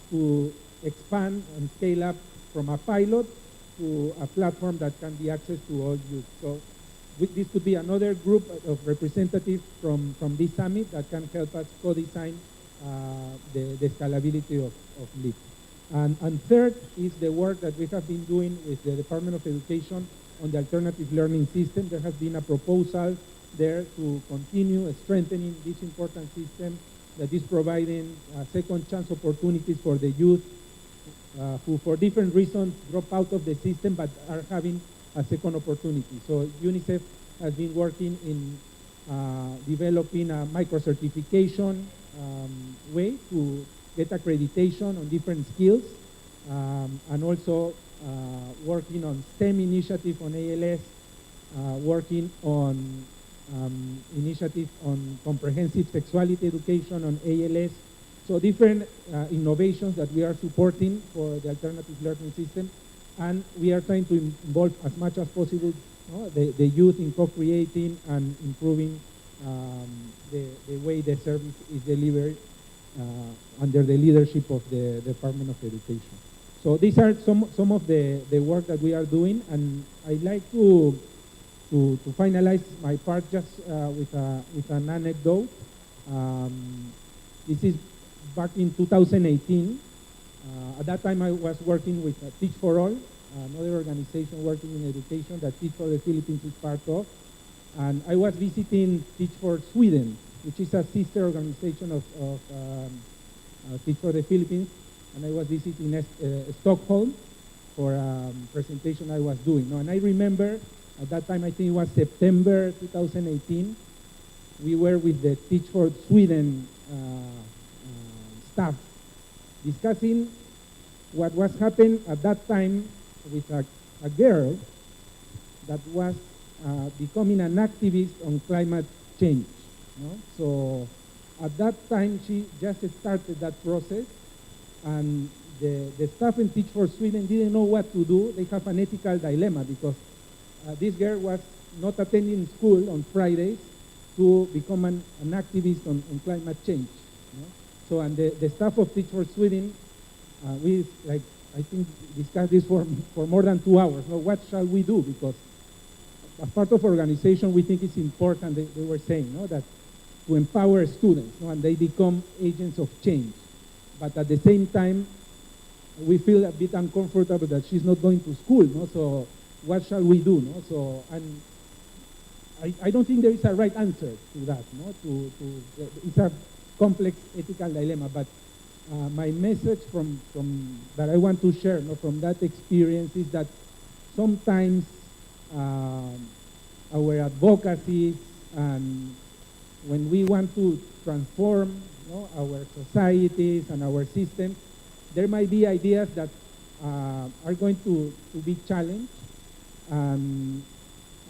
to expand and scale up from a pilot to a platform that can be accessed to all youth. So this could be another group of representatives from this summit that can help us co-design the scalability of LEAP. And third is the work that we have been doing with the Department of Education on the alternative learning system. There has been a proposal there to continue strengthening this important system that is providing second chance opportunities for the youth who for different reasons drop out of the system but are having a second opportunity. So UNICEF has been working in developing a micro-certification way to get accreditation on different skills, and also working on STEM initiative on ALS, working on initiative on comprehensive sexuality education on ALS. So different innovations that we are supporting for the alternative learning system, and we are trying to involve as much as possible the youth in co-creating and improving the way the service is delivered under the leadership of the Department of Education. So these are some of the work that we are doing, and I'd like to finalize my part just with an anecdote. This is back in 2018. At that time, I was working with Teach for All, another organization working in education that Teach for the Philippines is part of. And I was visiting Teach for Sweden, which is a sister organization of Teach for the Philippines. And I was visiting Stockholm for a presentation I was doing. And I remember at that time, I think it was September 2018, we were with the Teach for Sweden staff discussing what was happening at that time with a girl that was becoming an activist on climate change. So at that time, she just started that process, and the staff in Teach for Sweden didn't know what to do. They have an ethical dilemma because this girl was not attending school on Fridays to become an activist on climate change. So, and the staff of Teach for Sweden, we I think discussed this for more than 2 hours. Now, what shall we do? Because as part of organization, we think it's important, they were saying, that to empower students, and they become agents of change. But at the same time, we feel a bit uncomfortable that she's not going to school, so what shall we do? So, and I don't think there is a right answer to that. It's a complex ethical dilemma, but my message from that I want to share from that experience is that sometimes our advocacies, and when we want to transform our societies and our systems, there might be ideas that are going to be challenged and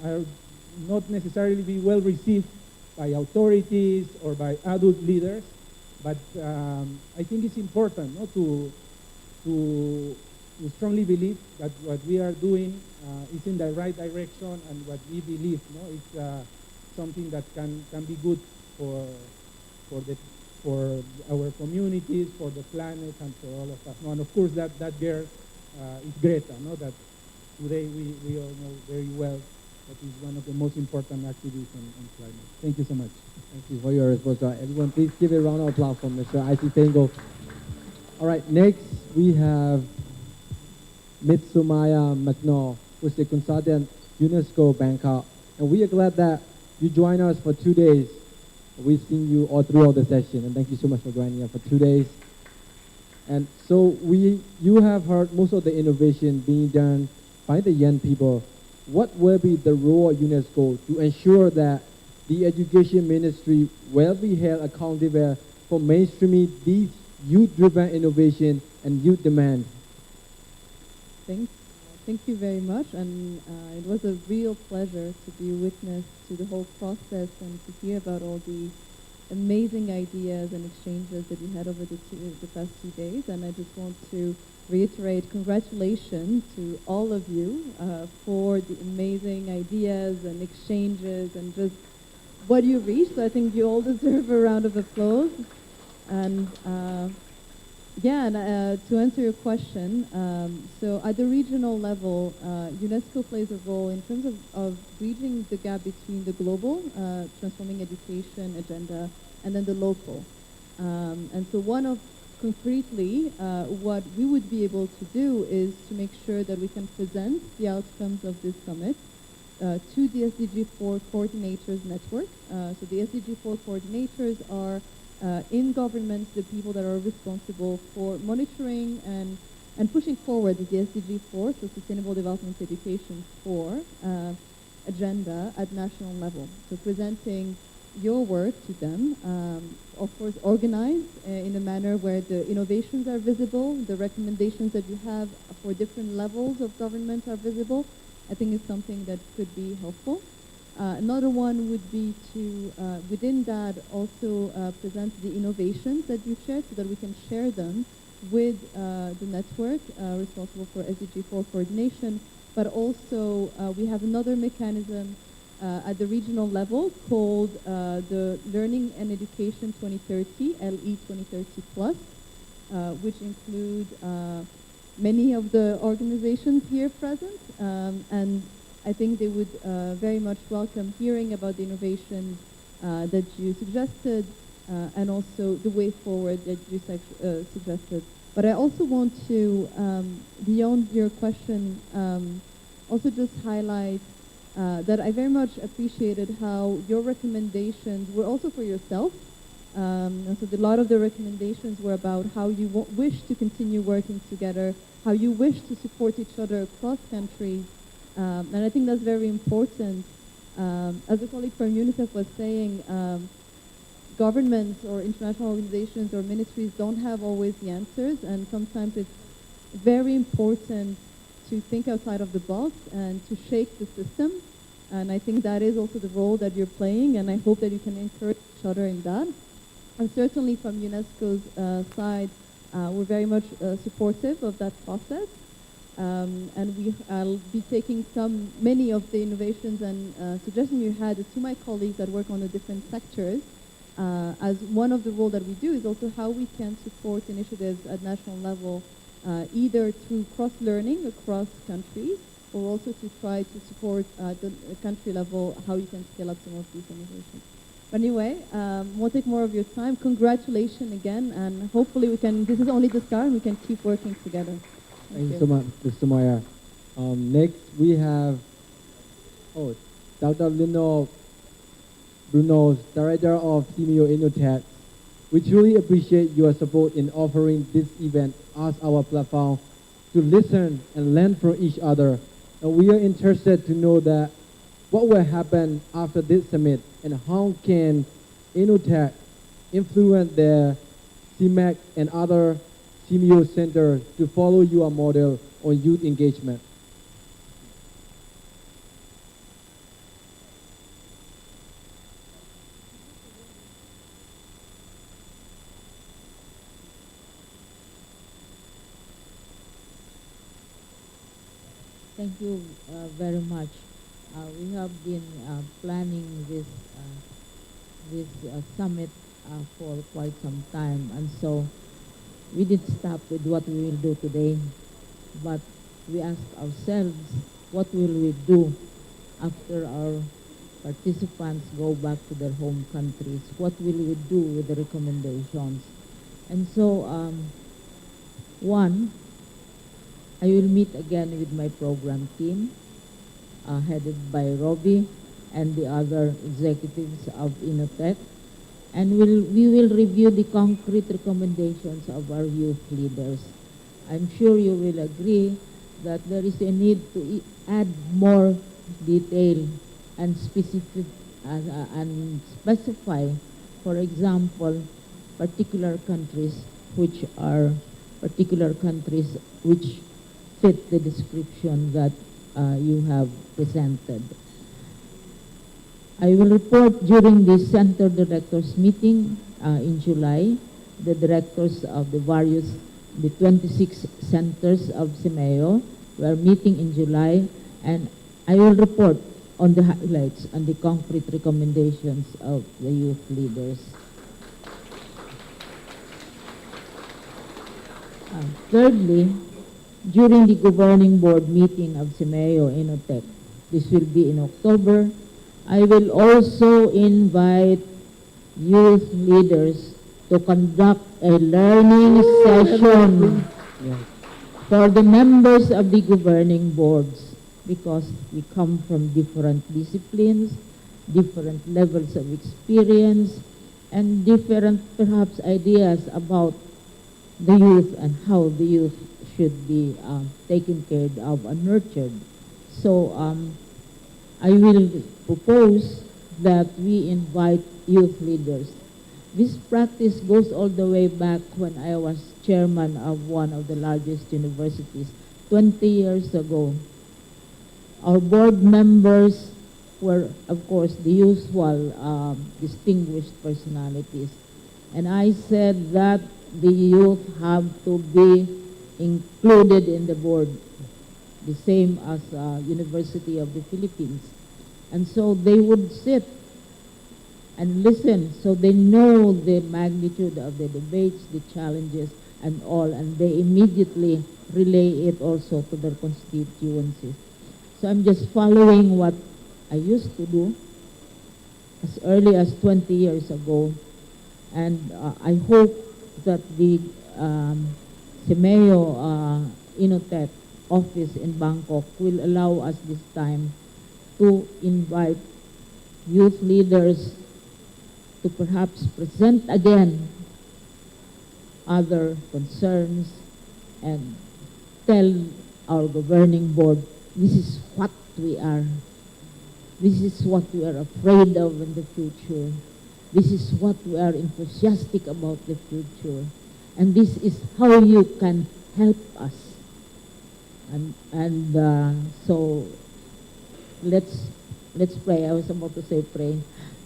are not necessarily be well received by authorities or by adult leaders. But I think it's important to strongly believe that what we are doing is in the right direction, and what we believe is something that can be good for our communities, for the planet, and for all of us. And of course, that girl is Greta. That today we all know very well that is one of the most important activists on climate. Thank you so much. Thank you for your response. Everyone, please give a round of applause for Mr. I.C. Pengo. All right, next we have Mitsumaya McNaw, who's the consultant UNESCO Bangkok. And we are glad that you joined us for 2 days. We've seen you all throughout the session, and thank you so much for joining us for 2 days. And so you have heard most of the innovation being done by the young people. What will be the role of UNESCO to ensure that the education ministry will be held accountable for mainstreaming these youth-driven innovation and youth demand? Thank you very much, and it was a real pleasure to be witness to the whole process and to hear about all the amazing ideas and exchanges that you had over the past 2 days. And I just want to reiterate congratulations to all of you for the amazing ideas and exchanges and just what you reached. So I think you all deserve a round of applause. And Yeah, and to answer your question, so at the regional level, UNESCO plays a role in terms of bridging the gap between the global, transforming education agenda, and then the local. And so concretely, what we would be able to do is to make sure that we can present the outcomes of this summit to the SDG4 coordinators network. So the SDG4 coordinators are in government the people that are responsible for monitoring and pushing forward the SDG4, so Sustainable Development Education 4 agenda at national level. So presenting your work to them, of course organized in a manner where the innovations are visible, the recommendations that you have for different levels of government are visible. I think it's something that could be helpful. Another one would be to, within that, also present the innovations that you've shared so that we can share them with the network responsible for SDG4 coordination. But also, we have another mechanism at the regional level called the Learning and Education 2030, LE 2030 Plus, which include many of the organizations here present, and I think they would very much welcome hearing about the innovations that you suggested and also the way forward that you suggested. But I also want to, beyond your question, also just highlight that I very much appreciated how your recommendations were also for yourself. And so a lot of the recommendations were about how you wish to continue working together, how you wish to support each other across countries. And I think that's very important. As a colleague from UNICEF was saying, governments or international organizations or ministries don't have always the answers, and sometimes it's very important to think outside of the box and to shake the system. And I think that is also the role that you're playing, and I hope that you can encourage each other in that. And certainly from UNESCO's side, we're very much supportive of that process. And I'll be taking many of the innovations and suggestions you had to my colleagues that work on the different sectors. As one of the roles that we do is also how we can support initiatives at national level, either through cross-learning across countries, or also to try to support at the country level how you can scale up some of these innovations. But anyway, won't take more of your time. Congratulations again, and hopefully we can, this is only the start, and we can keep working together. Thank you so much, Mr. Moya. Next, we have Dr. Lino Brunos, Director of CMU Innotech. We truly appreciate your support in offering this event as our platform to listen and learn from each other. And we are interested to know that what will happen after this summit and how can Innotech influence their CMAC and other CMU centers to follow your model on youth engagement. Thank you very much. We have been planning this summit for quite some time, and so we didn't stop with what we will do today, but we asked ourselves, what will we do after our participants go back to their home countries? What will we do with the recommendations? And so, one, I will meet again with my program team, headed by Robbie and the other executives of Innotech, and we will review the concrete recommendations of our youth leaders. I'm sure you will agree that there is a need to add more detail and specify, for example, particular countries which fit the description that you have presented. I will report during the center directors meeting in July, the directors of the 26 centers of CMEO. We are meeting in July, and I will report on the highlights and the concrete recommendations of the youth leaders. Thirdly, during the governing board meeting of Simeo Inotech, this will be in October, I will also invite youth leaders to conduct a learning session for the members of the governing boards, because we come from different disciplines, different levels of experience, and different perhaps ideas about the youth and how the youth should be taken care of and nurtured. So I will propose that we invite youth leaders. This practice goes all the way back when I was chairman of one of the largest universities 20 years ago. Our board members were, of course, the usual distinguished personalities. And I said that the youth have to be included in the board, the same as University of the Philippines. And so they would sit and listen, so they know the magnitude of the debates, the challenges, and all, and they immediately relay it also to their constituencies. So I'm just following what I used to do as early as 20 years ago, and I hope that the Simeo Inotech office in Bangkok will allow us this time to invite youth leaders to perhaps present again other concerns and tell our governing board, this is what we are. This is what we are afraid of in the future. This is what we are enthusiastic about the future. And this is how you can help us. And so let's pray. I was about to say pray,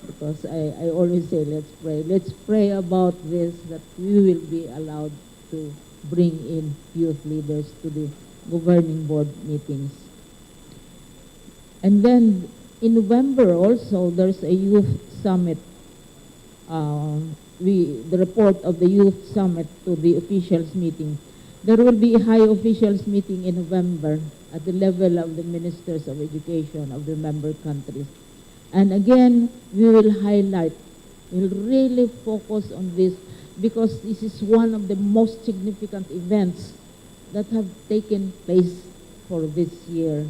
because I always say let's pray. Let's pray about this, that we will be allowed to bring in youth leaders to the governing board meetings. And then in November also, there's a youth summit. The report of the youth summit to the officials meeting. There will be a high officials meeting in November at the level of the ministers of education of the member countries. And again, we will highlight, we'll really focus on this, because this is one of the most significant events that have taken place for this year.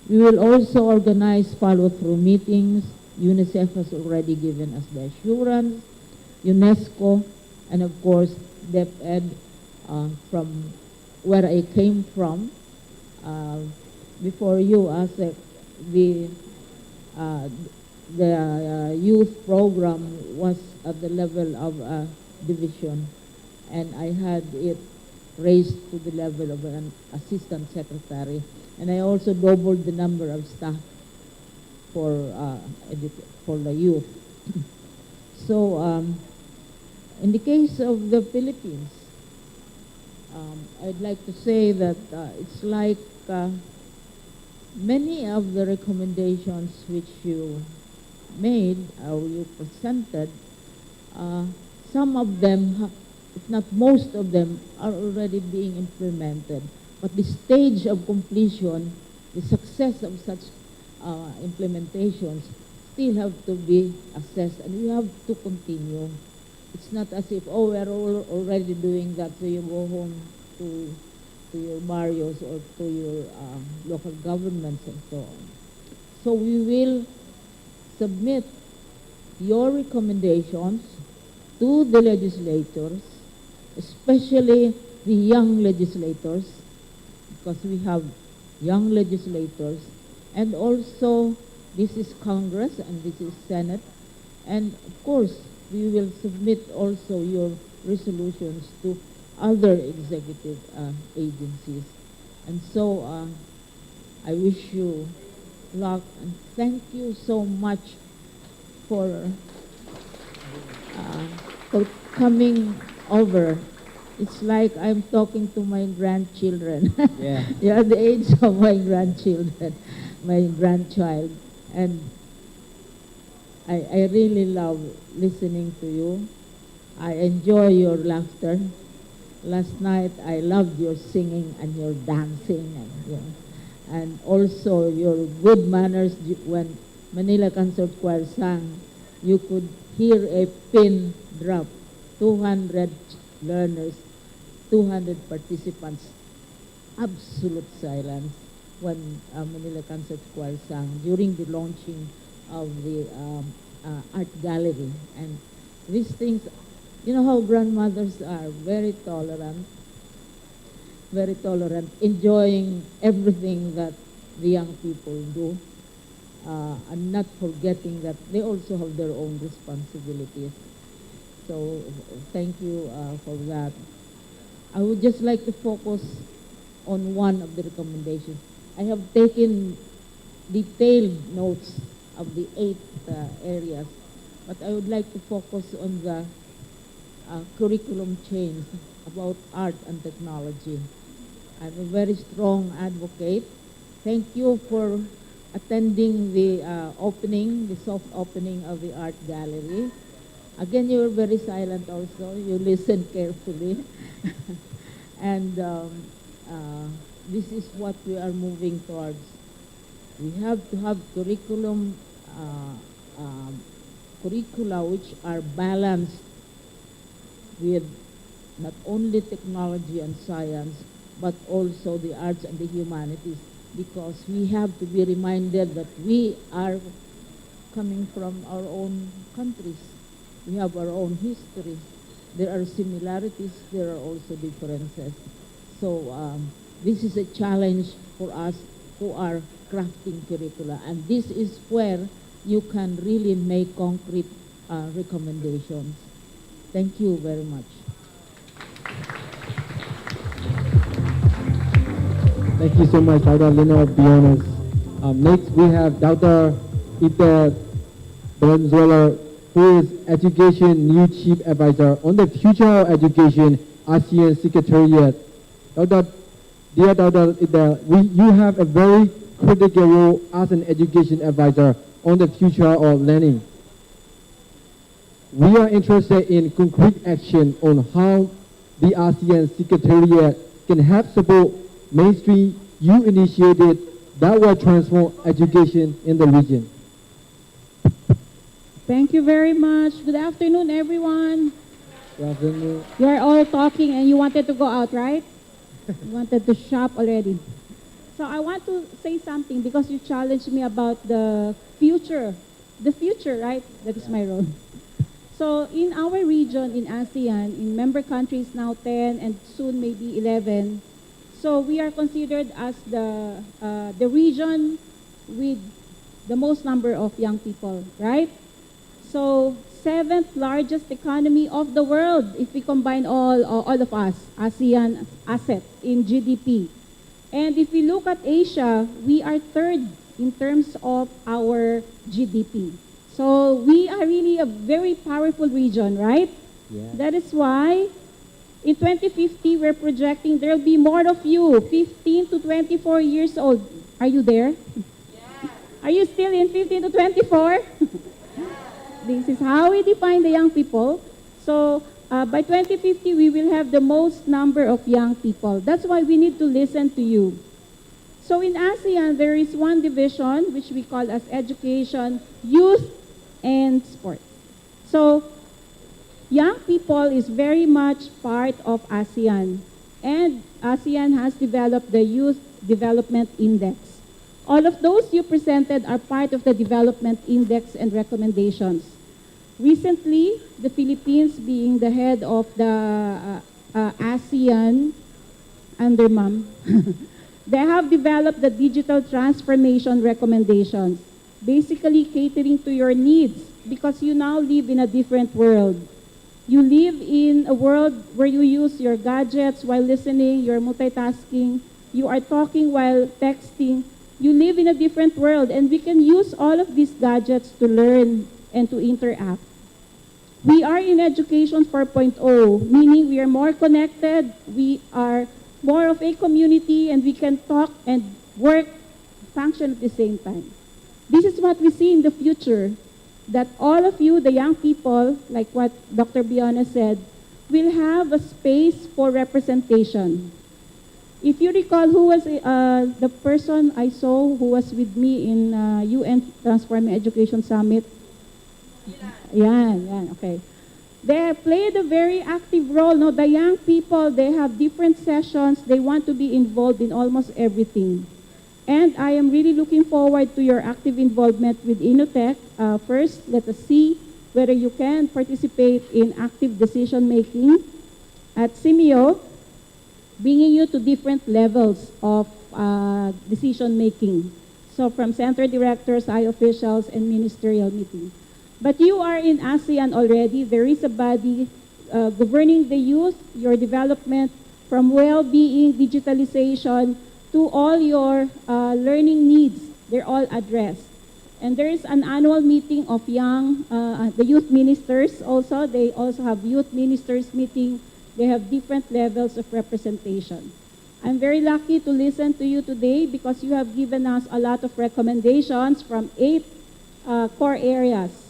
We will also organize follow-through meetings. UNICEF has already given us the assurance, UNESCO, and of course, DepEd, from where I came from. Before you, ASEC, the youth program was at the level of a division, and I had it raised to the level of an assistant secretary, and I also doubled the number of staff for the youth. So in the case of the Philippines, I'd like to say that it's like many of the recommendations which you made or you presented, some of them, if not most of them, are already being implemented. But the stage of completion, the success of such implementations still have to be assessed, and we have to continue. It's not as if, oh, we're already doing that, so you go home to your barrios or to your local governments and so on. So we will submit your recommendations to the legislators, especially the young legislators, because we have young legislators, and also this is Congress and this is Senate, and of course we will submit also your resolutions to other executive agencies. And so I wish you luck, and thank you so much for coming over. It's like I'm talking to my grandchildren. Yeah. You're the age of my grandchildren, my grandchild. And I really love listening to you. I enjoy your laughter. Last night, I loved your singing and your dancing, and also your good manners when Manila Concert Choir sang. You could hear a pin drop, 200 learners, 200 participants, absolute silence when Manila Concert Choir sang during the launching of the art gallery. And these things, you know how grandmothers are, very tolerant, enjoying everything that the young people do, and not forgetting that they also have their own responsibilities. So thank you for that. I would just like to focus on one of the recommendations. I have taken detailed notes of the 8 areas, but I would like to focus on the curriculum change about art and technology. I'm a very strong advocate. Thank you for attending the the soft opening of the art gallery. Again, you were very silent also. You listened carefully. And this is what we are moving towards. We have to have curricula which are balanced with not only technology and science, but also the arts and the humanities, because we have to be reminded that we are coming from our own countries. We have our own history. There are similarities, there are also differences. So this is a challenge for us who are crafting curricula, and this is where you can really make concrete recommendations. Thank you very much. Thank you so much, Dr. Lino Biones. Next, we have Dr. Ita Valenzuela, who is Education New Chief Advisor on the Future of Education ASEAN Secretariat. Dear Dr. Ita, you have a very critical role as an education advisor on the future of learning. We are interested in concrete action on how the ASEAN Secretariat can help support mainstream youth initiatives that will transform education in the region. Thank you very much. Good afternoon, everyone. Good afternoon. You are all talking and you wanted to go out, right? You wanted to shop already. So I want to say something because you challenged me about the future. The future, right? That is my role. So in our region, in ASEAN, in member countries now 10 and soon maybe 11, so we are considered as the region with the most number of young people, right? So 7th largest economy of the world if we combine all of us, ASEAN asset in GDP. And if we look at Asia, we are 3rd in terms of our GDP. So we are really a very powerful region, right? Yeah. That is why in 2050, we're projecting there will be more of you, 15 to 24 years old. Are you there? Yeah. Are you still in 15 to 24? This is how we define the young people. So by 2050, we will have the most number of young people. That's why we need to listen to you. So in ASEAN, there is one division which we call as education, youth, and sports. So young people is very much part of ASEAN, and ASEAN has developed the Youth Development Index. All of those you presented are part of the Development Index and recommendations. Recently, the Philippines, being the head of the ASEAN UNDRMAM, they have developed the digital transformation recommendations, basically catering to your needs because you now live in a different world. You live in a world where you use your gadgets while listening, you're multitasking, you are talking while texting. You live in a different world, and we can use all of these gadgets to learn and to interact. We are in Education 4.0, meaning we are more connected, we are more of a community, and we can talk and work, function at the same time. This is what we see in the future, that all of you, the young people, like what Dr. Biones said, will have a space for representation. If you recall who was the person I saw who was with me in UN Transforming Education Summit, okay. They played a very active role. No, the young people, they have different sessions. They want to be involved in almost everything. And I am really looking forward to your active involvement with Innotech. First, let us see whether you can participate in active decision-making at Simeo, bringing you to different levels of decision-making. So from center directors, high officials, and ministerial meetings. But you are in ASEAN already. There is a body governing the youth, your development, from well-being, digitalization, to all your learning needs. They're all addressed. And there is an annual meeting of the youth ministers also. They also have youth ministers meeting. They have different levels of representation. I'm very lucky to listen to you today because you have given us a lot of recommendations from 8 core areas.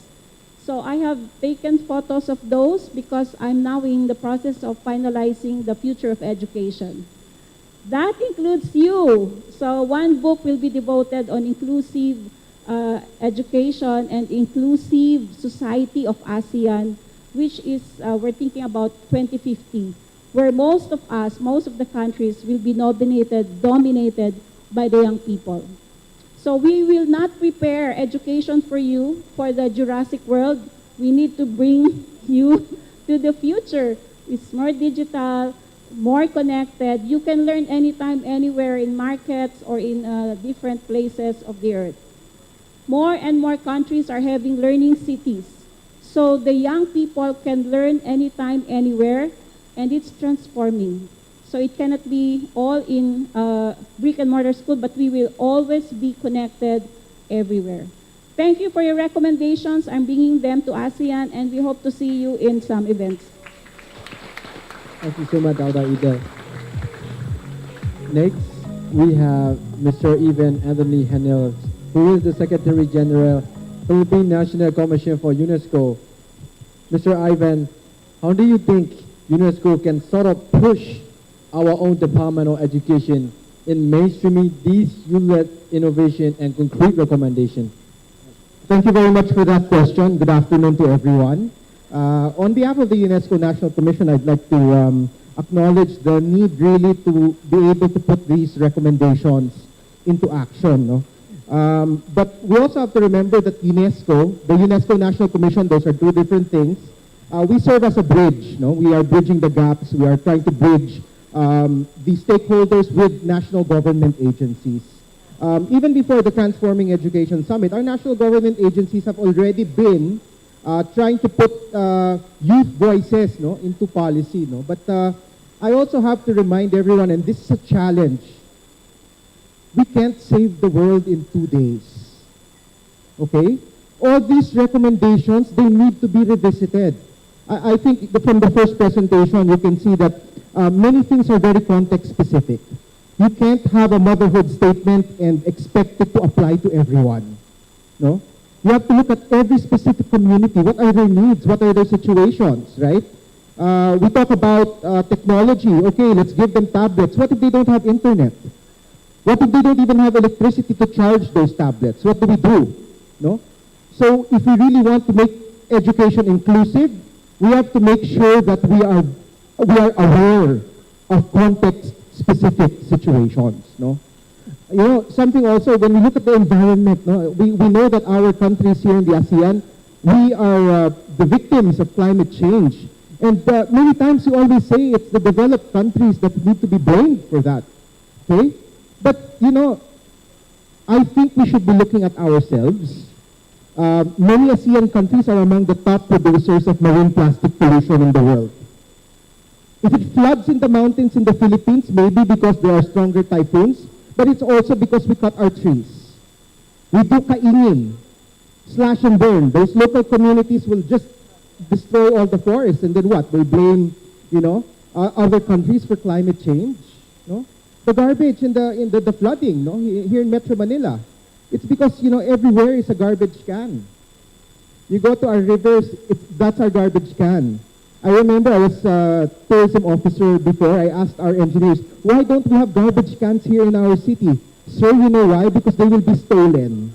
So I have taken photos of those because I'm now in the process of finalizing the future of education. That includes you. So one book will be devoted on inclusive education and inclusive society of ASEAN, which is, we're thinking about 2050, where most of us, most of the countries will be dominated by the young people. So we will not prepare education for you for the Jurassic world. We need to bring you to the future. It's more digital, more connected. You can learn anytime, anywhere in markets or in different places of the earth. More and more countries are having learning cities. So the young people can learn anytime, anywhere, and it's transforming. So it cannot be all in brick and mortar school, but we will always be connected everywhere. Thank you for your recommendations. I'm bringing them to ASEAN, and we hope to see you in some events. Thank you so much, Dauda Ida. Next, we have Mr. Ivan Anthony Hanel, who is the Secretary General, Philippine National Commission for UNESCO. Mr. Ivan, how do you think UNESCO can sort of push our own Department of Education in mainstreaming these youth-led innovation and concrete recommendation? Thank you very much for that question. Good afternoon to everyone. On behalf of the UNESCO National Commission, I'd like to acknowledge the need really to be able to put these recommendations into action. No? But we also have to remember that UNESCO, the UNESCO National Commission, those are two different things. We serve as a bridge. No? We are bridging the gaps. We are trying to bridge the stakeholders with national government agencies. Even before the Transforming Education Summit, our national government agencies have already been trying to put youth voices into policy. But I also have to remind everyone, and this is a challenge, we can't save the world in 2 days. Okay? All these recommendations, they need to be revisited. I think from the first presentation, you can see that many things are very context specific. You can't have a motherhood statement and expect it to apply to everyone. No? You have to look at every specific community. What are their needs? What are their situations, right? We talk about technology. Okay, let's give them tablets. What if they don't have internet? What if they don't even have electricity to charge those tablets? What do we do? No? So if we really want to make education inclusive, we have to make sure that we are aware of context-specific situations. No? You know, something also, when we look at the environment, we know that our countries here in the ASEAN, we are the victims of climate change. And many times we always say it's the developed countries that need to be blamed for that. Okay? But, you know, I think we should be looking at ourselves. Many ASEAN countries are among the top producers of marine plastic pollution in the world. If it floods in the mountains in the Philippines, maybe because there are stronger typhoons, but it's also because we cut our trees. We do kaingin, slash and burn. Those local communities will just destroy all the forests, and then what? They blame, you know, other countries for climate change. No? The garbage in the flooding, no, here in Metro Manila, it's because, you know, everywhere is a garbage can. You go to our rivers, that's our garbage can. I remember I was a tourism officer before. I asked our engineers, why don't we have garbage cans here in our city? Sir, you know why? Because they will be stolen.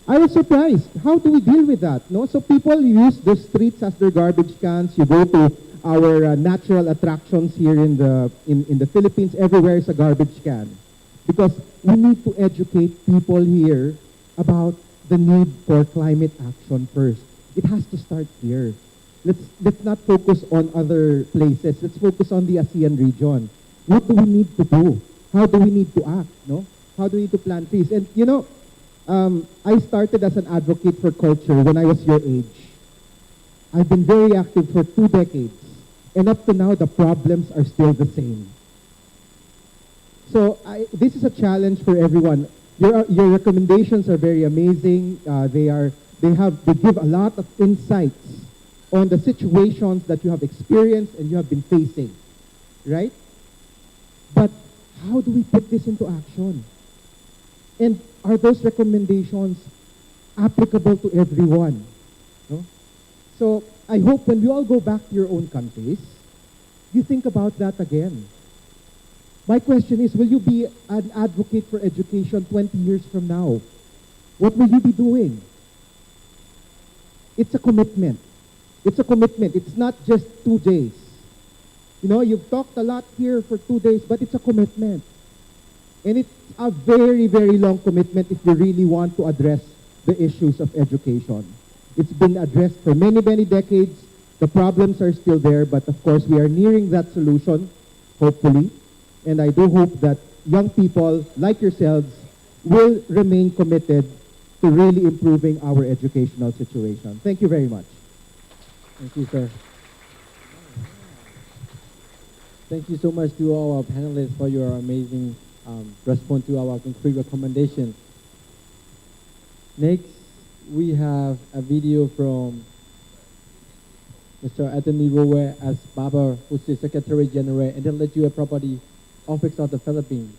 I was surprised. How do we deal with that? No, so people use the streets as their garbage cans. You go to our natural attractions here in the Philippines. Everywhere is a garbage can, because we need to educate people here about the need for climate action first. It has to start here. Let's not focus on other places. Let's focus on the ASEAN region. What do we need to do? How do we need to act? No, how do we need to plant trees? And you know. I started as an advocate for culture when I was your age. I've been very active for 2 decades. And up to now, the problems are still the same. So this is a challenge for everyone. Your recommendations are very amazing. They give a lot of insights on the situations that you have experienced and you have been facing, right? But how do we put this into action? And are those recommendations applicable to everyone? No? So I hope when you all go back to your own countries, you think about that again. My question is, will you be an advocate for education 20 years from now? What will you be doing? It's a commitment. It's a commitment. It's not just 2 days. You know, you've talked a lot here for 2 days, but it's a commitment. And it's a very, very long commitment if you really want to address the issues of education. It's been addressed for many, many decades. The problems are still there, but of course we are nearing that solution, hopefully. And I do hope that young people like yourselves will remain committed to really improving our educational situation. Thank you very much. Thank you, sir. Thank you so much to all our panelists for your amazing response to our concrete recommendation. Next, we have a video from Mr. Anthony Rowe as Baba, who's the Secretary General, Intellectual Property Office of the Philippines.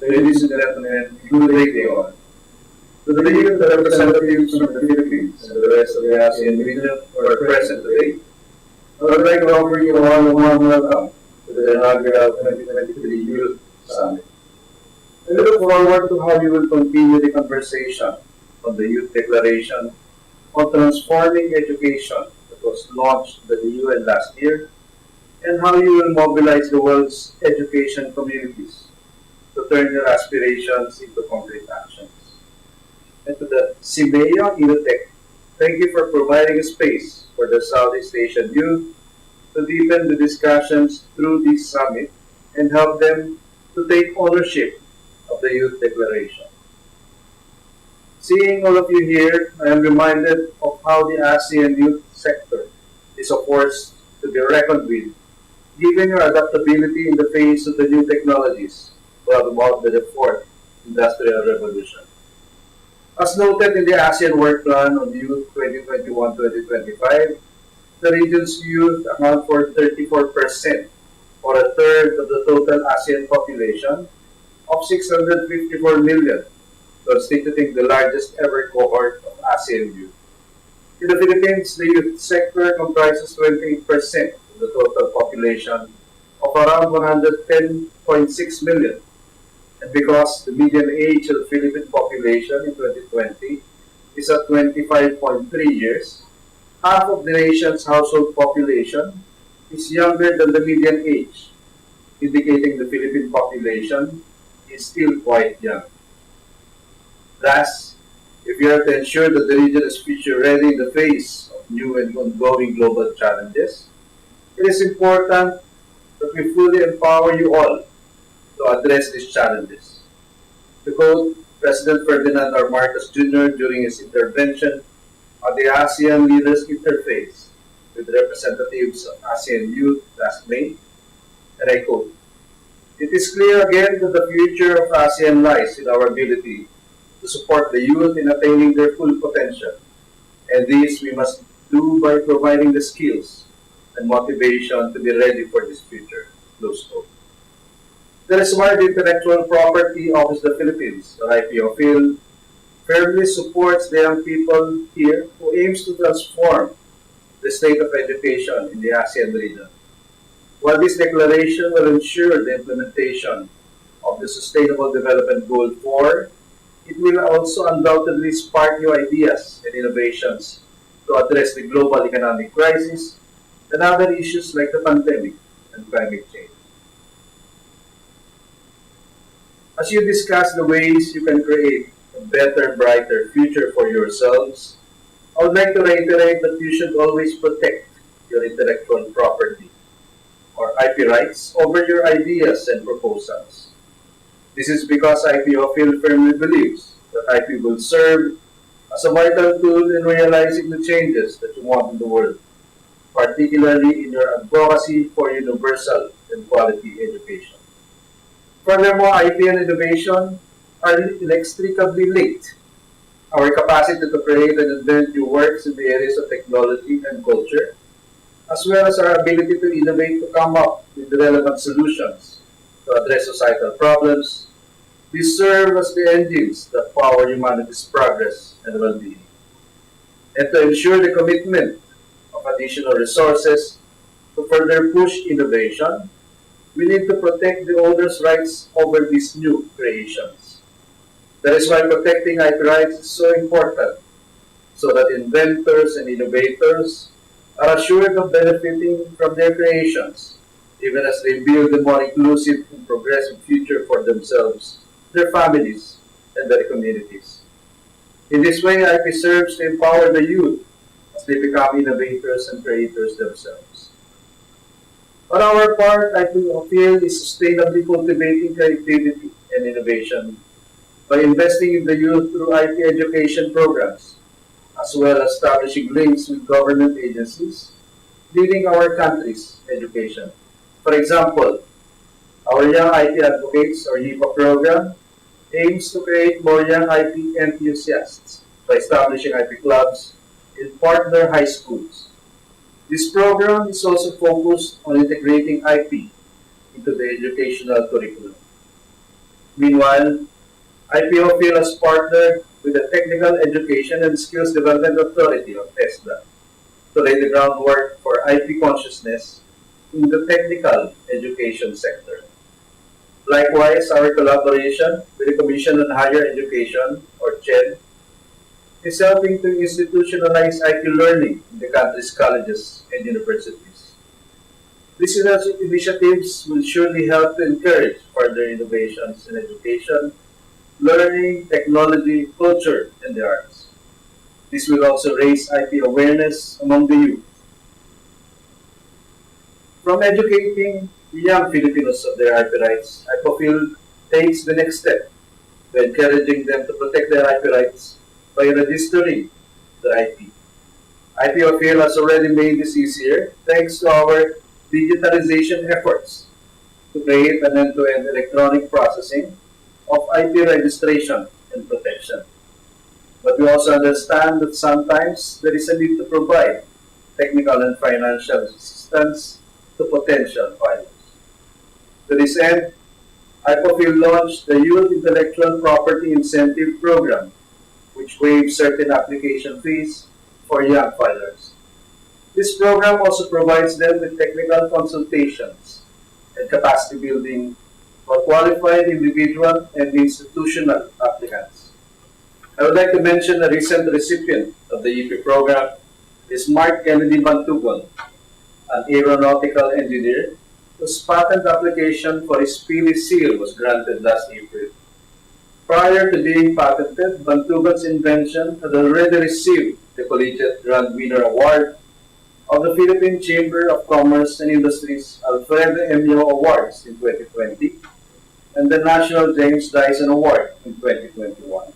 Ladies and gentlemen, good day all. To the leaders and representatives from the Philippines and the rest of the ASEAN region who are present today, I would like to offer you all a warm welcome to the inaugural 2023 Youth Summit. I look forward to how you will continue the conversation on the Youth Declaration on transforming education that was launched by the UN last year, and how you will mobilize the world's education communities to turn your aspirations into concrete actions. And to the CIMEO Inotech, thank you for providing a space for the Southeast Asian youth to deepen the discussions through this summit and help them to take ownership of the Youth Declaration. Seeing all of you here, I am reminded of how the ASEAN youth sector is a force to be reckoned with, given your adaptability in the face of the new technologies brought about by the Fourth Industrial Revolution. As noted in the ASEAN Work Plan on Youth 2021-2025, the region's youth account for 34%, or a third of the total ASEAN population of 654 million, constituting the largest ever cohort of ASEAN youth. In the Philippines, the youth sector comprises 28% of the total population of around 110.6 million. And because the median age of the Philippine population in 2020 is at 25.3 years, half of the nation's household population is younger than the median age, indicating the Philippine population is still quite young. Thus, if we are to ensure that the region is future ready in the face of new and ongoing global challenges, it is important that we fully empower you all to address these challenges. To quote President Ferdinand R. Marcos Jr. during his intervention at the ASEAN Leaders Interface with representatives of ASEAN youth last May, and I quote, "It is clear again that the future of ASEAN lies in our ability to support the youth in attaining their full potential, and this we must do by providing the skills and motivation to be ready for this future." Close quote. The Smart Intellectual Property Office of the Philippines, or IPOPhil, firmly supports the young people here who aims to transform the state of education in the ASEAN region. While this declaration will ensure the implementation of the Sustainable Development Goal 4, it will also undoubtedly spark new ideas and innovations to address the global economic crisis and other issues like the pandemic and climate change. As you discuss the ways you can create a better, brighter future for yourselves, I would like to reiterate that you should always protect your intellectual property or IP rights over your ideas and proposals. This is because IPOPhil firmly believes that IP will serve as a vital tool in realizing the changes that you want in the world, particularly in your advocacy for universal and quality education. Furthermore, IP and innovation are inextricably linked. Our capacity to create and invent new works in the areas of technology and culture, as well as our ability to innovate to come up with relevant solutions to address societal problems, these serve as the engines that power humanity's progress and well-being. And to ensure the commitment of additional resources to further push innovation, we need to protect the owner's rights over these new creations. That is why protecting IP rights is so important, so that inventors and innovators are assured of benefiting from their creations, even as they build a more inclusive and progressive future for themselves, their families, and their communities. In this way, IP serves to empower the youth as they become innovators and creators themselves. On our part, IPOPhil is sustainably cultivating creativity and innovation by investing in the youth through IP education programs, as well as establishing links with government agencies leading our country's education. For example, our Young IP Advocates or YIPA program aims to create more young IP enthusiasts by establishing IP clubs in partner high schools. This program is also focused on integrating IP into the educational curriculum. Meanwhile, IPOPhil has partnered with the Technical Education and Skills Development Authority or TESDA to lay the groundwork for IP consciousness in the technical education sector. Likewise, our collaboration with the Commission on Higher Education or CHED is helping to institutionalize IP learning in the country's colleges and universities. These initiatives will surely help to encourage further innovations in education, learning, technology, culture, and the arts. This will also raise IP awareness among the youth. From educating the young Filipinos of their IP rights, IPOPhil takes the next step by encouraging them to protect their IP rights by registering their IP. IPOPhil has already made this easier thanks to our digitalization efforts to create an end-to-end electronic processing of IP registration and protection. But we also understand that sometimes there is a need to provide technical and financial assistance to potential filers. To this end, IPOPhil launched the Youth Intellectual Property Incentive Program, which waives certain application fees for young filers. This program also provides them with technical consultations and capacity building for qualified individual and institutional applicants. I would like to mention a recent recipient of the EP program is Mark Kennedy Bantugon, an aeronautical engineer whose patent application for his Pili seal was granted last April. Prior to being patented, Bantugan's invention had already received the Collegiate Grand Winner Award of the Philippine Chamber of Commerce and Industries Alfredo Emio Awards in 2020 and the National James Dyson Award in 2021.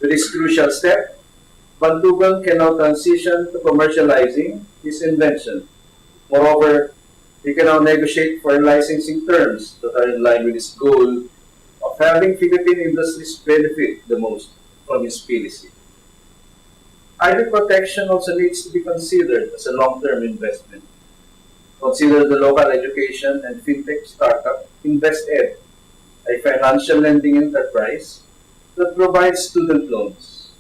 With this crucial step, Bantugan can now transition to commercializing his invention. Moreover, he can now negotiate for licensing terms that are in line with his goal of having Philippine industries benefit the most from his policy. IP protection also needs to be considered as a long-term investment. Consider the local education and fintech startup InvestEd, a financial lending enterprise that provides student loans.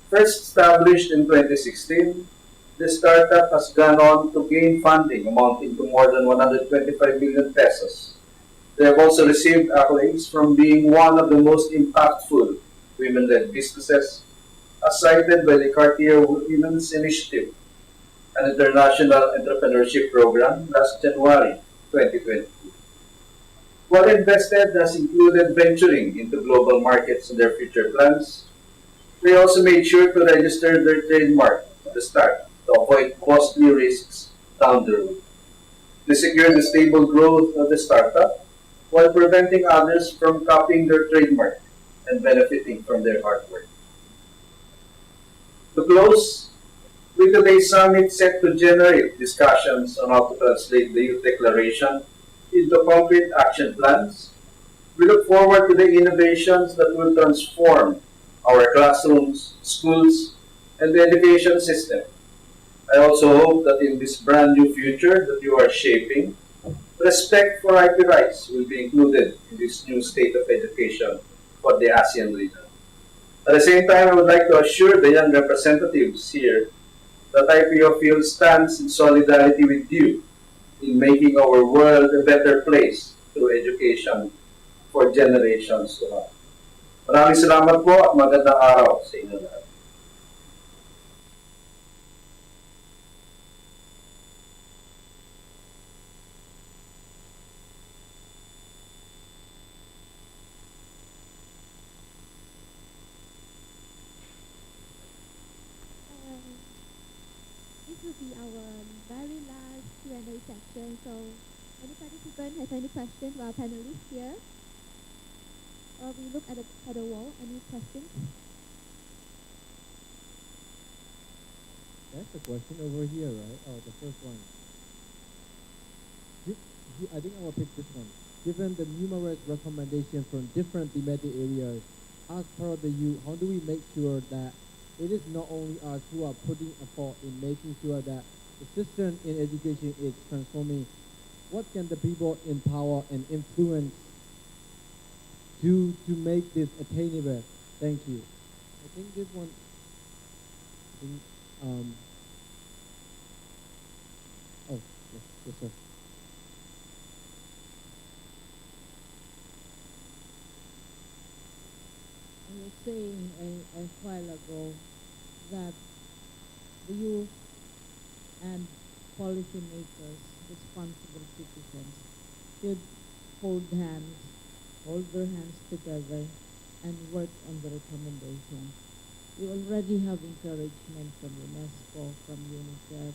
First established in 2016, the startup has gone on to gain funding amounting to more than 125 billion pesos. They have also received accolades from being one of the most impactful women-led businesses, as cited by the Cartier Women's Initiative, an international entrepreneurship program last January 2022. What invested has included venturing into global markets in their future plans. They also made sure to register their trademark at the start to avoid costly risks down the road. They secured the stable growth of the startup while preventing others from copying their trademark and benefiting from their hard work. To close, with today's summit set to generate discussions on how to translate the Youth Declaration into concrete action plans, we look forward to the innovations that will transform our classrooms, schools, and the education system. I also hope that in this brand new future that you are shaping, respect for IP rights will be included in this new state of education for the ASEAN region. At the same time, I would like to assure the young representatives here that IPOPhil stands in solidarity with you in making our world a better place through education for generations to come. Maraming salamat po at magandang araw sa inyo lahat. This will be our very last Q&A section. So, any participant has any questions for our panelists here? Or we look at the wall. Any questions? That's the question over here, right? Oh, the first one. I think I will pick this one. Given the numerous recommendations from different thematic areas, as part of the youth, how do we make sure that it is not only us who are putting effort in making sure that the system in education is transforming? What can the people in power and influence do to make this attainable? Thank you. I think this one, oh, yes, sir. I was saying a while ago that the youth and policymakers, responsible citizens, should hold their hands together and work on the recommendations. We already have encouragement from UNESCO, from UNICEF,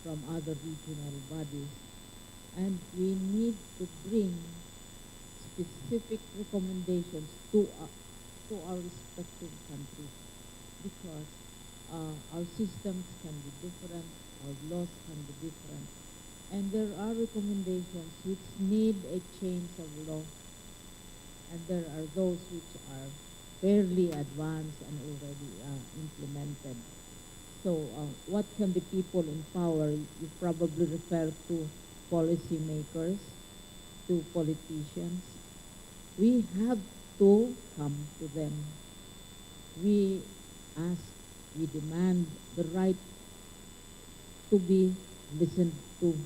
from other regional bodies, and we need to bring specific recommendations to our respective countries, because our systems can be different, our laws can be different, and there are recommendations which need a change of law, and there are those which are fairly advanced and already implemented. So what can the people in power, you probably refer to policymakers, to politicians, we have to come to them. We ask, we demand the right to be listened to.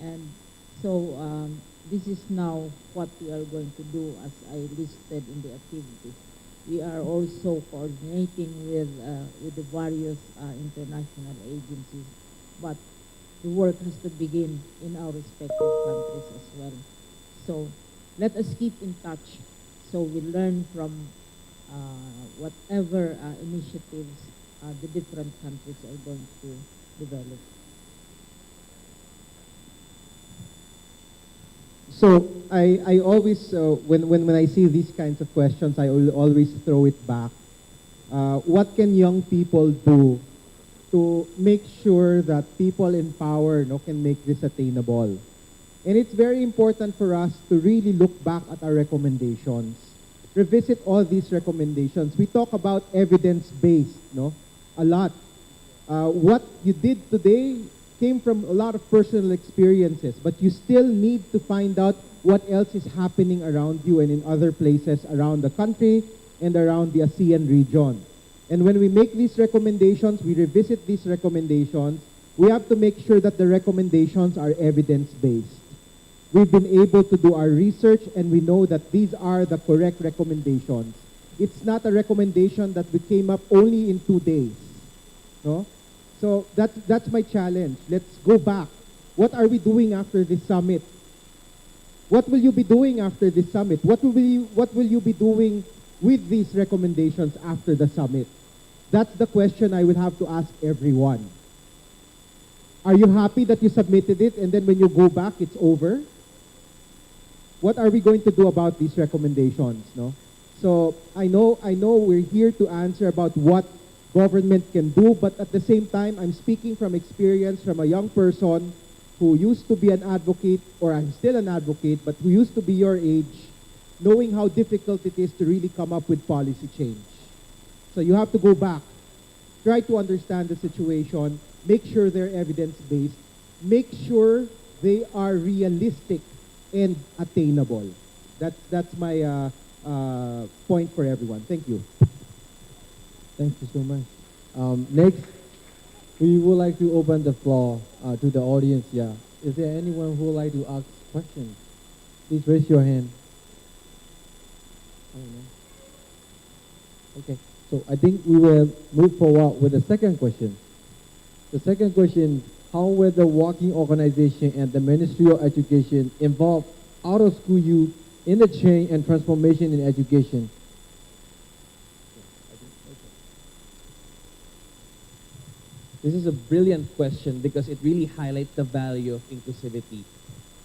And so this is now what we are going to do, as I listed in the activities. We are also coordinating with the various international agencies, but the work has to begin in our respective countries as well. So let us keep in touch, so we learn from whatever initiatives the different countries are going to develop. So I always, when I see these kinds of questions, I will always throw it back. What can young people do to make sure that people in power can make this attainable? And it's very important for us to really look back at our recommendations, revisit all these recommendations. We talk about evidence-based, a lot. What you did today came from a lot of personal experiences, but you still need to find out what else is happening around you and in other places around the country and around the ASEAN region. And when we make these recommendations, we revisit these recommendations, we have to make sure that the recommendations are evidence-based. We've been able to do our research and we know that these are the correct recommendations. It's not a recommendation that we came up only in 2 days. No? So that's my challenge. Let's go back. What are we doing after this summit? What will you be doing after this summit? What will you be doing with these recommendations after the summit? That's the question I will have to ask everyone. Are you happy that you submitted it and then when you go back, it's over? What are we going to do about these recommendations? No? So I know we're here to answer about what government can do, but at the same time, I'm speaking from experience from a young person who used to be an advocate, or I'm still an advocate, but who used to be your age, knowing how difficult it is to really come up with policy change. So you have to go back, try to understand the situation, make sure they're evidence-based, make sure they are realistic and attainable. That's my point for everyone. Thank you. Thank you so much. Next, we would like to open the floor to the audience. Yeah. Is there anyone who would like to ask questions? Please raise your hand. Okay. So I think we will move forward with the second question. The second question, how will the working organization and the Ministry of Education involve out-of-school youth in the change and transformation in education? This is a brilliant question because it really highlights the value of inclusivity.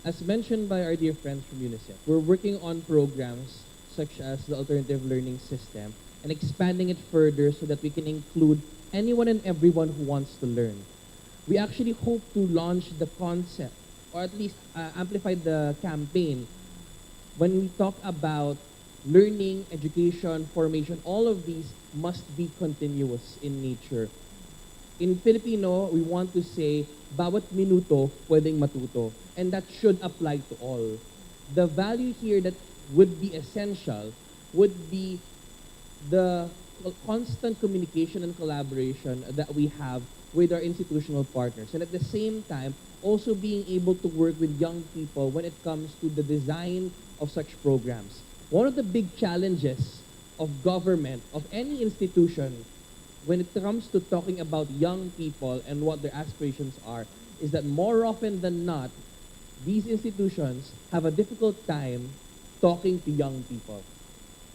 As mentioned by our dear friends from UNICEF, we're working on programs such as the alternative learning system and expanding it further so that we can include anyone and everyone who wants to learn. We actually hope to launch the concept, or at least amplify the campaign, when we talk about learning, education, formation. All of these must be continuous in nature. In Filipino, we want to say, bawat minuto pwedeng matuto. And that should apply to all. The value here that would be essential would be the constant communication and collaboration that we have with our institutional partners. And at the same time, also being able to work with young people when it comes to the design of such programs. One of the big challenges of government, of any institution, when it comes to talking about young people and what their aspirations are, is that more often than not, these institutions have a difficult time talking to young people.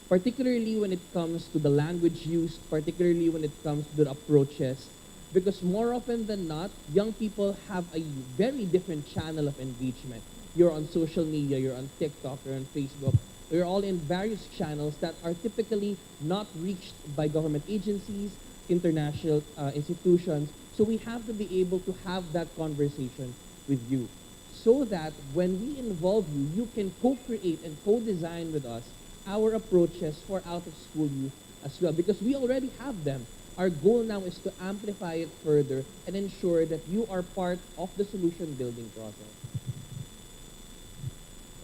Particularly when it comes to the language used, particularly when it comes to the approaches, because more often than not, young people have a very different channel of engagement. You're on social media, you're on TikTok, you're on Facebook, you're all in various channels that are typically not reached by government agencies, international institutions. So we have to be able to have that conversation with you so that when we involve you, you can co-create and co-design with us our approaches for out-of-school youth as well, because we already have them. Our goal now is to amplify it further and ensure that you are part of the solution building process.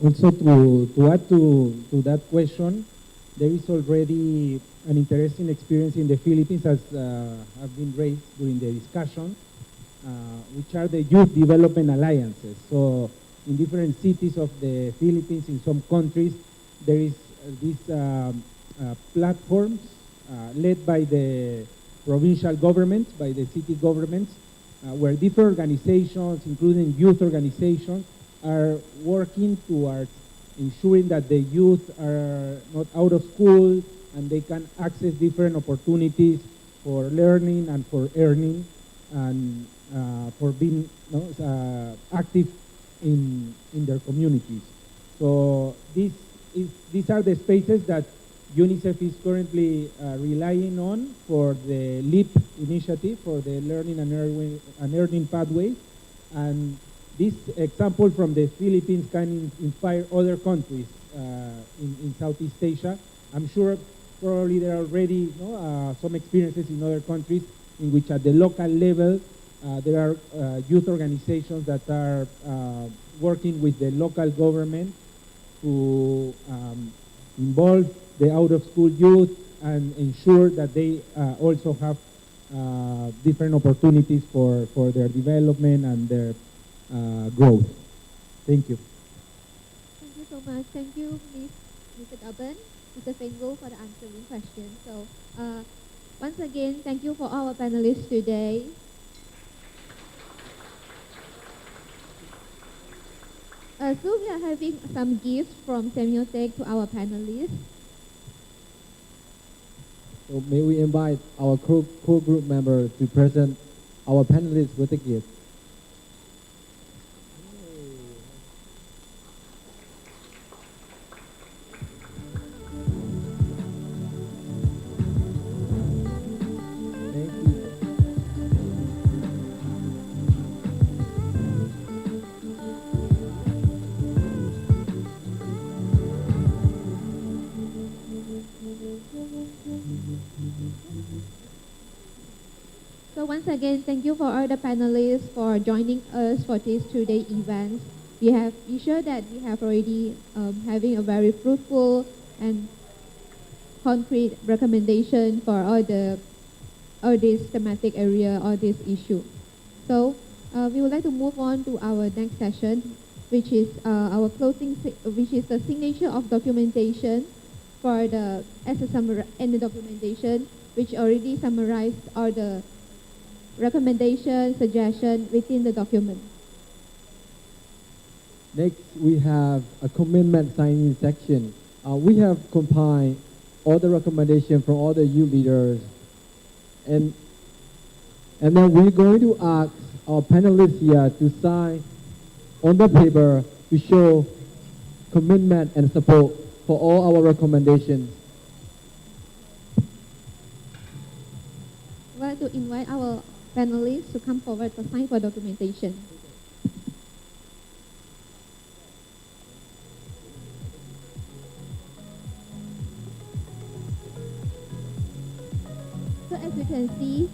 Also, to add to that question, there is already an interesting experience in the Philippines, as have been raised during the discussion, which are the Youth Development Alliances. So in different cities of the Philippines, in some countries, there is these platforms led by the provincial governments, by the city governments, where different organizations, including youth organizations, are working towards ensuring that the youth are not out of school and they can access different opportunities for learning and for earning and for being active in their communities. So these are the spaces that UNICEF is currently relying on for the LEAP initiative, for the learning and earning pathways. And this example from the Philippines can inspire other countries in Southeast Asia. I'm sure probably there are already some experiences in other countries in which at the local level there are youth organizations that are working with the local government to involve the out-of-school youth and ensure that they also have different opportunities for their development and their growth. Thank you. Thank you so much. Thank you, Mr. Gaban, Mr. Fengo, for the answering question. So, once again, thank you for our panelists today. So we are having some gifts from Semiotech to our panelists. So may we invite our core group member to present our panelists with a gift. So once again, thank you for all the panelists for joining us for this two-day event. Be sure that we have already having a very fruitful and concrete recommendation for all this thematic area, all this issue. So we would like to move on to our next session, which is our closing, which is the signature of documentation for the and the documentation, which already summarized all the recommendation, suggestion within the document. Next, we have a commitment signing section. We have compiled all the recommendations from all the youth leaders, and then we're going to ask our panelists here to sign on the paper to show commitment and support for all our recommendations. We want to invite our panelists to come forward to sign for documentation. So as you can see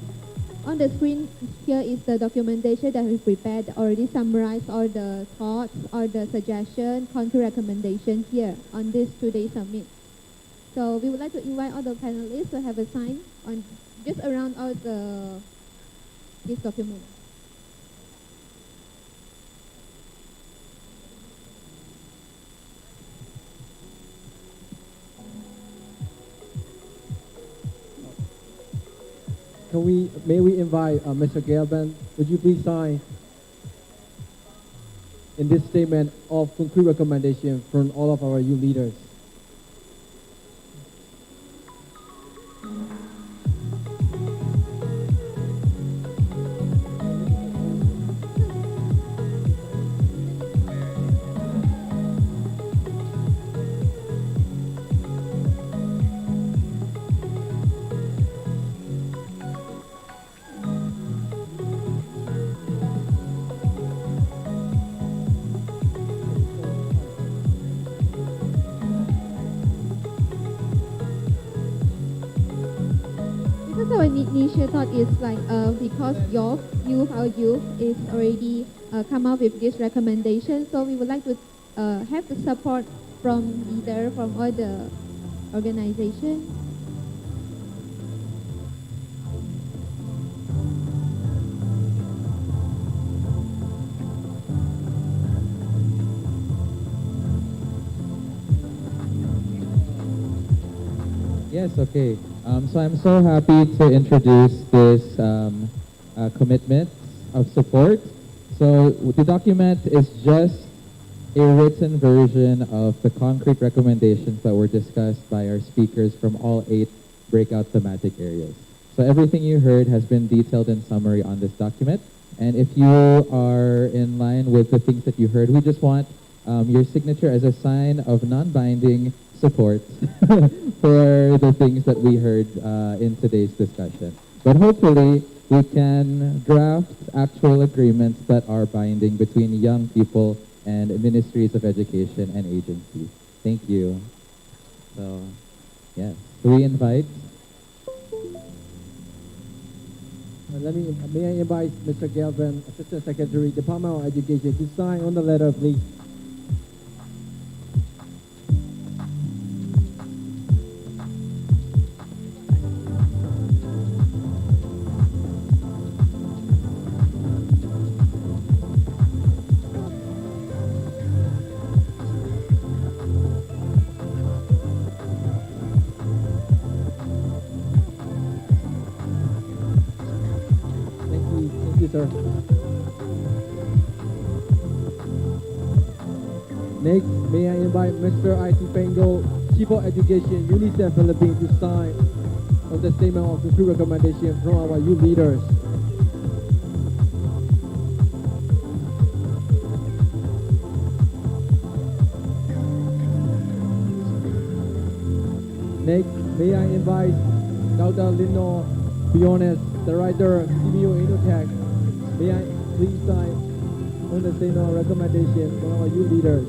on the screen, here is the documentation that we prepared, already summarized all the thoughts, all the suggestions, concrete recommendations here on this two-day summit. So we would like to invite all the panelists to have a sign on just around all this document. May we invite Mr. Galvin? Would you please sign in this statement of concrete recommendation from all of our youth leaders? Our initial thought is like because our youth is already come up with this recommendation, so we would like to have the support from leader from all the organization. Yes, okay. So I'm so happy to introduce this commitment of support. So the document is just a written version of the concrete recommendations that were discussed by our speakers from all 8 breakout thematic areas. So everything you heard has been detailed in summary on this document. And if you are in line with the things that you heard, we just want your signature as a sign of non-binding support for the things that we heard in today's discussion. But hopefully, we can draft actual agreements that are binding between young people and ministries of education and agencies. Thank you. So, yes. Do we invite? May I invite Mr. Galvin, Assistant Secretary, Department of Education, to sign on the letter, please. sir. Next, may I invite Mr. I.T. Pengo, Chief of Education, UNICEF Philippines, to sign on the statement of the true recommendation from our youth leaders. Next, may I invite Dr. Lino Biones, the writer, CMU Innotech. May I please sign on the statement of recommendation from our youth leaders.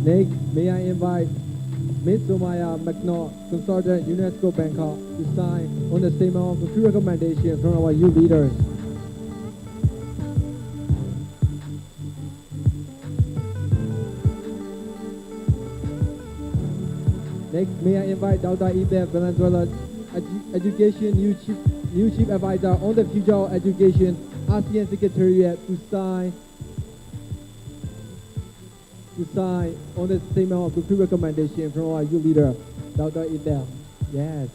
Next, may I invite Ms. Somaya McNaught, Consultant, UNESCO Bangkok, to sign on the statement of the true recommendation from our youth leaders. Next, may I invite Dr. Ibe Valenzuela, Education new Chief Advisor on the Future of Education, ASEAN Secretariat, to sign on the statement of the true recommendation from our youth leader, Dr. Idel. Yes.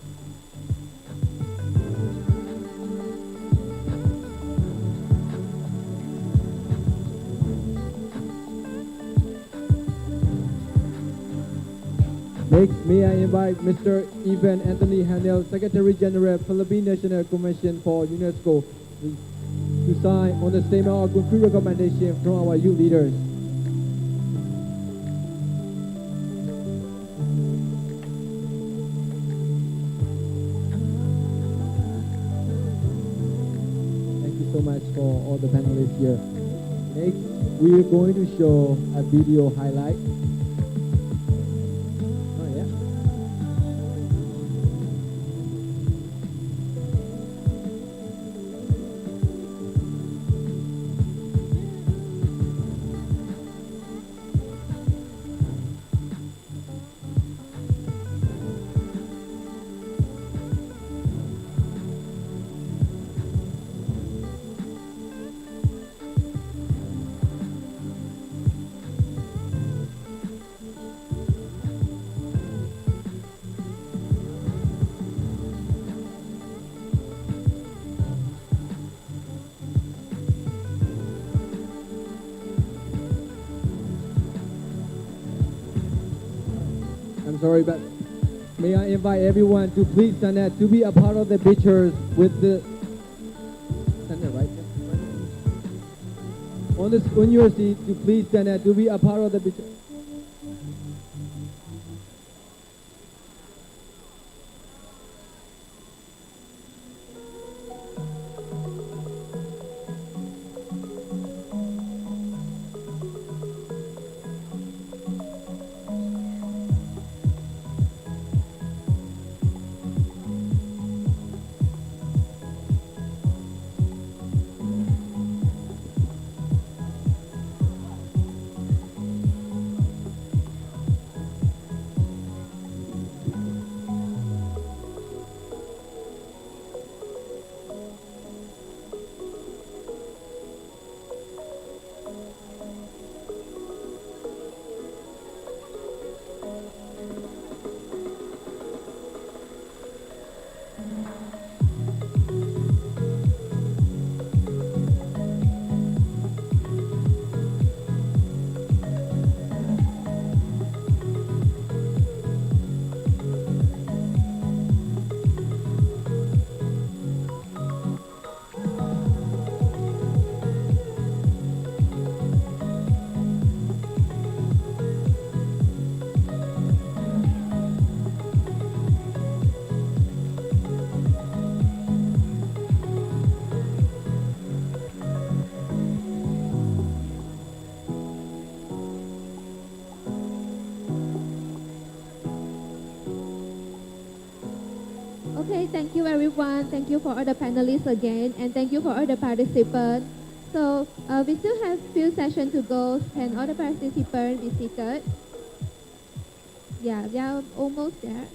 Next, may I invite Mr. Ivan Anthony Hanel, Secretary General, Philippine National Commission for UNESCO, to sign on the statement of the true recommendation from our youth leaders. So much for all the panelists here. Next, we are going to show a video highlight. Oh yeah. I'm sorry, but may I invite everyone to please stand up to be a part of the pictures with the stand there, right? On your seat, to please stand up to be a part of the picture. right, thank you everyone. Thank you for all the panelists again, and thank you for all the participants. So we still have few sessions to go. Can all the participants be seated? Yeah, we are almost there.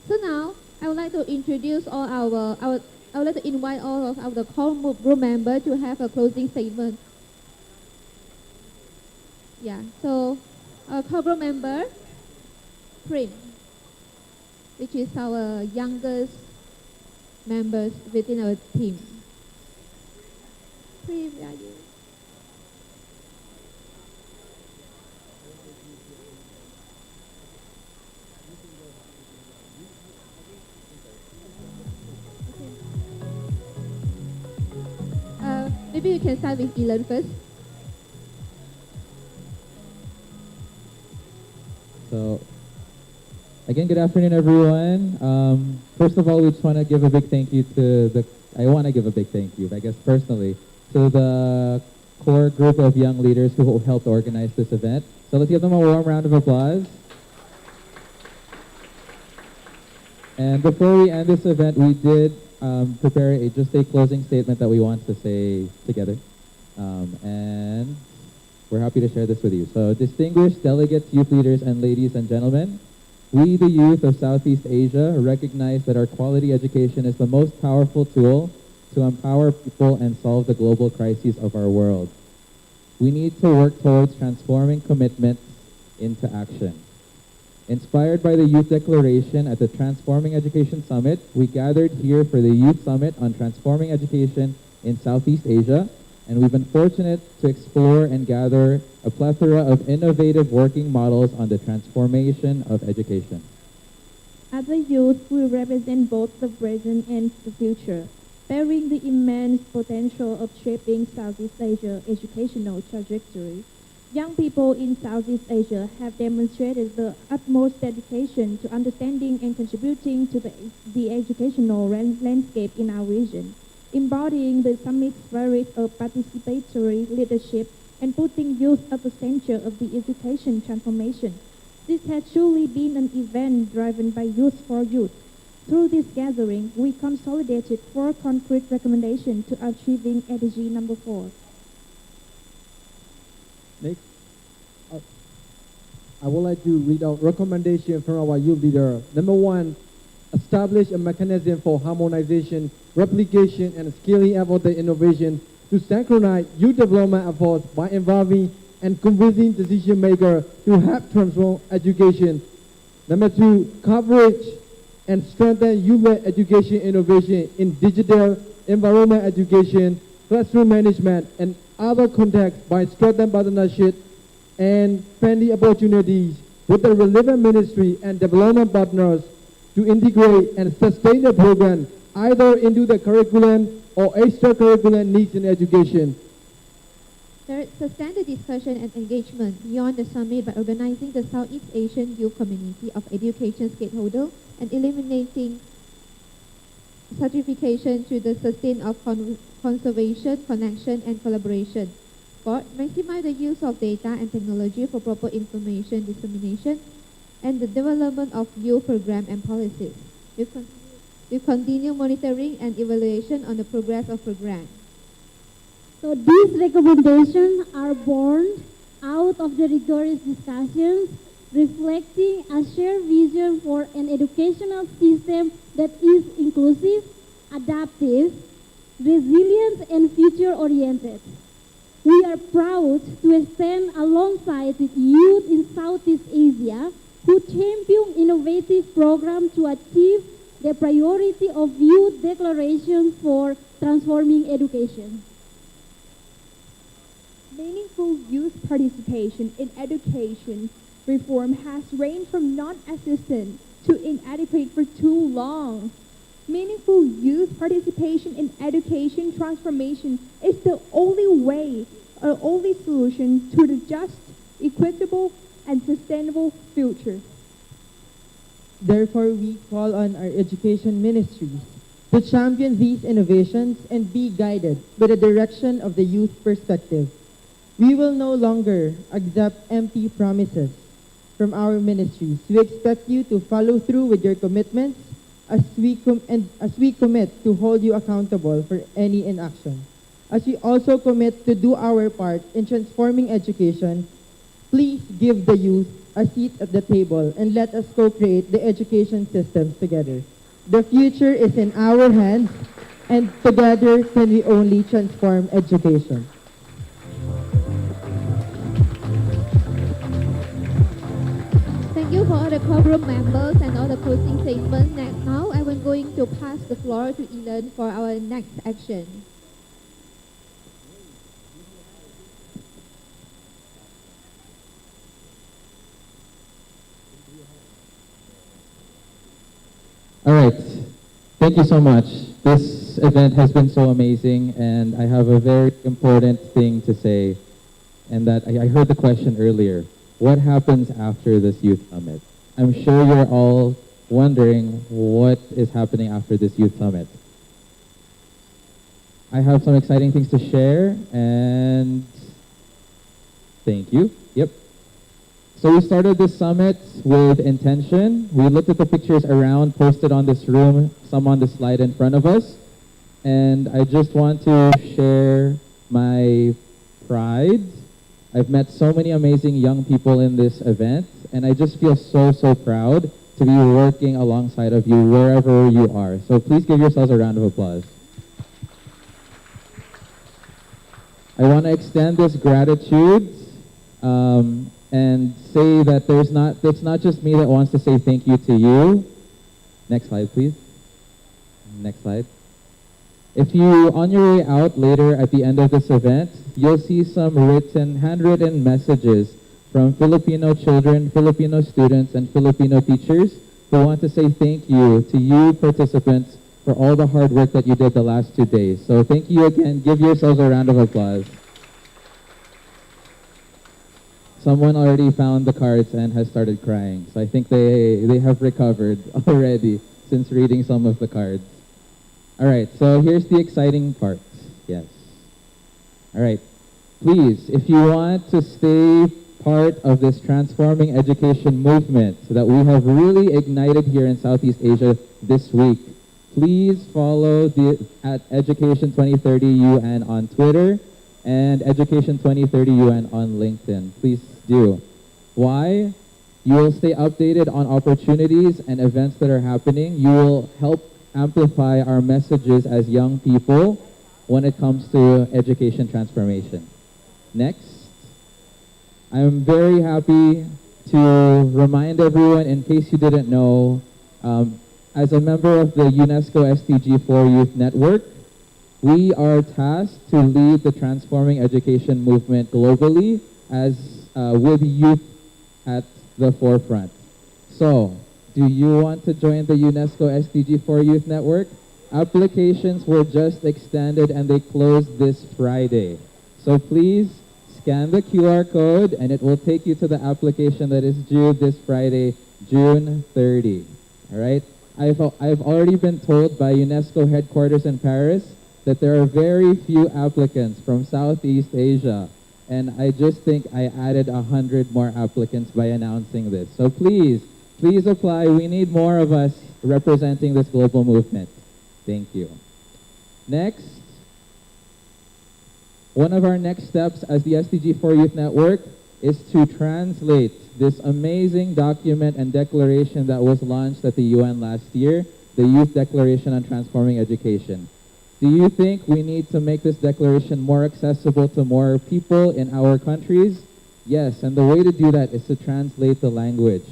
So now I would like to introduce I would like to invite all of our core group members to have a closing statement. Yeah, so our core group member, Prim, which is our youngest members within our team. Prim, where are you? Maybe you can start with Elon first. So, again, good afternoon, everyone. First of all, we just want to give a big thank you to I want to give a big thank you, I guess personally, to the core group of young leaders who helped organize this event. So let's give them a warm round of applause. And before we end this event, we did prepare just a closing statement that we want to say together. And we're happy to share this with you. So, distinguished delegates, youth leaders, and ladies and gentlemen, we, the youth of Southeast Asia, recognize that our quality education is the most powerful tool to empower people and solve the global crises of our world. We need to work towards transforming commitments into action. Inspired by the Youth Declaration at the Transforming Education Summit, we gathered here for the Youth Summit on Transforming Education in Southeast Asia, and we've been fortunate to explore and gather a plethora of innovative working models on the transformation of education. As a youth, we represent both the present and the future, bearing the immense potential of shaping Southeast Asia's educational trajectory. Young people in Southeast Asia have demonstrated the utmost dedication to understanding and contributing to the educational landscape in our region, embodying the summit spirit of participatory leadership and putting youth at the center of the education transformation. This has truly been an event driven by Youth for Youth. Through this gathering, we consolidated 4 concrete recommendations to achieving SDG number 4. Next, I would like to read out recommendations from our youth leader. Number 1, establish a mechanism for harmonization, replication, and scaling up of the innovation to synchronize youth development efforts by involving and convincing decision makers to help transform education. Number 2, coverage and strengthen youth-led education innovation in digital, environment education, classroom management, and other contexts by strengthening partnership and funding opportunities with the relevant ministry and development partners to integrate and sustain the program either into the curriculum or extracurricular needs in education. Third, sustain the discussion and engagement beyond the summit by organizing the Southeast Asian Youth Community of Education stakeholders and eliminating certification to the sustain of conservation, connection, and collaboration. Fourth, maximize the use of data and technology for proper information dissemination and the development of youth program and policies. We continue monitoring and evaluation on the progress of program. So these recommendations are born out of the rigorous discussions reflecting a shared vision for an educational system that is inclusive, adaptive, resilient, and future-oriented. We are proud to stand alongside the youth in Southeast Asia who champion innovative programs to achieve the priority of Youth Declaration for transforming education. Meaningful youth participation in education reform has ranged from non-existent to inadequate for too long. Meaningful youth participation in education transformation is the only way or only solution to the just, equitable, and sustainable future. Therefore, we call on our education ministries to champion these innovations and be guided by the direction of the youth perspective. We will no longer accept empty promises. from our ministries. We expect you to follow through with your commitments as we commit to hold you accountable for any inaction. As we also commit to do our part in transforming education, please give the youth a seat at the table and let us co-create the education systems together. The future is in our hands, and together can we only transform education. Thank you for all the core group members and all the closing statements. Now I am going to pass the floor to Elan for our next action. All right. Thank you so much. This event has been so amazing, and I have a very important thing to say, and that I heard the question earlier. What happens after this youth summit? I'm sure you're all wondering what is happening after this youth summit. I have some exciting things to share, and thank you. Yep. So we started this summit with intention. We looked at the pictures around, posted on this room, some on the slide in front of us. And I just want to share my pride. I've met so many amazing young people in this event, and I just feel so, so proud to be working alongside of you wherever you are. So please give yourselves a round of applause. I want to extend this gratitude and say that it's not just me that wants to say thank you to you. Next slide, please. Next slide. If you, on your way out later at the end of this event, you'll see some handwritten messages from Filipino children, Filipino students, and Filipino teachers who want to say thank you to you participants for all the hard work that you did the last 2 days. So thank you again. Give yourselves a round of applause. Someone already found the cards and has started crying. So I think they have recovered already since reading some of the cards. All right, so here's the exciting part. Yes. All right. Please, if you want to stay part of this transforming education movement that we have really ignited here in Southeast Asia this week, please follow at Education 2030 UN on Twitter and Education 2030 UN on LinkedIn. Please do. Why? You will stay updated on opportunities and events that are happening. You will help amplify our messages as young people when it comes to education transformation. Next, I'm very happy to remind everyone, in case you didn't know, as a member of the UNESCO SDG 4 Youth Network, we are tasked to lead the transforming education movement globally with youth at the forefront. So, do you want to join the UNESCO SDG 4 Youth Network? Applications were just extended and they closed this Friday. So please scan the QR code and it will take you to the application that is due this Friday, June 30. All right? I've already been told by UNESCO headquarters in Paris that there are very few applicants from Southeast Asia. And I just think I added 100 more applicants by announcing this. So please apply. We need more of us representing this global movement. Thank you. Next, one of our next steps as the SDG 4 Youth Network is to translate this amazing document and declaration that was launched at the UN last year, the Youth Declaration on Transforming Education. Do you think we need to make this declaration more accessible to more people in our countries? Yes, and the way to do that is to translate the language.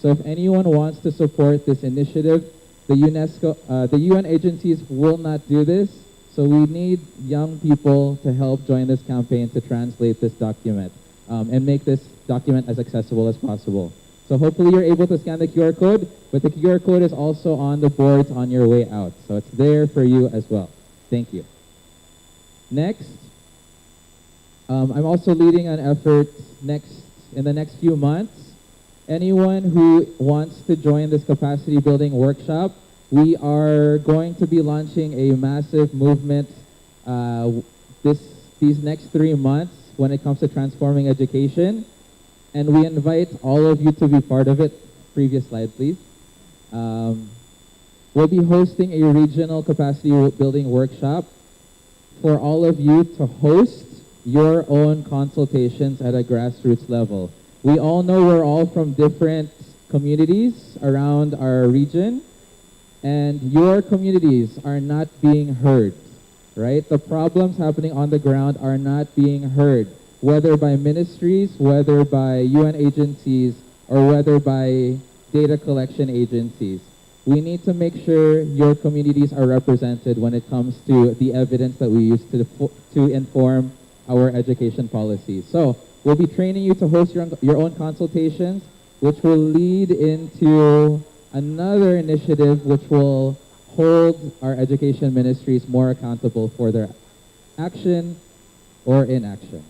So if anyone wants to support this initiative, the UN agencies will not do this, so we need young people to help join this campaign to translate this document and make this document as accessible as possible. So hopefully you're able to scan the QR code, but the QR code is also on the boards on your way out, so it's there for you as well. Thank you. Next, I'm also leading an effort in the next few months. Anyone who wants to join this capacity building workshop, we are going to be launching a massive movement these next 3 months when it comes to transforming education. and we invite all of you to be part of it. Previous slide, please. We'll be hosting a regional capacity building workshop for all of you to host your own consultations at a grassroots level. We all know we're all from different communities around our region, and your communities are not being heard, right? The problems happening on the ground are not being heard, whether by ministries, whether by UN agencies, or whether by data collection agencies. We need to make sure your communities are represented when it comes to the evidence that we use to inform our education policies. So we'll be training you to host your own consultations, which will lead into another initiative which will hold our education ministries more accountable for their action or inaction.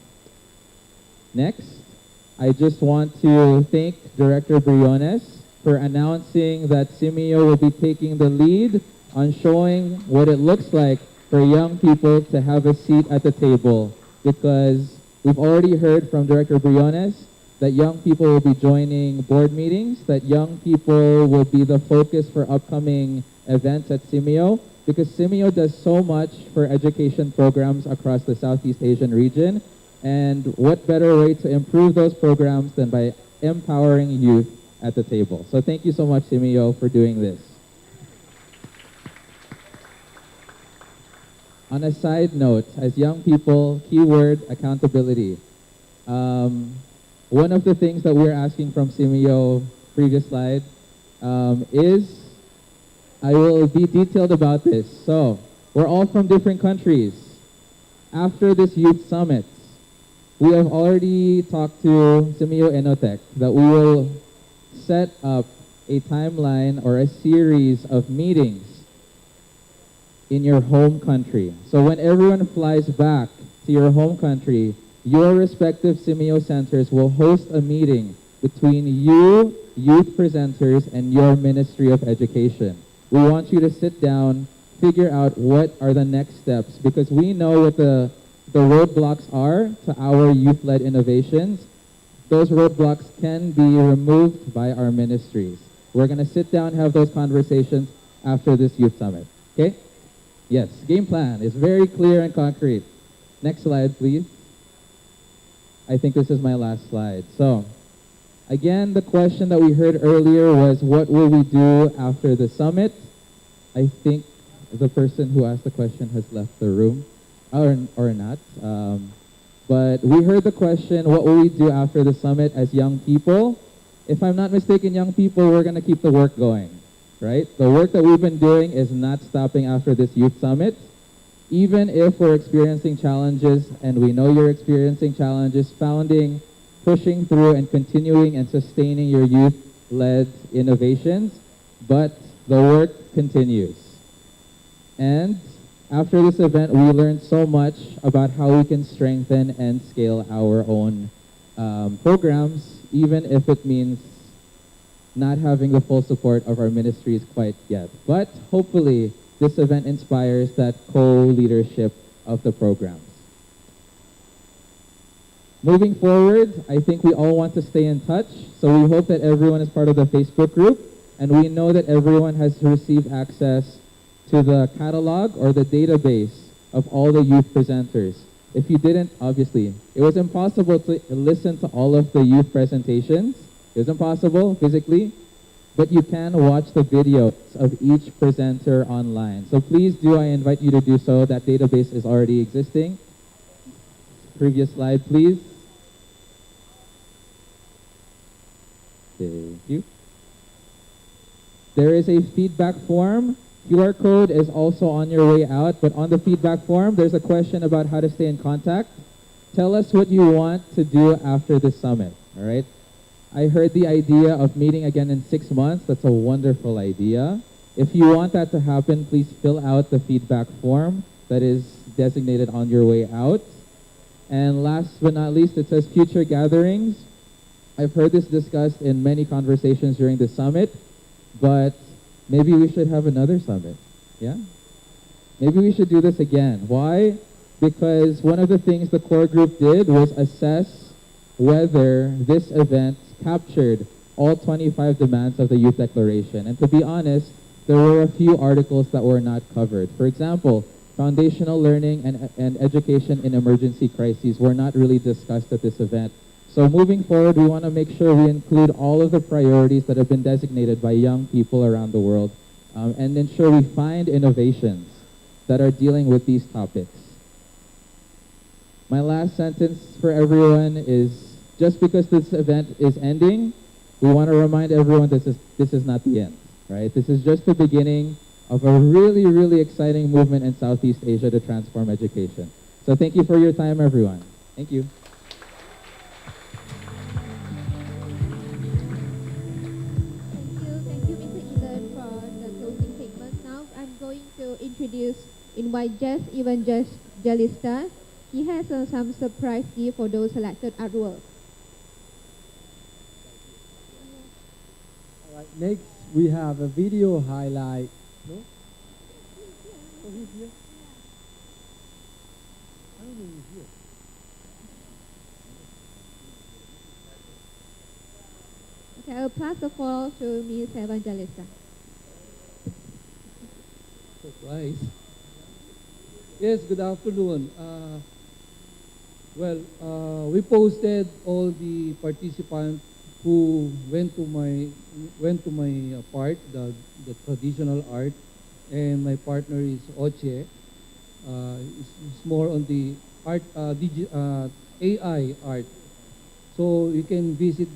Next, I just want to thank Director Briones for announcing that Simeo will be taking the lead on showing what it looks like for young people to have a seat at the table, because we've already heard from Director Briones that young people will be joining board meetings, that young people will be the focus for upcoming events at Simeo, because Simeo does so much for education programs across the Southeast Asian region, and what better way to improve those programs than by empowering youth at the table. So thank you so much, Simeo, for doing this. On a side note, as young people, keyword accountability. One of the things that we're asking from Simeo, previous slide, is, I will be detailed about this. So, we're all from different countries. After this youth summit, we have already talked to Simeo Enotech that we will set up a timeline or a series of meetings in your home country. So when everyone flies back to your home country, your respective Simeo centers will host a meeting between you, youth presenters, and your Ministry of Education. We want you to sit down, figure out what are the next steps, because we know what the roadblocks are to our youth-led innovations. Those roadblocks can be removed by our ministries. We're going to sit down and have those conversations after this youth summit. Okay? Yes, game plan is very clear and concrete. Next slide, please. I think this is my last slide. So, again, the question that we heard earlier was, what will we do after the summit? I think the person who asked the question has left the room, or not. But we heard the question, what will we do after the summit as young people? If I'm not mistaken, young people, we're going to keep the work going, right? The work that we've been doing is not stopping after this youth summit. Even if we're experiencing challenges, and we know you're experiencing challenges, founding, pushing through, and continuing and sustaining your youth-led innovations, but the work continues. And after this event, we learned so much about how we can strengthen and scale our own programs, even if it means not having the full support of our ministries quite yet. But hopefully, this event inspires that co-leadership of the programs. Moving forward, I think we all want to stay in touch, so we hope that everyone is part of the Facebook group, and we know that everyone has received access to the catalog or the database of all the youth presenters. If you didn't, obviously, it was impossible to listen to all of the youth presentations. It was impossible physically, but you can watch the videos of each presenter online. So please do, I invite you to do so. That database is already existing. Previous slide, please. Thank you. There is a feedback form. QR code is also on your way out, but on the feedback form, there's a question about how to stay in contact. Tell us what you want to do after the summit, all right? I heard the idea of meeting again in 6 months. That's a wonderful idea. If you want that to happen, please fill out the feedback form that is designated on your way out. And last but not least, it says future gatherings. I've heard this discussed in many conversations during the summit, but maybe we should have another summit, yeah? Maybe we should do this again. Why? Because one of the things the core group did was assess whether this event captured all 25 demands of the Youth Declaration. And to be honest, there were a few articles that were not covered. For example, foundational learning and education in emergency crises were not really discussed at this event. So moving forward, we want to make sure we include all of the priorities that have been designated by young people around the world, and ensure we find innovations that are dealing with these topics. My last sentence for everyone is, just because this event is ending, we want to remind everyone this is not the end, right? This is just the beginning of a really, really exciting movement in Southeast Asia to transform education. So thank you for your time, everyone. Thank you. Thank you, Mr. Ethan, for the closing statement. Now I'm going to invite Evan Jalista. He has some surprise gift for those selected artworks. All right, next we have a video highlight. No? Oh, he's here? I don't know he's here. Okay, I'll pass the floor to Ms. Evangelista. Surprise. Yes, good afternoon. We posted all the participants who went to my part, the traditional art, and my partner is Oche. It's more on the art, AI art. So you can visit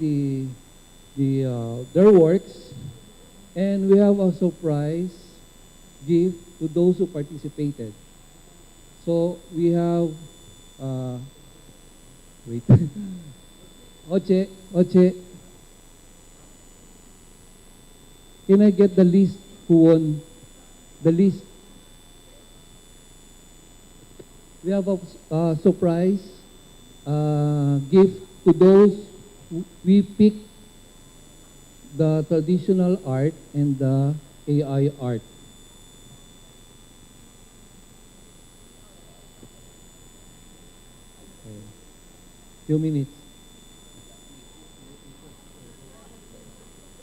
their works, and we have a surprise gift to those who participated. So we have wait. Oche, can I get the list who won the list? We have a surprise gift to those we picked the traditional art and the AI art. Few minutes.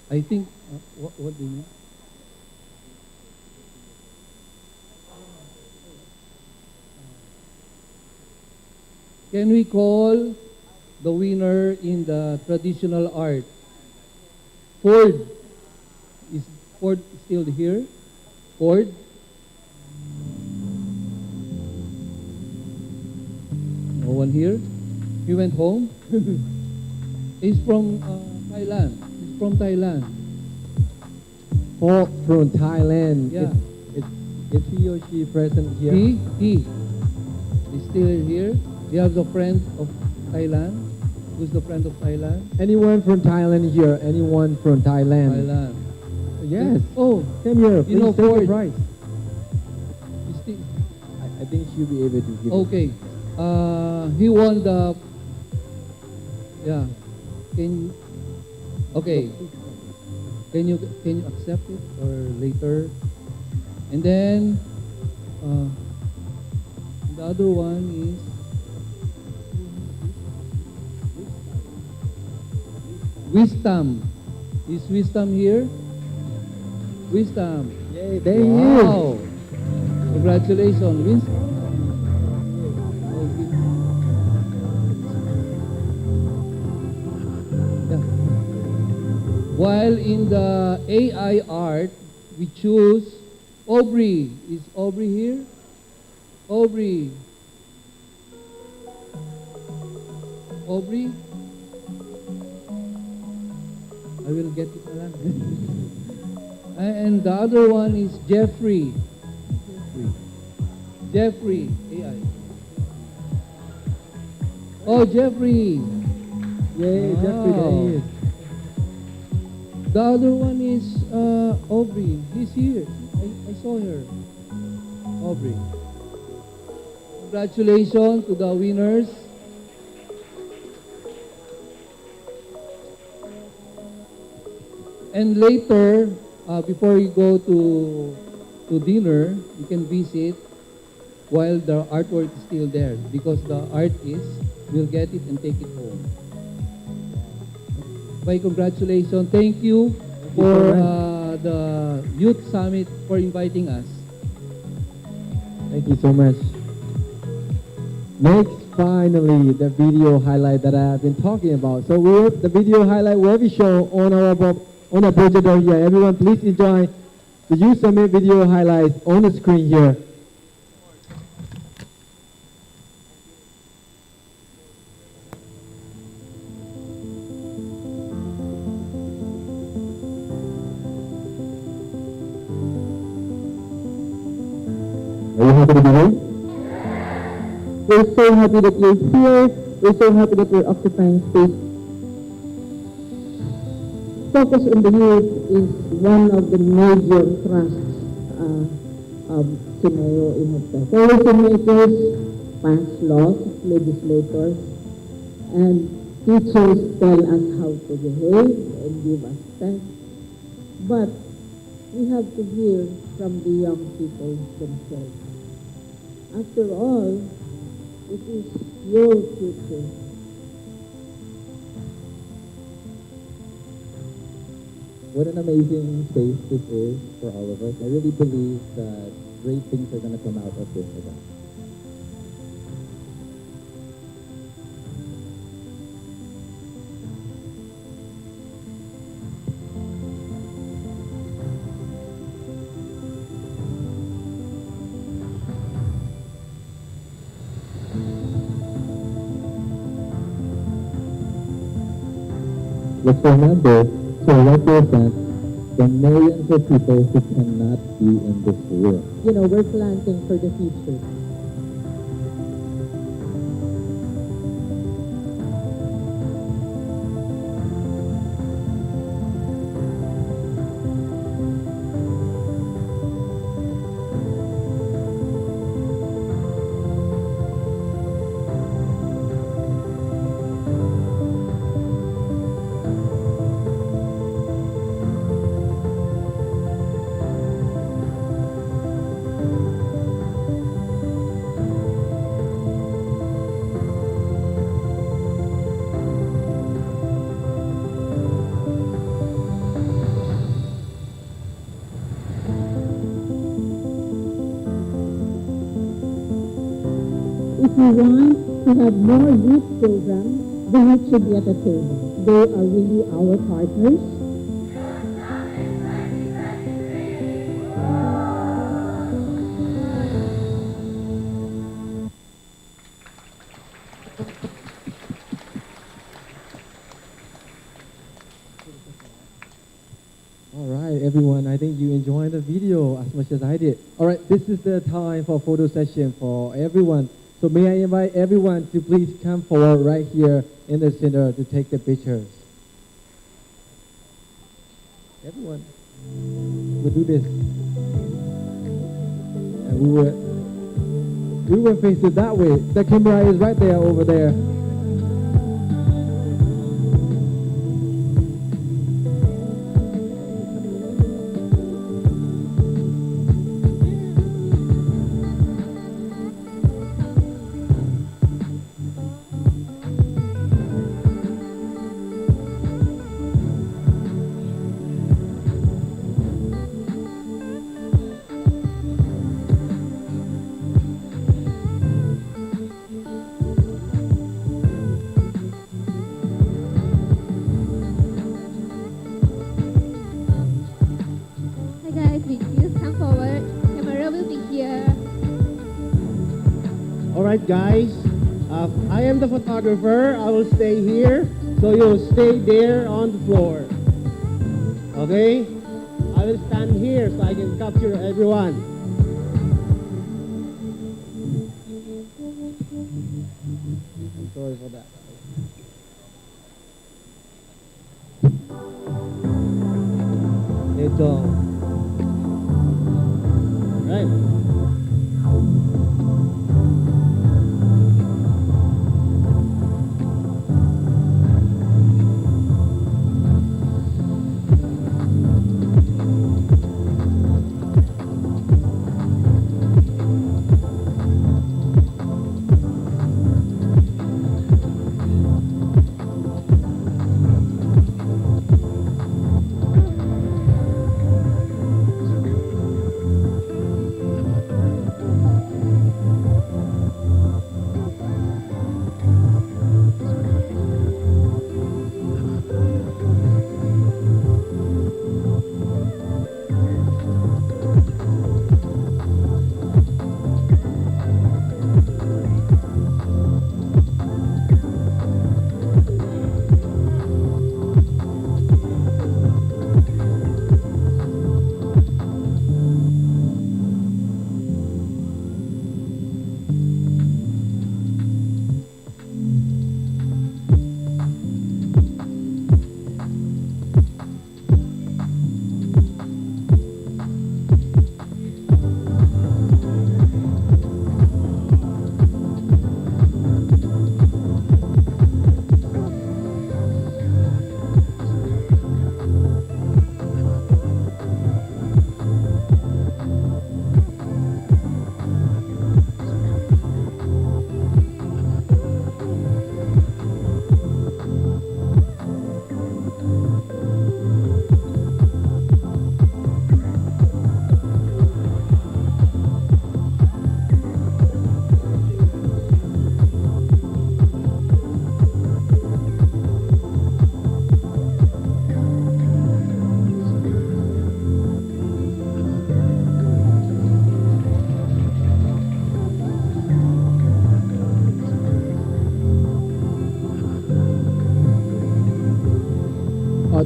I think, what do you mean? Can we call the winner in the traditional art? Ford. Is Ford still here? Ford? No one here? He went home? He's from Thailand. He's from Thailand. Oh, from Thailand. Yeah. Is he or she present here? He is still here. Do you have a friend of Thailand? Who's the friend of Thailand? Anyone from Thailand here? Anyone from Thailand? Thailand. Yes. Oh, come here. you know Please take Ford. the prize. I think she'll be able to give it. Okay. He won the. Yeah. Okay. Can you accept it or later? And then the other one is Wisdom. Is Wisdom here? Wisdom. Yay, there wow. Congratulations, Wisdom. Yeah. While in the AI art, we choose Aubrey. Is Aubrey here? Aubrey. Aubrey? I will get it na lang. And the other one is Jeffrey. Jeffrey. AI. Oh, Jeffrey. Yay, Jeffrey, there he is. The other one is Aubrey. He's here. I saw her. Aubrey. Congratulations to the winners. And later, before you go to dinner, you can visit while the artwork is still there, because the artist will get it and take it home. my congratulations. Thank you for the Youth Summit for inviting us. Thank you so much. Next, finally, the video highlight that I have been talking about. So the video highlight will be shown on our projector here. Everyone, please enjoy the Youth Summit video highlights on the screen here. Are you happy to be here? We're so happy that you're here. We're so happy that we're occupying space. Focus on the youth is one of the major thrusts of Sineo Inotech. Policymakers pass laws, legislators, and teachers tell us how to behave and give us tests. But we have to hear from the young people themselves. After all, it is your future. What an amazing space this is for all of us. I really believe that great things are going to come out of this event. Let's remember to represent the millions of people who cannot be in this room. You know, we're planting for the future. If you want to have more youth programs, the youth should be at the table. They are really our partners. All right, everyone, I think you enjoyed the video as much as I did. All right, this is the time for photo session for everyone. So may I invite everyone to please come forward right here in the center to take the pictures. Everyone, we'll do this. And we will face it that way. The camera is right there over there. Hi guys, please come forward. Camera will be here. All right, guys. I am the photographer. I will stay here, so you'll stay there on the floor. Okay? I will stand here so I can capture everyone. I'm sorry for that. Ito. Right.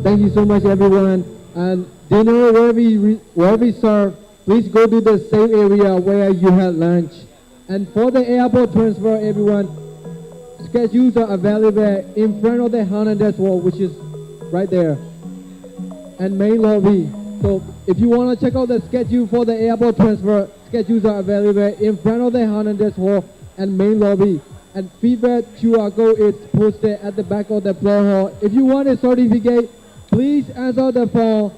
Thank you so much, everyone. And dinner, wherever we serve, please go to the same area where you had lunch. And for the airport transfer, everyone, schedules are available in front of the Hernandez Hall, which is right there, and main lobby. So if you want to check out the schedule for the airport transfer, schedules are available in front of the Hernandez Hall and main lobby. And feedback QR code is posted at the back of the floor hall. If you want a certificate, please answer the phone